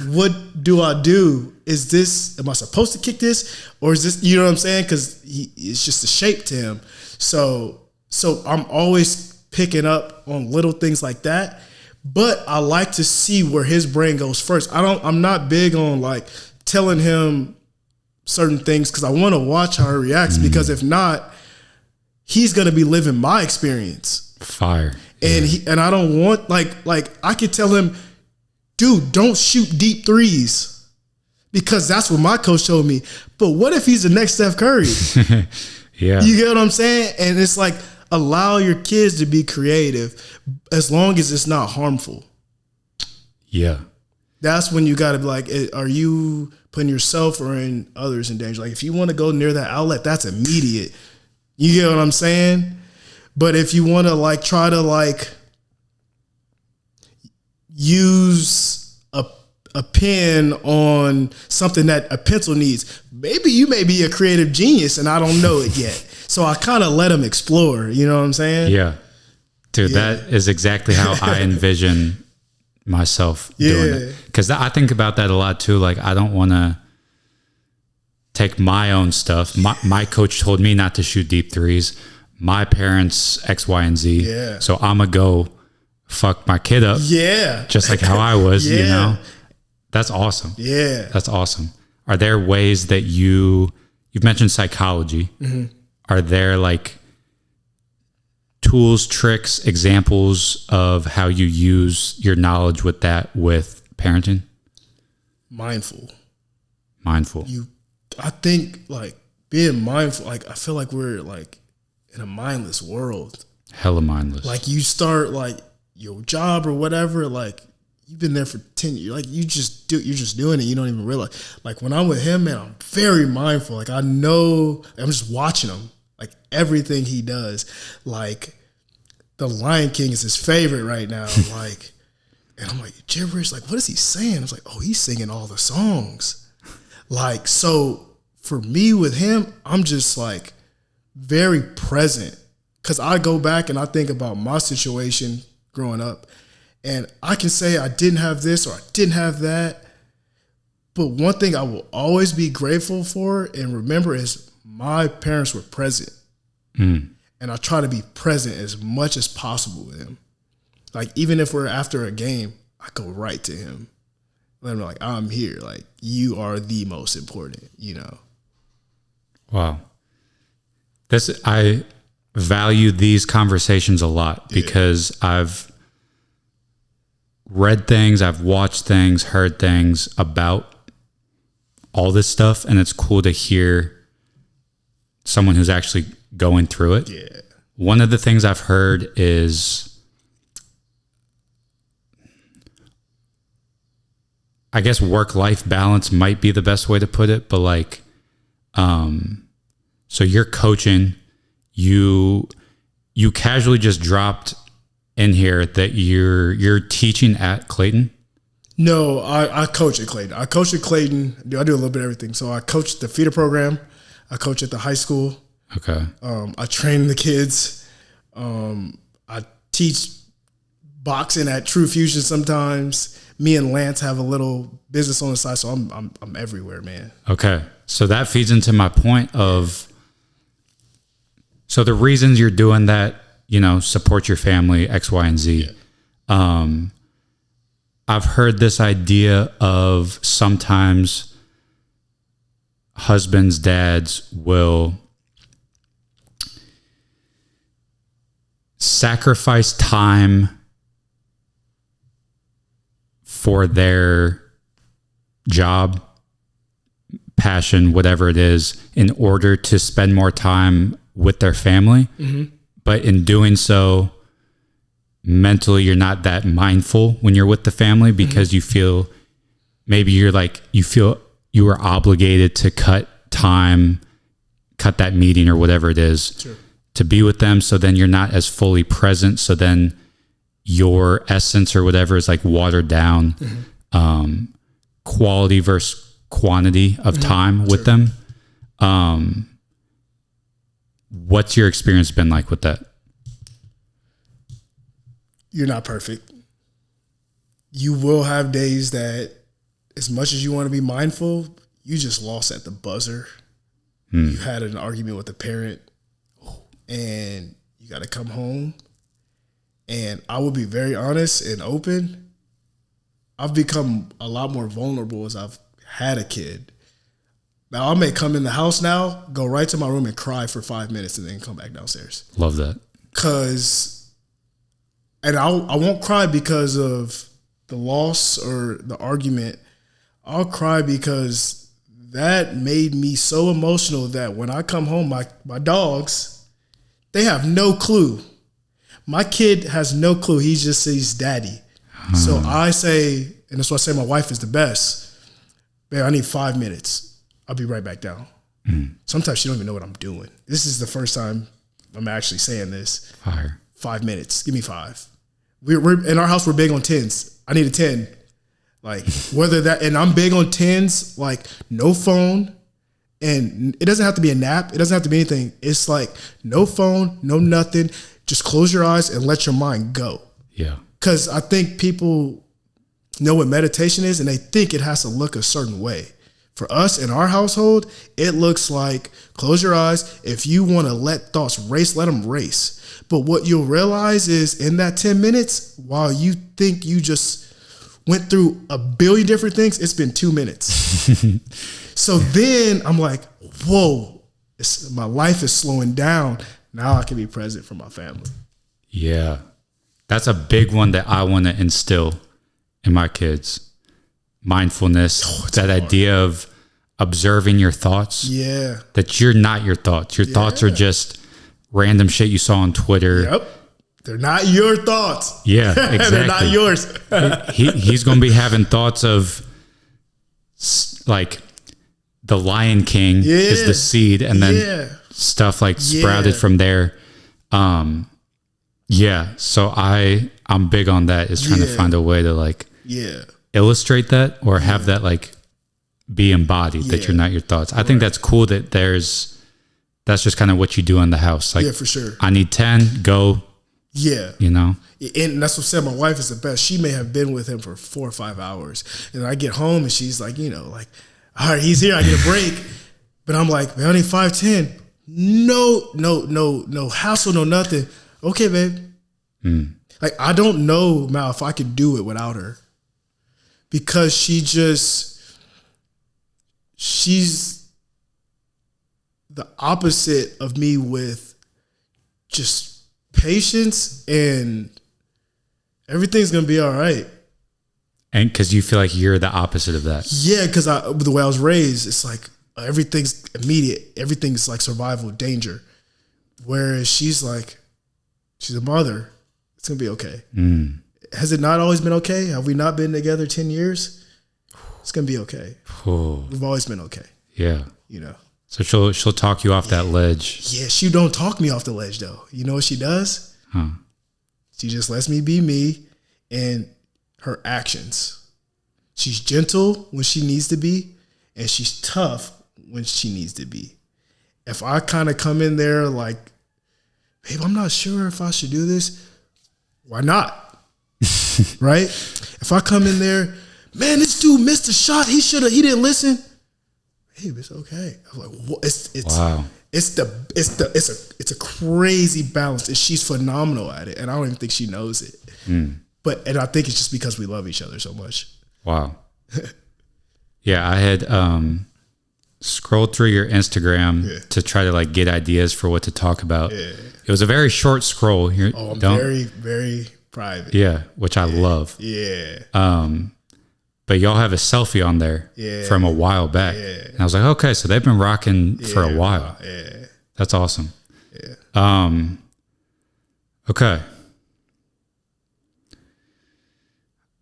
S2: what do I do? Am I supposed to kick this? Or is this, you know what I'm saying? Because it's just a shape to him. So I'm always picking up on little things like that. But I like to see where his brain goes first. I'm not big on like telling him certain things because I want to watch how he reacts, because if not, he's going to be living my experience.
S1: Fire.
S2: And I don't want like I could tell him, dude, don't shoot deep threes, because that's what my coach told me. But what if he's the next Steph Curry?
S1: Yeah.
S2: You get what I'm saying? And it's like, allow your kids to be creative as long as it's not harmful.
S1: Yeah.
S2: That's when you got to be like, are you putting yourself or in others in danger? Like, if you want to go near that outlet, that's immediate. You get what I'm saying? But if you want to like try to like use a pen on something that a pencil needs, maybe you may be a creative genius and I don't know it yet. So I kind of let him explore. You know what I'm saying?
S1: Yeah. Dude, that is exactly how I envision myself doing it. Because I think about that a lot too. Like, I don't want to take my own stuff. My coach told me not to shoot deep threes. My parents, X, Y, and Z.
S2: Yeah.
S1: So I'm going to go fuck my kid up.
S2: Yeah.
S1: Just like how I was, you know? That's awesome.
S2: Yeah.
S1: That's awesome. Are there ways that you've mentioned psychology. Mm-hmm. Are there like tools, tricks, examples of how you use your knowledge with that with parenting?
S2: Mindful. I think like being mindful, like I feel like we're like in a mindless world.
S1: Hella mindless.
S2: Like you start like your job or whatever, like you've been there for 10 years. Like you're just doing it. You don't even realize. Like when I'm with him, man, I'm very mindful. Like I know, I'm just watching him. Like everything he does. Like the Lion King is his favorite right now. Like, and I'm like, gibberish. Like, what is he saying? I was like, oh, he's singing all the songs. Like, so for me with him, I'm just like very present. Cause I go back and I think about my situation growing up, and I can say I didn't have this or I didn't have that. But one thing I will always be grateful for and remember is my parents were present. And I try to be present as much as possible with him. Like, even if we're after a game, I go right to him. Let him know, like, I'm here. Like, you are the most important, you know?
S1: Wow. I value these conversations a lot because I've read things, I've watched things, heard things about all this stuff, and it's cool to hear someone who's actually going through it.
S2: Yeah.
S1: One of the things I've heard is, I guess work-life balance might be the best way to put it, but like, so you're coaching, you casually just dropped in here that you're teaching at Clayton?
S2: No, I coach at Clayton. I coach at Clayton. I do a little bit of everything. So I coach the feeder program. I coach at the high school.
S1: Okay.
S2: I train the kids. I teach boxing at True Fusion sometimes. Me and Lance have a little business on the side, so I'm everywhere, man. Okay.
S1: So that feeds into my point of, so the reasons you're doing that, you know, support your family, X, Y, and Z. Yeah. I've heard this idea of sometimes husbands, dads will sacrifice time for their job, passion, whatever it is, in order to spend more time with their family. Mm-hmm. But in doing so, mentally, you're not that mindful when you're with the family because you feel, maybe you feel you were obligated to cut that meeting or whatever it is to be with them. So then you're not as fully present. So then your essence or whatever is like watered down. Quality versus quantity of time with them. What's your experience been like with that?
S2: You're not perfect. You will have days that, as much as you want to be mindful, you just lost at the buzzer. You had an argument with a parent and you got to come home And I will be very honest and open. I've become a lot more vulnerable as I've had a kid. Now, I may come in the house now, go right to my room and cry for 5 minutes and then come back downstairs.
S1: Love that.
S2: And I won't cry because of the loss or the argument. I'll cry because that made me so emotional that when I come home, my dogs, they have no clue. My kid has no clue. He just says daddy. So I say, and that's why I say my wife is the best. Babe, I need 5 minutes. I'll be right back down. Sometimes she don't even know what I'm doing. This is the first time I'm actually saying this.
S1: Fire.
S2: 5 minutes. Give me 5. We're in our house, we're big on 10s. I need a 10. Like whether that, and I'm big on 10s, like no phone. And it doesn't have to be a nap. It doesn't have to be anything. It's like no phone, no nothing. Just close your eyes and let your mind go.
S1: Yeah.
S2: Because I think people know what meditation is and they think it has to look a certain way. For us in our household, it looks like close your eyes. If you want to let thoughts race, let them race. But what you'll realize is in that 10 minutes, while you think you just went through a billion different things, it's been 2 minutes. So then I'm like, whoa, my life is slowing down. Now I can be present for my family.
S1: Yeah. That's a big one that I want to instill in my kids. Mindfulness, that hard idea of observing your thoughts.
S2: Yeah.
S1: That you're not your thoughts. Your thoughts are just random shit you saw on Twitter.
S2: Yep. They're not your thoughts.
S1: Yeah, exactly.
S2: They're not yours.
S1: He's going to be having thoughts of like the Lion King is the seed and then stuff like sprouted from there. So I'm big on that, is trying to find a way to like illustrate that or have that like be embodied, that you're not your thoughts. I think that's cool that that's just kind of what you do in the house. Like,
S2: for sure.
S1: I need 10, go.
S2: Yeah.
S1: You know?
S2: And that's what I said. My wife is the best. She may have been with him for 4 or 5 hours. And I get home and she's like, like, all right, he's here. I get a break. But I'm like, man, I need 5, 10. No hassle, no nothing. Okay, babe. Like, I don't know, Mal, if I could do it without her. Because she's the opposite of me with just patience and everything's going to be all right.
S1: And because you feel like you're the opposite of that. Yeah,
S2: because the way I was raised, it's like everything's immediate. Everything's like survival, danger. Whereas she's a mother. It's going to be okay. Has it not always been okay? Have we not been together 10 years? It's going to be okay. We've always been okay.
S1: Yeah. So she'll talk you off that ledge.
S2: Yeah, she don't talk me off the ledge though. You know what she does? She just lets me be me and her actions. She's gentle when she needs to be, and she's tough when she needs to be. If I kind of come in there like, babe, I'm not sure if I should do this, why not? Right? If I come in there, man, this dude missed a shot. He didn't listen. Hey, it's okay. I'm like, what? Wow. It's a crazy balance, and she's phenomenal at it, and I don't even think she knows it. And I think it's just because we love each other so much.
S1: Wow. Yeah, I had scrolled through your Instagram to try to like get ideas for what to talk about. Yeah. It was a very short scroll.
S2: I'm very, very private.
S1: Yeah, which I love.
S2: Yeah.
S1: But y'all have a selfie on there from a while back. Yeah. And I was like, okay, so they've been rocking for a while. Yeah. That's awesome. Yeah. Okay.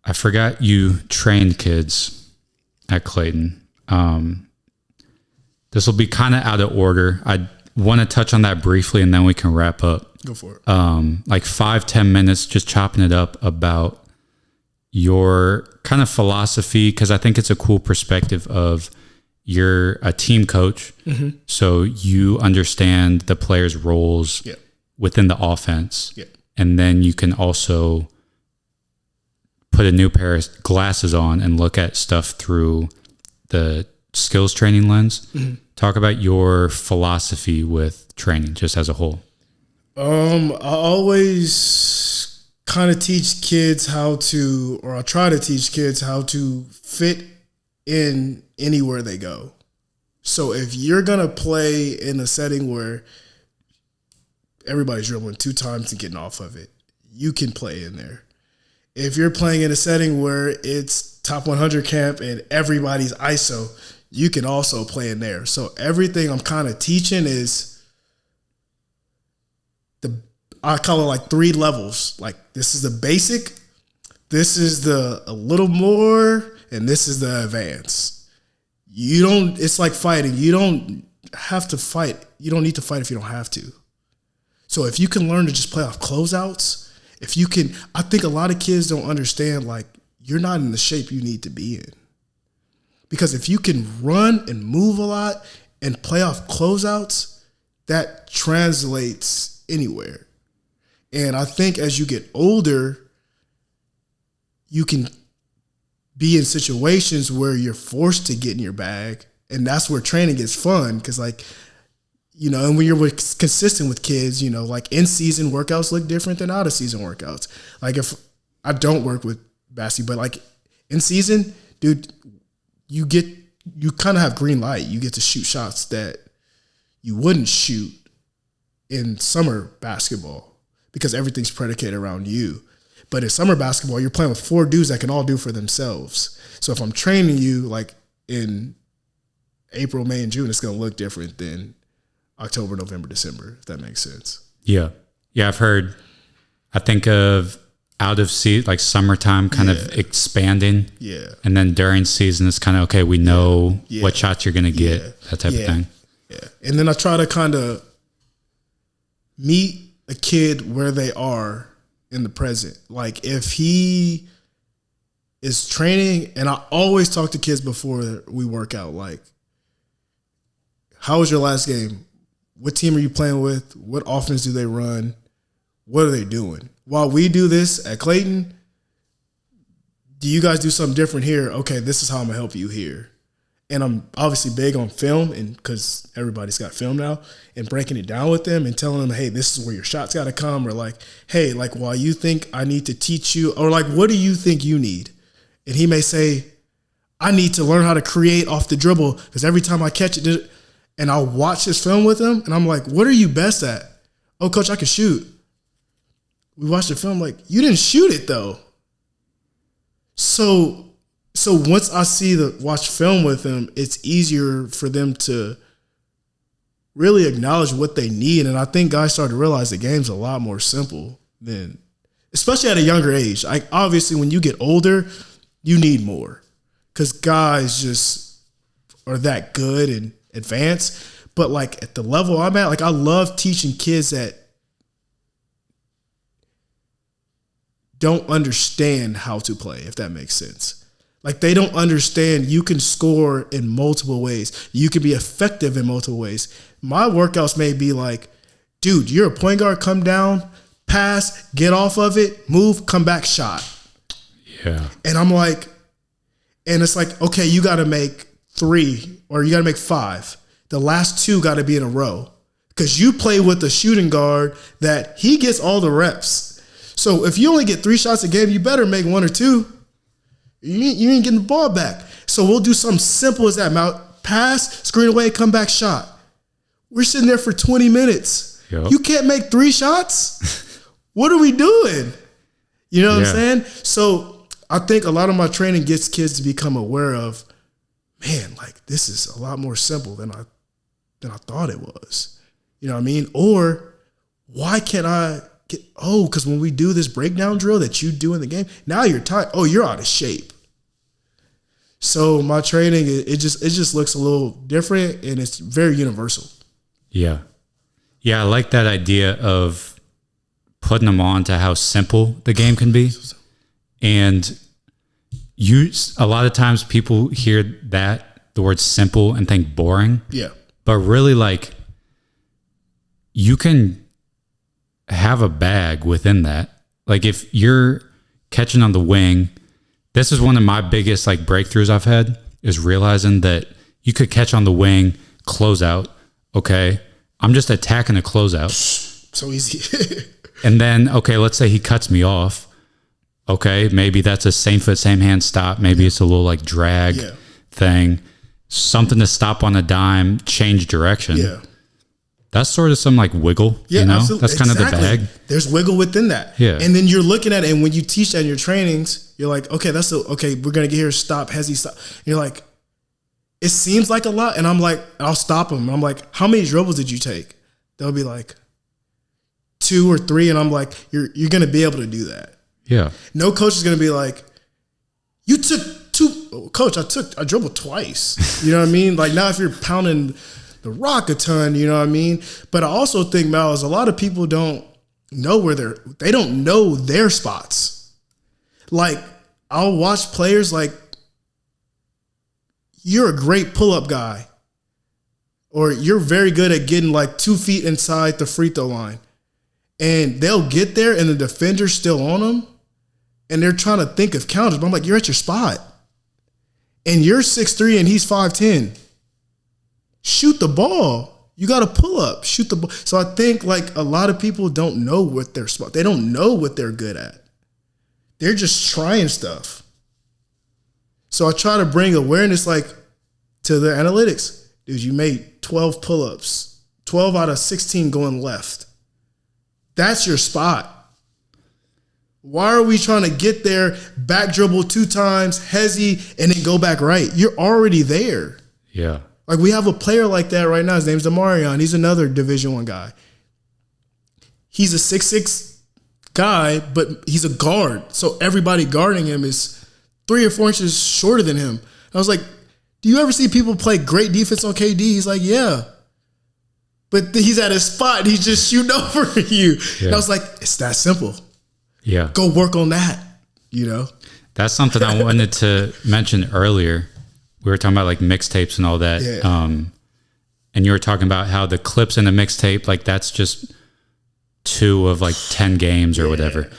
S1: I forgot you trained kids at Clayton. This will be kind of out of order. I want to touch on that briefly and then we can wrap up.
S2: Go for it.
S1: Like 5-10 minutes, just chopping it up about your kind of philosophy, because I think it's a cool perspective of you're a team coach. So you understand the players' roles within the offense. And then you can also put a new pair of glasses on and look at stuff through the skills training lens. Talk about your philosophy with training just as a whole.
S2: I always kind of teach kids how to, or I try to teach kids how to fit in anywhere they go. So if you're going to play in a setting where everybody's dribbling 2 times and getting off of it, you can play in there. If you're playing in a setting where it's top 100 camp and everybody's ISO, you can also play in there. So everything I'm kind of teaching is I call it like 3 levels. Like, this is the basic, this is the a little more, and this is the advanced. It's like fighting. You don't have to fight. You don't need to fight if you don't have to. So if you can learn to just play off closeouts, I think a lot of kids don't understand, like, you're not in the shape you need to be in. Because if you can run and move a lot and play off closeouts, that translates anywhere. And I think as you get older, you can be in situations where you're forced to get in your bag. And that's where training gets fun. Because, like, and when you're consistent with kids, like, in-season workouts look different than out-of-season workouts. Like, if I don't work with basketball, but, like, in-season, dude, you kind of have green light. You get to shoot shots that you wouldn't shoot in summer basketball, because everything's predicated around you. But in summer basketball, you're playing with 4 dudes that can all do for themselves. So if I'm training you, like, in April, May, and June, it's going to look different than October, November, December, if that makes sense. Yeah.
S1: Yeah, I think of out of season, like summertime kind of expanding.
S2: Yeah.
S1: And then during season, it's kind of, okay, we know what shots you're going to get, that type of thing.
S2: Yeah. And then I try to kind of meet a kid where they are in the present. Like, if he is training, and I always talk to kids before we work out, like, how was your last game? What team are you playing with? What offense do they run? What are they doing? While we do this at Clayton, do you guys do something different here? Okay, this is how I'm going to help you here. And I'm obviously big on film, and because everybody's got film now, and breaking it down with them and telling them, hey, this is where your shots got to come, or like, hey, like, while you think I need to teach you, or like, what do you think you need? And he may say, I need to learn how to create off the dribble, because every time I catch it, and I'll watch his film with him, and I'm like, what are you best at? Oh, coach, I can shoot. We watched the film, like, you didn't shoot it though. So once I watch film with them, it's easier for them to really acknowledge what they need. And I think guys start to realize the game's a lot more simple than, especially at a younger age. Like, obviously, when you get older, you need more, because guys just are that good and advanced. But, like, at the level I'm at, like, I love teaching kids that don't understand how to play, if that makes sense. Like, they don't understand you can score in multiple ways. You can be effective in multiple ways. My workouts may be like, dude, you're a point guard, come down, pass, get off of it, move, come back, shot.
S1: Yeah.
S2: And I'm like, and it's like, okay, you got to make 3 or you got to make 5. The last 2 got to be in a row, because you play with a shooting guard that he gets all the reps. So if you only get 3 shots a game, you better make 1 or 2. You ain't getting the ball back. So we'll do something simple as that. Pass, screen away, come back, shot. We're sitting there for 20 minutes. Yep. You can't make 3 shots? What are we doing? You know what I'm saying? So I think a lot of my training gets kids to become aware of, man, like, this is a lot more simple than I thought it was. You know what I mean? Or why can't I because when we do this breakdown drill that you do in the game, now you're tired. Oh, you're out of shape. So my training, it just looks a little different, and it's very universal.
S1: Yeah. Yeah, I like that idea of putting them on to how simple the game can be. And a lot of times people hear the word simple, and think boring.
S2: Yeah. But
S1: really, like, you can have a bag within that. Like, if you're catching on the wing, this is one of my biggest, like, breakthroughs I've had, is realizing that you could catch on the wing, close out. Okay, I'm just attacking a closeout.
S2: So easy.
S1: And then, okay, let's say he cuts me off. Okay, maybe that's a same foot, same hand stop. Maybe it's a little like drag thing. Something to stop on a dime, change direction.
S2: Yeah.
S1: That's sort of some like wiggle, you know? Absolutely. That's kind of the bag.
S2: There's wiggle within that.
S1: Yeah.
S2: And then you're looking at it, and when you teach that in your trainings, you're like, okay, okay, we're going to get here, stop, hezzy, stop. And you're like, it seems like a lot. And I'm like, I'll stop them. I'm like, how many dribbles did you take? They'll be like 2 or 3. And I'm like, you're going to be able to do that.
S1: Yeah.
S2: No coach is going to be like, you took 2, coach, I dribbled twice. You know what I mean? Like now if you're pounding the rock a ton, you know what I mean? But I also think, Mal, is a lot of people don't know they don't know their spots. Like I'll watch players like, you're a great pull-up guy, or you're very good at getting like 2 feet inside the free throw line. And they'll get there and the defender's still on them and they're trying to think of counters. But I'm like, you're at your spot. And you're 6'3" and he's 5'10". Shoot the ball. You got to pull up, shoot the ball. So I think like a lot of people don't know what their spot. They don't know what they're good at. They're just trying stuff. So I try to bring awareness like to the analytics. Dude, you made 12 pull-ups, 12 out of 16 going left. That's your spot. Why are we trying to get there, back dribble 2 times, hezzy, and then go back right? You're already there.
S1: Yeah.
S2: Like we have a player like that right now. His name's Demarion. He's another Division I guy. He's a 6'6" guy, but he's a guard. So everybody guarding him is 3 or 4 inches shorter than him. I was like, do you ever see people play great defense on KD? He's like, yeah. But he's at his spot and he's just shooting over you. Yeah. And I was like, it's that simple.
S1: Yeah.
S2: Go work on that, you know?
S1: That's something I wanted to mention earlier. We were talking about like mixtapes and all that.
S2: Yeah.
S1: And you were talking about how the clips in a mixtape, like that's just 2 of like 10 games or whatever.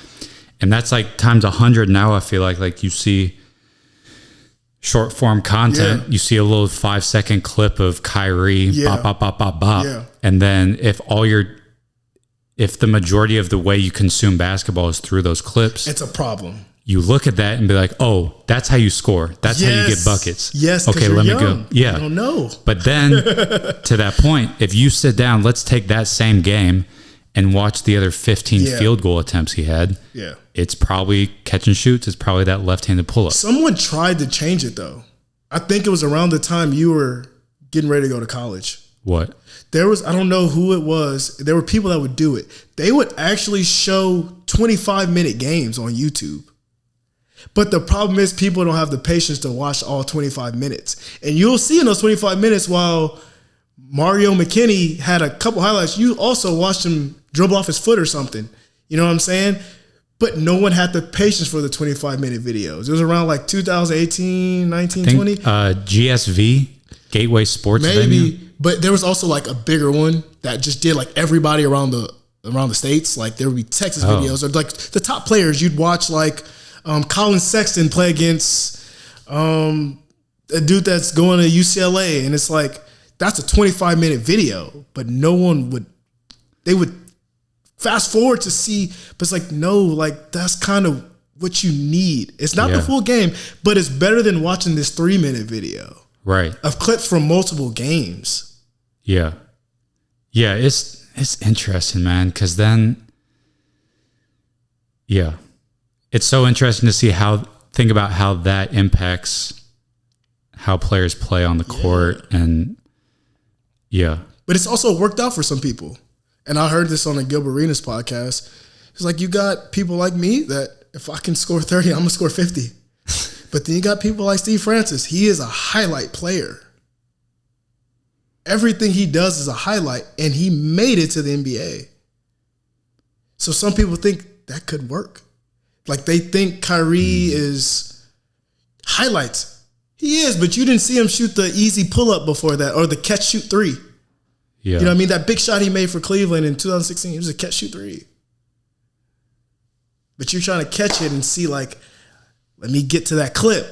S1: And that's like times 100 now. I feel like you see short form content, you see a little 5-second clip of Kyrie, bop, bop, bop, bop, bop.
S2: Yeah.
S1: And then if the majority of the way you consume basketball is through those clips,
S2: it's a problem.
S1: You look at that and be like, oh, that's how you score. That's how you get buckets.
S2: Yes.
S1: Okay, let me go. Yeah.
S2: I don't know.
S1: But then to that point, if you sit down, let's take that same game and watch the other 15 field goal attempts he had.
S2: Yeah.
S1: It's probably catch and shoots. It's probably that left-handed pull-up.
S2: Someone tried to change it though. I think it was around the time you were getting ready to go to college.
S1: What?
S2: There was, I don't know who it was. There were people that would do it. They would actually show 25-minute games on YouTube. But the problem is people don't have the patience to watch all 25 minutes. And you'll see in those 25 minutes while Mario McKinney had a couple highlights, you also watched him dribble off his foot or something. You know what I'm saying? But no one had the patience for the 25-minute videos. It was around like 2018, 19, 20.
S1: GSV, Gateway Sports Venue.
S2: But there was also like a bigger one that just did like everybody around the states. Like there would be Texas videos or like the top players you'd watch like Colin Sexton play against a dude that's going to UCLA, and it's like that's a 25-minute video, but no one would. They would fast forward to see, but it's like no, like that's kind of what you need. It's not the full game, but it's better than watching this 3-minute video,
S1: right? Of
S2: clips from multiple games.
S1: Yeah, it's interesting, man, because then, it's so interesting to see think about how that impacts how players play on the court. And
S2: but it's also worked out for some people. And I heard this on the Gilbert Arenas podcast. It's like, you got people like me that if I can score 30, I'm gonna score 50. But then you got people like Steve Francis. He is a highlight player. Everything he does is a highlight, and he made it to the NBA. So some people think that could work. Like they think Kyrie is highlights. He is, but you didn't see him shoot the easy pull-up before that or the catch-shoot 3.
S1: Yeah.
S2: You know what I mean? That big shot he made for Cleveland in 2016, it was a catch-shoot 3. But you're trying to catch it and see like, let me get to that clip.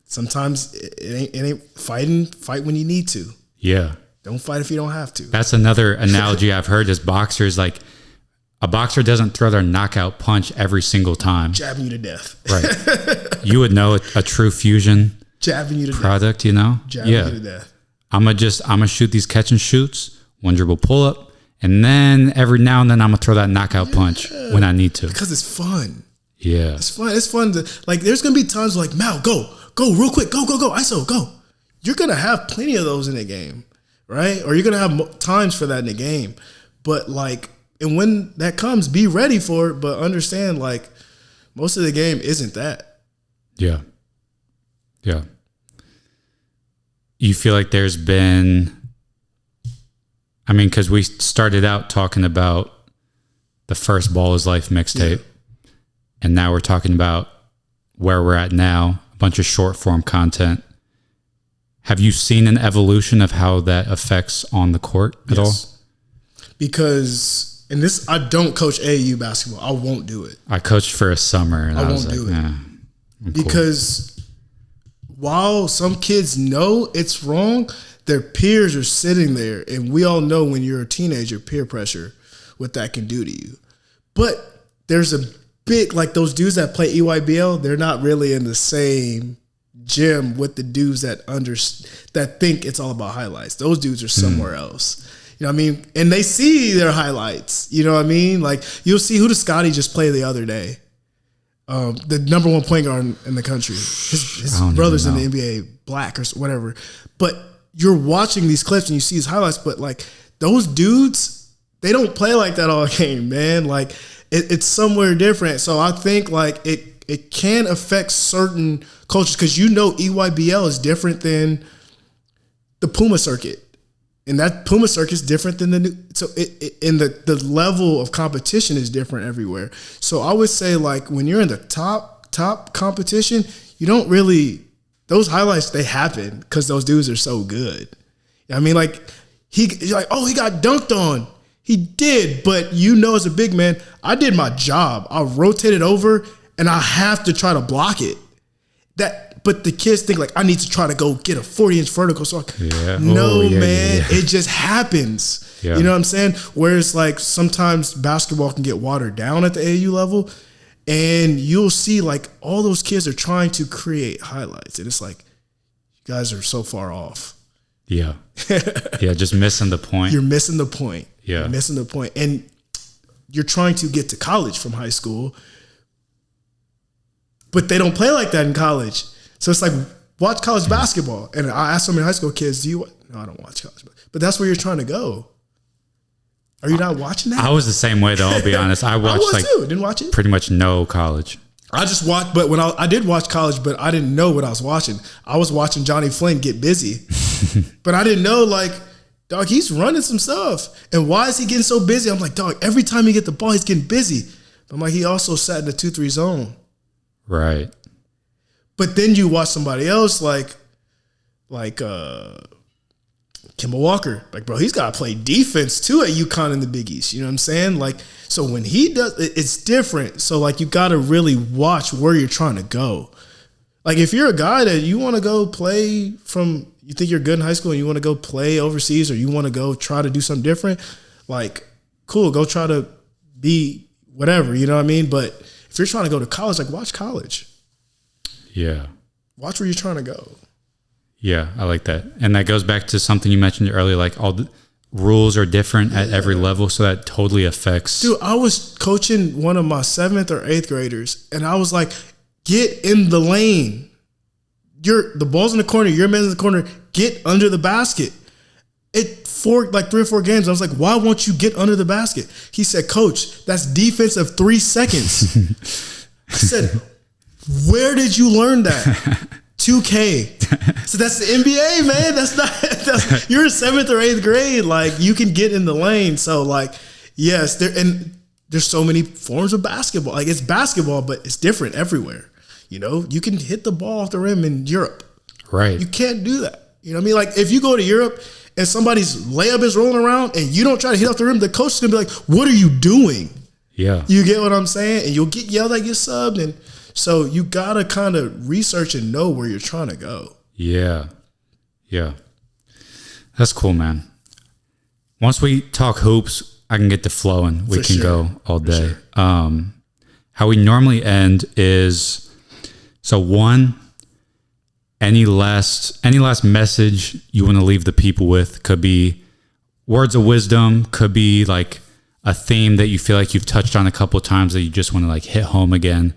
S2: Sometimes it ain't fight when you need to.
S1: Yeah.
S2: Don't fight if you don't have to.
S1: That's another analogy I've heard is boxers, like a boxer doesn't throw their knockout punch every single time.
S2: Jabbing you to death.
S1: Right. You would know a true fusion
S2: jabbing you to
S1: product,
S2: death.
S1: you know?
S2: Jabbing you to death.
S1: I'm gonna shoot these catch and shoots, one dribble pull up, and then every now and then I'm gonna throw that knockout punch when I need to.
S2: Because it's fun.
S1: Yeah.
S2: It's fun. It's fun to, like, there's gonna be times like, Mal, go real quick, go, ISO, go. You're gonna have plenty of those in the game, right? Or you're gonna have times for that in the game. But like, and when that comes, be ready for it, but understand, like, most of the game isn't that.
S1: Yeah. Yeah. You feel like there's been, I mean, because we started out talking about the first Ball is Life mixtape, and now we're talking about where we're at now, a bunch of short form content. Have you seen an evolution of how that affects on the court at all?
S2: Because, and this, I don't coach AAU basketball. I won't do it.
S1: I coached for a summer, and I won't do it.
S2: Because while some kids know it's wrong, their peers are sitting there, and we all know when you're a teenager, peer pressure, what that can do to you. But there's a big, like those dudes that play EYBL, they're not really in the same gym with the dudes that think it's all about highlights. Those dudes are somewhere else. You know what I mean? And they see their highlights. You know what I mean? Like, you'll see who did Scotty just play the other day. The number one point guard in the country. His brother's in the NBA, Black or whatever. But you're watching these clips and you see his highlights, but like those dudes, they don't play like that all game, man. Like it's somewhere different. So I think like it can affect certain cultures because you know EYBL is different than the Puma circuit. And that Puma circuit is different than the new. So the level of competition is different everywhere. So I would say like when you're in the top competition, you don't really, those highlights, they happen because those dudes are so good. I mean, like you're like, oh, he got dunked on. He did, but you know, as a big man, I did my job. I rotated over and I have to try to block it. But the kids think like I need to try to go get a 40-inch vertical. So it just happens. Yeah. You know what I'm saying? Whereas like sometimes basketball can get watered down at the AAU level, and you'll see like all those kids are trying to create highlights, and it's like you guys are so far off.
S1: Yeah, yeah, just missing the point.
S2: You're missing the point.
S1: Yeah,
S2: you're missing the point, and you're trying to get to college from high school, but they don't play like that in college. So it's like, watch college basketball. And I asked so many high school kids, no, I don't watch college basketball. But that's where you're trying to go. Are you not watching that?
S1: I was the same way though, I'll be honest. I watched
S2: didn't watch it.
S1: Pretty much no college.
S2: I just watched, but when I did watch college, but I didn't know what I was watching. I was watching Johnny Flynn get busy. But I didn't know, like, dog, he's running some stuff. And why is he getting so busy? I'm like, dog, every time he get the ball, he's getting busy. I'm like, he also sat in the 2-3 zone.
S1: Right.
S2: But then you watch somebody else like Kemba Walker. Like, bro, he's got to play defense too at UConn in the Big East. You know what I'm saying? Like, so when he does, it's different. So, like, you got to really watch where you're trying to go. Like, if you're a guy that you want to go play you think you're good in high school and you want to go play overseas or you want to go try to do something different, like, cool, go try to be whatever, you know what I mean? But if you're trying to go to college, like, watch college.
S1: Yeah.
S2: Watch where you're trying to go.
S1: Yeah, I like that. And that goes back to something you mentioned earlier, like all the rules are different at every level, so that totally affects.
S2: Dude, I was coaching one of my 7th or 8th graders, and I was like, get in the lane. The ball's in the corner, your man's in the corner, get under the basket. For like 3 or 4 games, I was like, why won't you get under the basket? He said, Coach, that's defense of 3 seconds. I said, where did you learn that? 2K. So that's the NBA, man. You're in 7th or 8th grade. Like, you can get in the lane. So, like, yes, there's so many forms of basketball. Like, it's basketball, but it's different everywhere. You know, you can hit the ball off the rim in Europe.
S1: Right.
S2: You can't do that. You know what I mean? Like, if you go to Europe and somebody's layup is rolling around and you don't try to hit off the rim, the coach is going to be like, what are you doing? Yeah. You get what I'm saying? And you'll get yelled at, get subbed, and so you got to kind of research and know where you're trying to go.
S1: Yeah. Yeah. That's cool, man. once we talk hoops, I can get to flowing. We can go all day. Sure. How we normally end is, so one, any last message you want to leave the people with. Could be words of wisdom, could be like a theme that you feel like you've touched on a couple of times that you just want to like hit home again.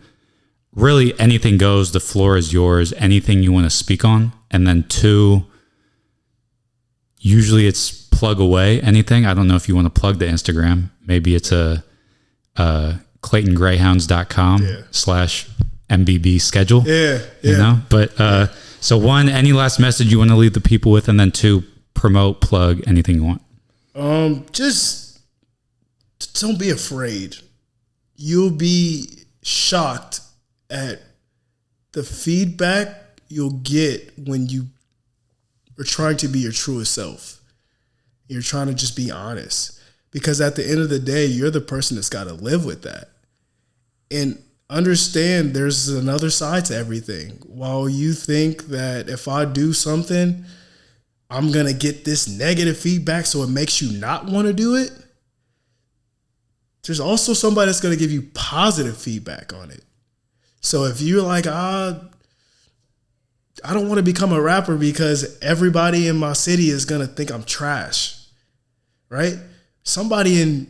S1: Really, anything goes. The floor is yours. Anything you want to speak on. And then two, usually it's plug away anything. I don't know if you want to plug the Instagram. Maybe it's a ClaytonGreyhounds.com/MBB schedule.
S2: Yeah.
S1: You know, but so one, any last message you want to leave the people with, and then two, promote, plug, anything you want.
S2: Just don't be afraid. You'll be shocked at the feedback you'll get when you are trying to be your truest self. You're trying to just be honest, because at the end of the day, you're the person that's got to live with that. And understand there's another side to everything. While you think that if I do something, I'm going to get this negative feedback so it makes you not want to do it, there's also somebody that's going to give you positive feedback on it. So if you're like, I don't want to become a rapper because everybody in my city is going to think I'm trash, right? Somebody in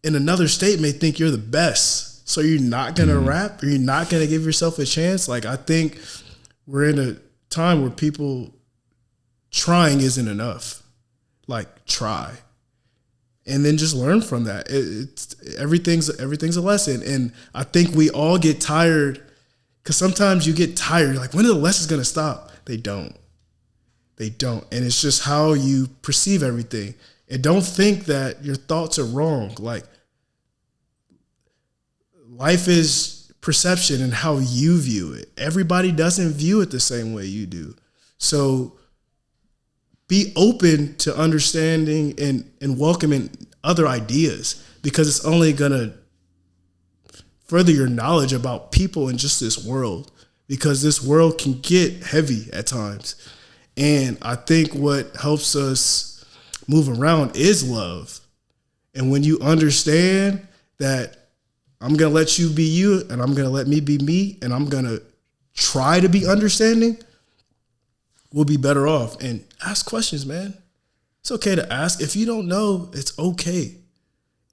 S2: another state may think you're the best. So you're not going to rap, or you're not going to give yourself a chance. Like, I think we're in a time where people trying isn't enough. Like, try. And then just learn from that. Everything's a lesson. And I think we all get tired, because sometimes you get tired. You're like, when are the lessons going to stop? They don't. And it's just how you perceive everything. And don't think that your thoughts are wrong. Like, life is perception and how you view it. Everybody doesn't view it the same way you do. So be open to understanding and welcoming other ideas, because it's only going to further your knowledge about people in just this world, because this world can get heavy at times. And I think what helps us move around is love. And when you understand that I'm going to let you be you, and I'm going to let me be me, and I'm going to try to be understanding, we'll be better off. And ask questions, man. It's okay to ask. If you don't know, it's okay.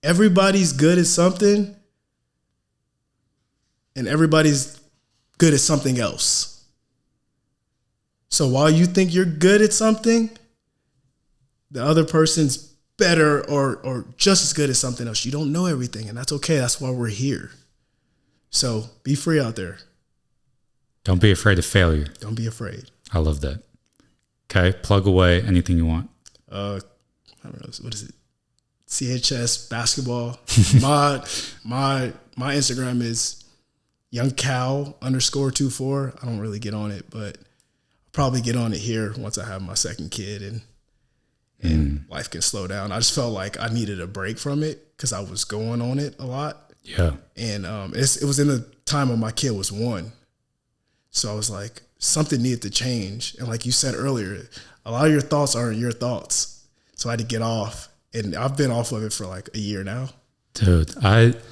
S2: Everybody's good at something, and everybody's good at something else. So while you think you're good at something, the other person's better or just as good as something else. You don't know everything, and that's okay. That's why we're here. So be free out there.
S1: Don't be afraid of failure.
S2: Don't be afraid.
S1: I love that. Okay, plug away anything you want.
S2: I don't know. What is it? CHS basketball. my Instagram is youngcal_24. I don't really get on it, but I'll probably get on it here once I have my second kid and life can slow down. I just felt like I needed a break from it because I was going on it a lot.
S1: Yeah. And
S2: it was in the time when my kid was 1. So I was like, something needed to change. And like you said earlier, a lot of your thoughts aren't your thoughts. So I had to get off. And I've been off of it for like a year now.
S1: Dude, I've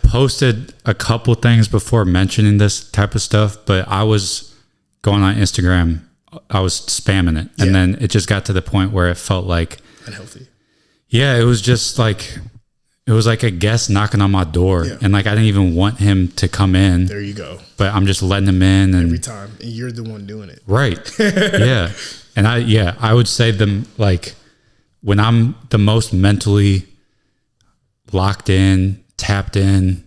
S1: posted a couple things before mentioning this type of stuff, but I was going on Instagram, I was spamming it. And then it just got to the point where it felt like
S2: unhealthy.
S1: Yeah, it was just like, it was like a guest knocking on my door. Yeah. And like, I didn't even want him to come in.
S2: There you go.
S1: But I'm just letting him in. And
S2: every time. And you're the one doing it.
S1: Right. Yeah. And I would say them, like, when I'm the most mentally locked in, tapped in,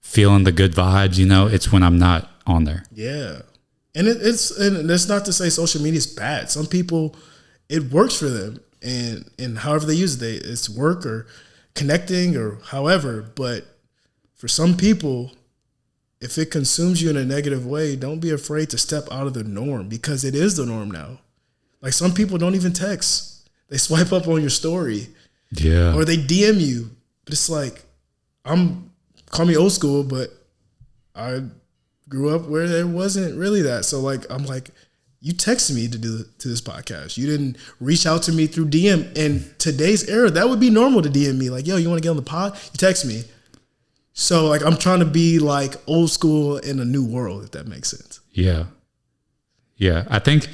S1: feeling the good vibes, it's when I'm not on there.
S2: Yeah. And it's not to say social media is bad. Some people, it works for them. And however they use it, it's work or connecting or however. But for some people, if it consumes you in a negative way, don't be afraid to step out of the norm, because it is the norm now. Like, some people don't even text. They swipe up on your story.
S1: Yeah.
S2: Or they DM you. But it's like, call me old school, but I grew up where there wasn't really that. So like, I'm like, You texted me to this podcast. You didn't reach out to me through DM. In today's era, that would be normal to DM me. Like, yo, you want to get on the pod? You text me. So, like, I'm trying to be, like, old school in a new world, if that makes sense.
S1: Yeah. Yeah. I think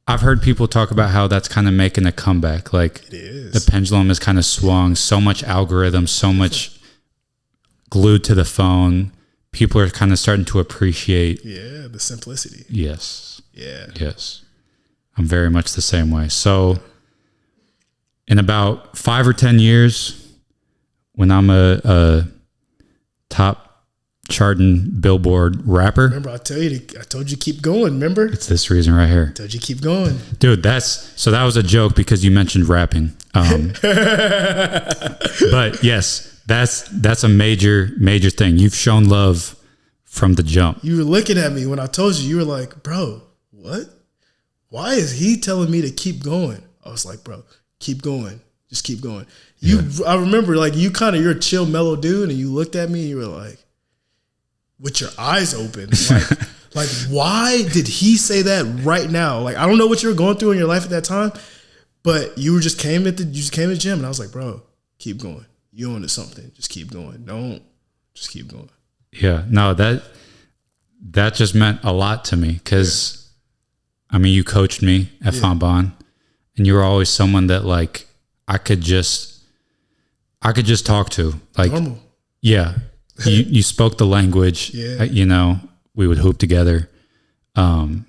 S1: I've heard people talk about how that's kind of making a comeback. Like,
S2: it is.
S1: The pendulum is kind of swung. So much algorithm, so much glued to the phone. People are kind of starting to appreciate.
S2: Yeah, the simplicity.
S1: Yes.
S2: Yeah.
S1: Yes. I'm very much the same way. So in about 5 or 10 years, when I'm a top charting Billboard rapper.
S2: Remember, I told you to keep going, remember?
S1: It's this reason right here.
S2: I told you keep going.
S1: Dude, so that was a joke because you mentioned rapping. But yes, that's a major thing. You've shown love from the jump.
S2: You were looking at me when I told you. You were like, bro, what? Why is he telling me to keep going? I was like, bro, keep going. Just keep going. I remember, like, you're a chill, mellow dude, and you looked at me and you were like, with your eyes open, like why did he say that right now? Like, I don't know what you were going through in your life at that time, but you just came to the gym, and I was like, bro, keep going. You onto something. Just keep going. Just keep going.
S1: Yeah, no, that just meant a lot to me because, I mean, you coached me at Fontbonne, and you were always someone that, like, I could just talk to. Like,
S2: normal.
S1: Yeah, you spoke the language.
S2: Yeah,
S1: you know, we would hoop together, and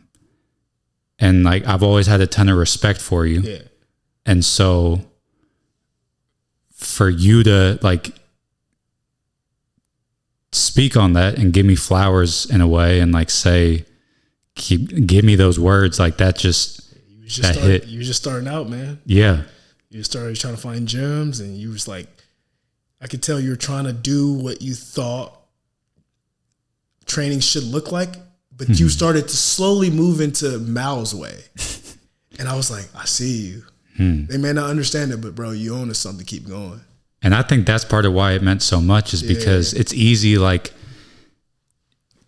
S1: like I've always had a ton of respect for you.
S2: Yeah,
S1: and so for you to, like, speak on that and give me flowers in a way and, like, say, give me those words, like, that hit.
S2: You were just starting out, man.
S1: Yeah.
S2: You started trying to find gems, and you was like, I could tell you were trying to do what you thought training should look like, but you started to slowly move into Mal's way. And I was like, I see you. They may not understand it, but bro, you own us something. Keep going.
S1: And I think that's part of why it meant so much is because it's easy. Like,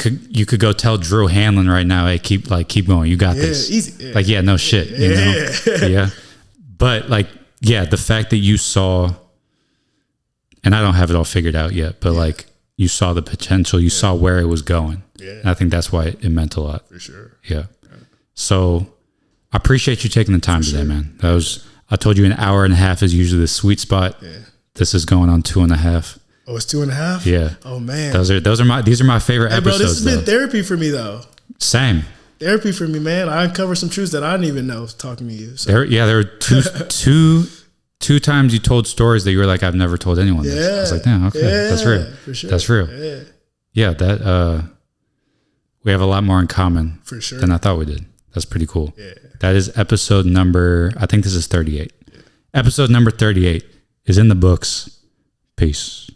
S1: you could go tell Drew Hanlon right now, hey, keep going. You got this.
S2: Easy. Yeah.
S1: Like, yeah, no shit. You know? Yeah. But, like, yeah, the fact that you saw, and I don't have it all figured out yet, but like, you saw the potential, you saw where it was going. Yeah. And I think that's why it meant a lot.
S2: For sure.
S1: Yeah. So I appreciate you taking the time today, man. I told you an hour and a half is usually the sweet spot. Yeah. This is going on 2.5.
S2: Oh, it's 2.5?
S1: Yeah.
S2: Oh man.
S1: These are my favorite episodes.
S2: Bro, this has been therapy for me though.
S1: Same.
S2: Therapy for me, man. I uncovered some truths that I didn't even know talking to you. So.
S1: There were two times you told stories that you were like, I've never told anyone this. I was like, damn, okay, that's real.
S2: For sure.
S1: That's real. Yeah, that we have a lot more in common
S2: for sure
S1: than I thought we did. That's pretty cool.
S2: Yeah.
S1: That is episode number, I think this is 38. Yeah. Episode number 38 is in the books. Peace.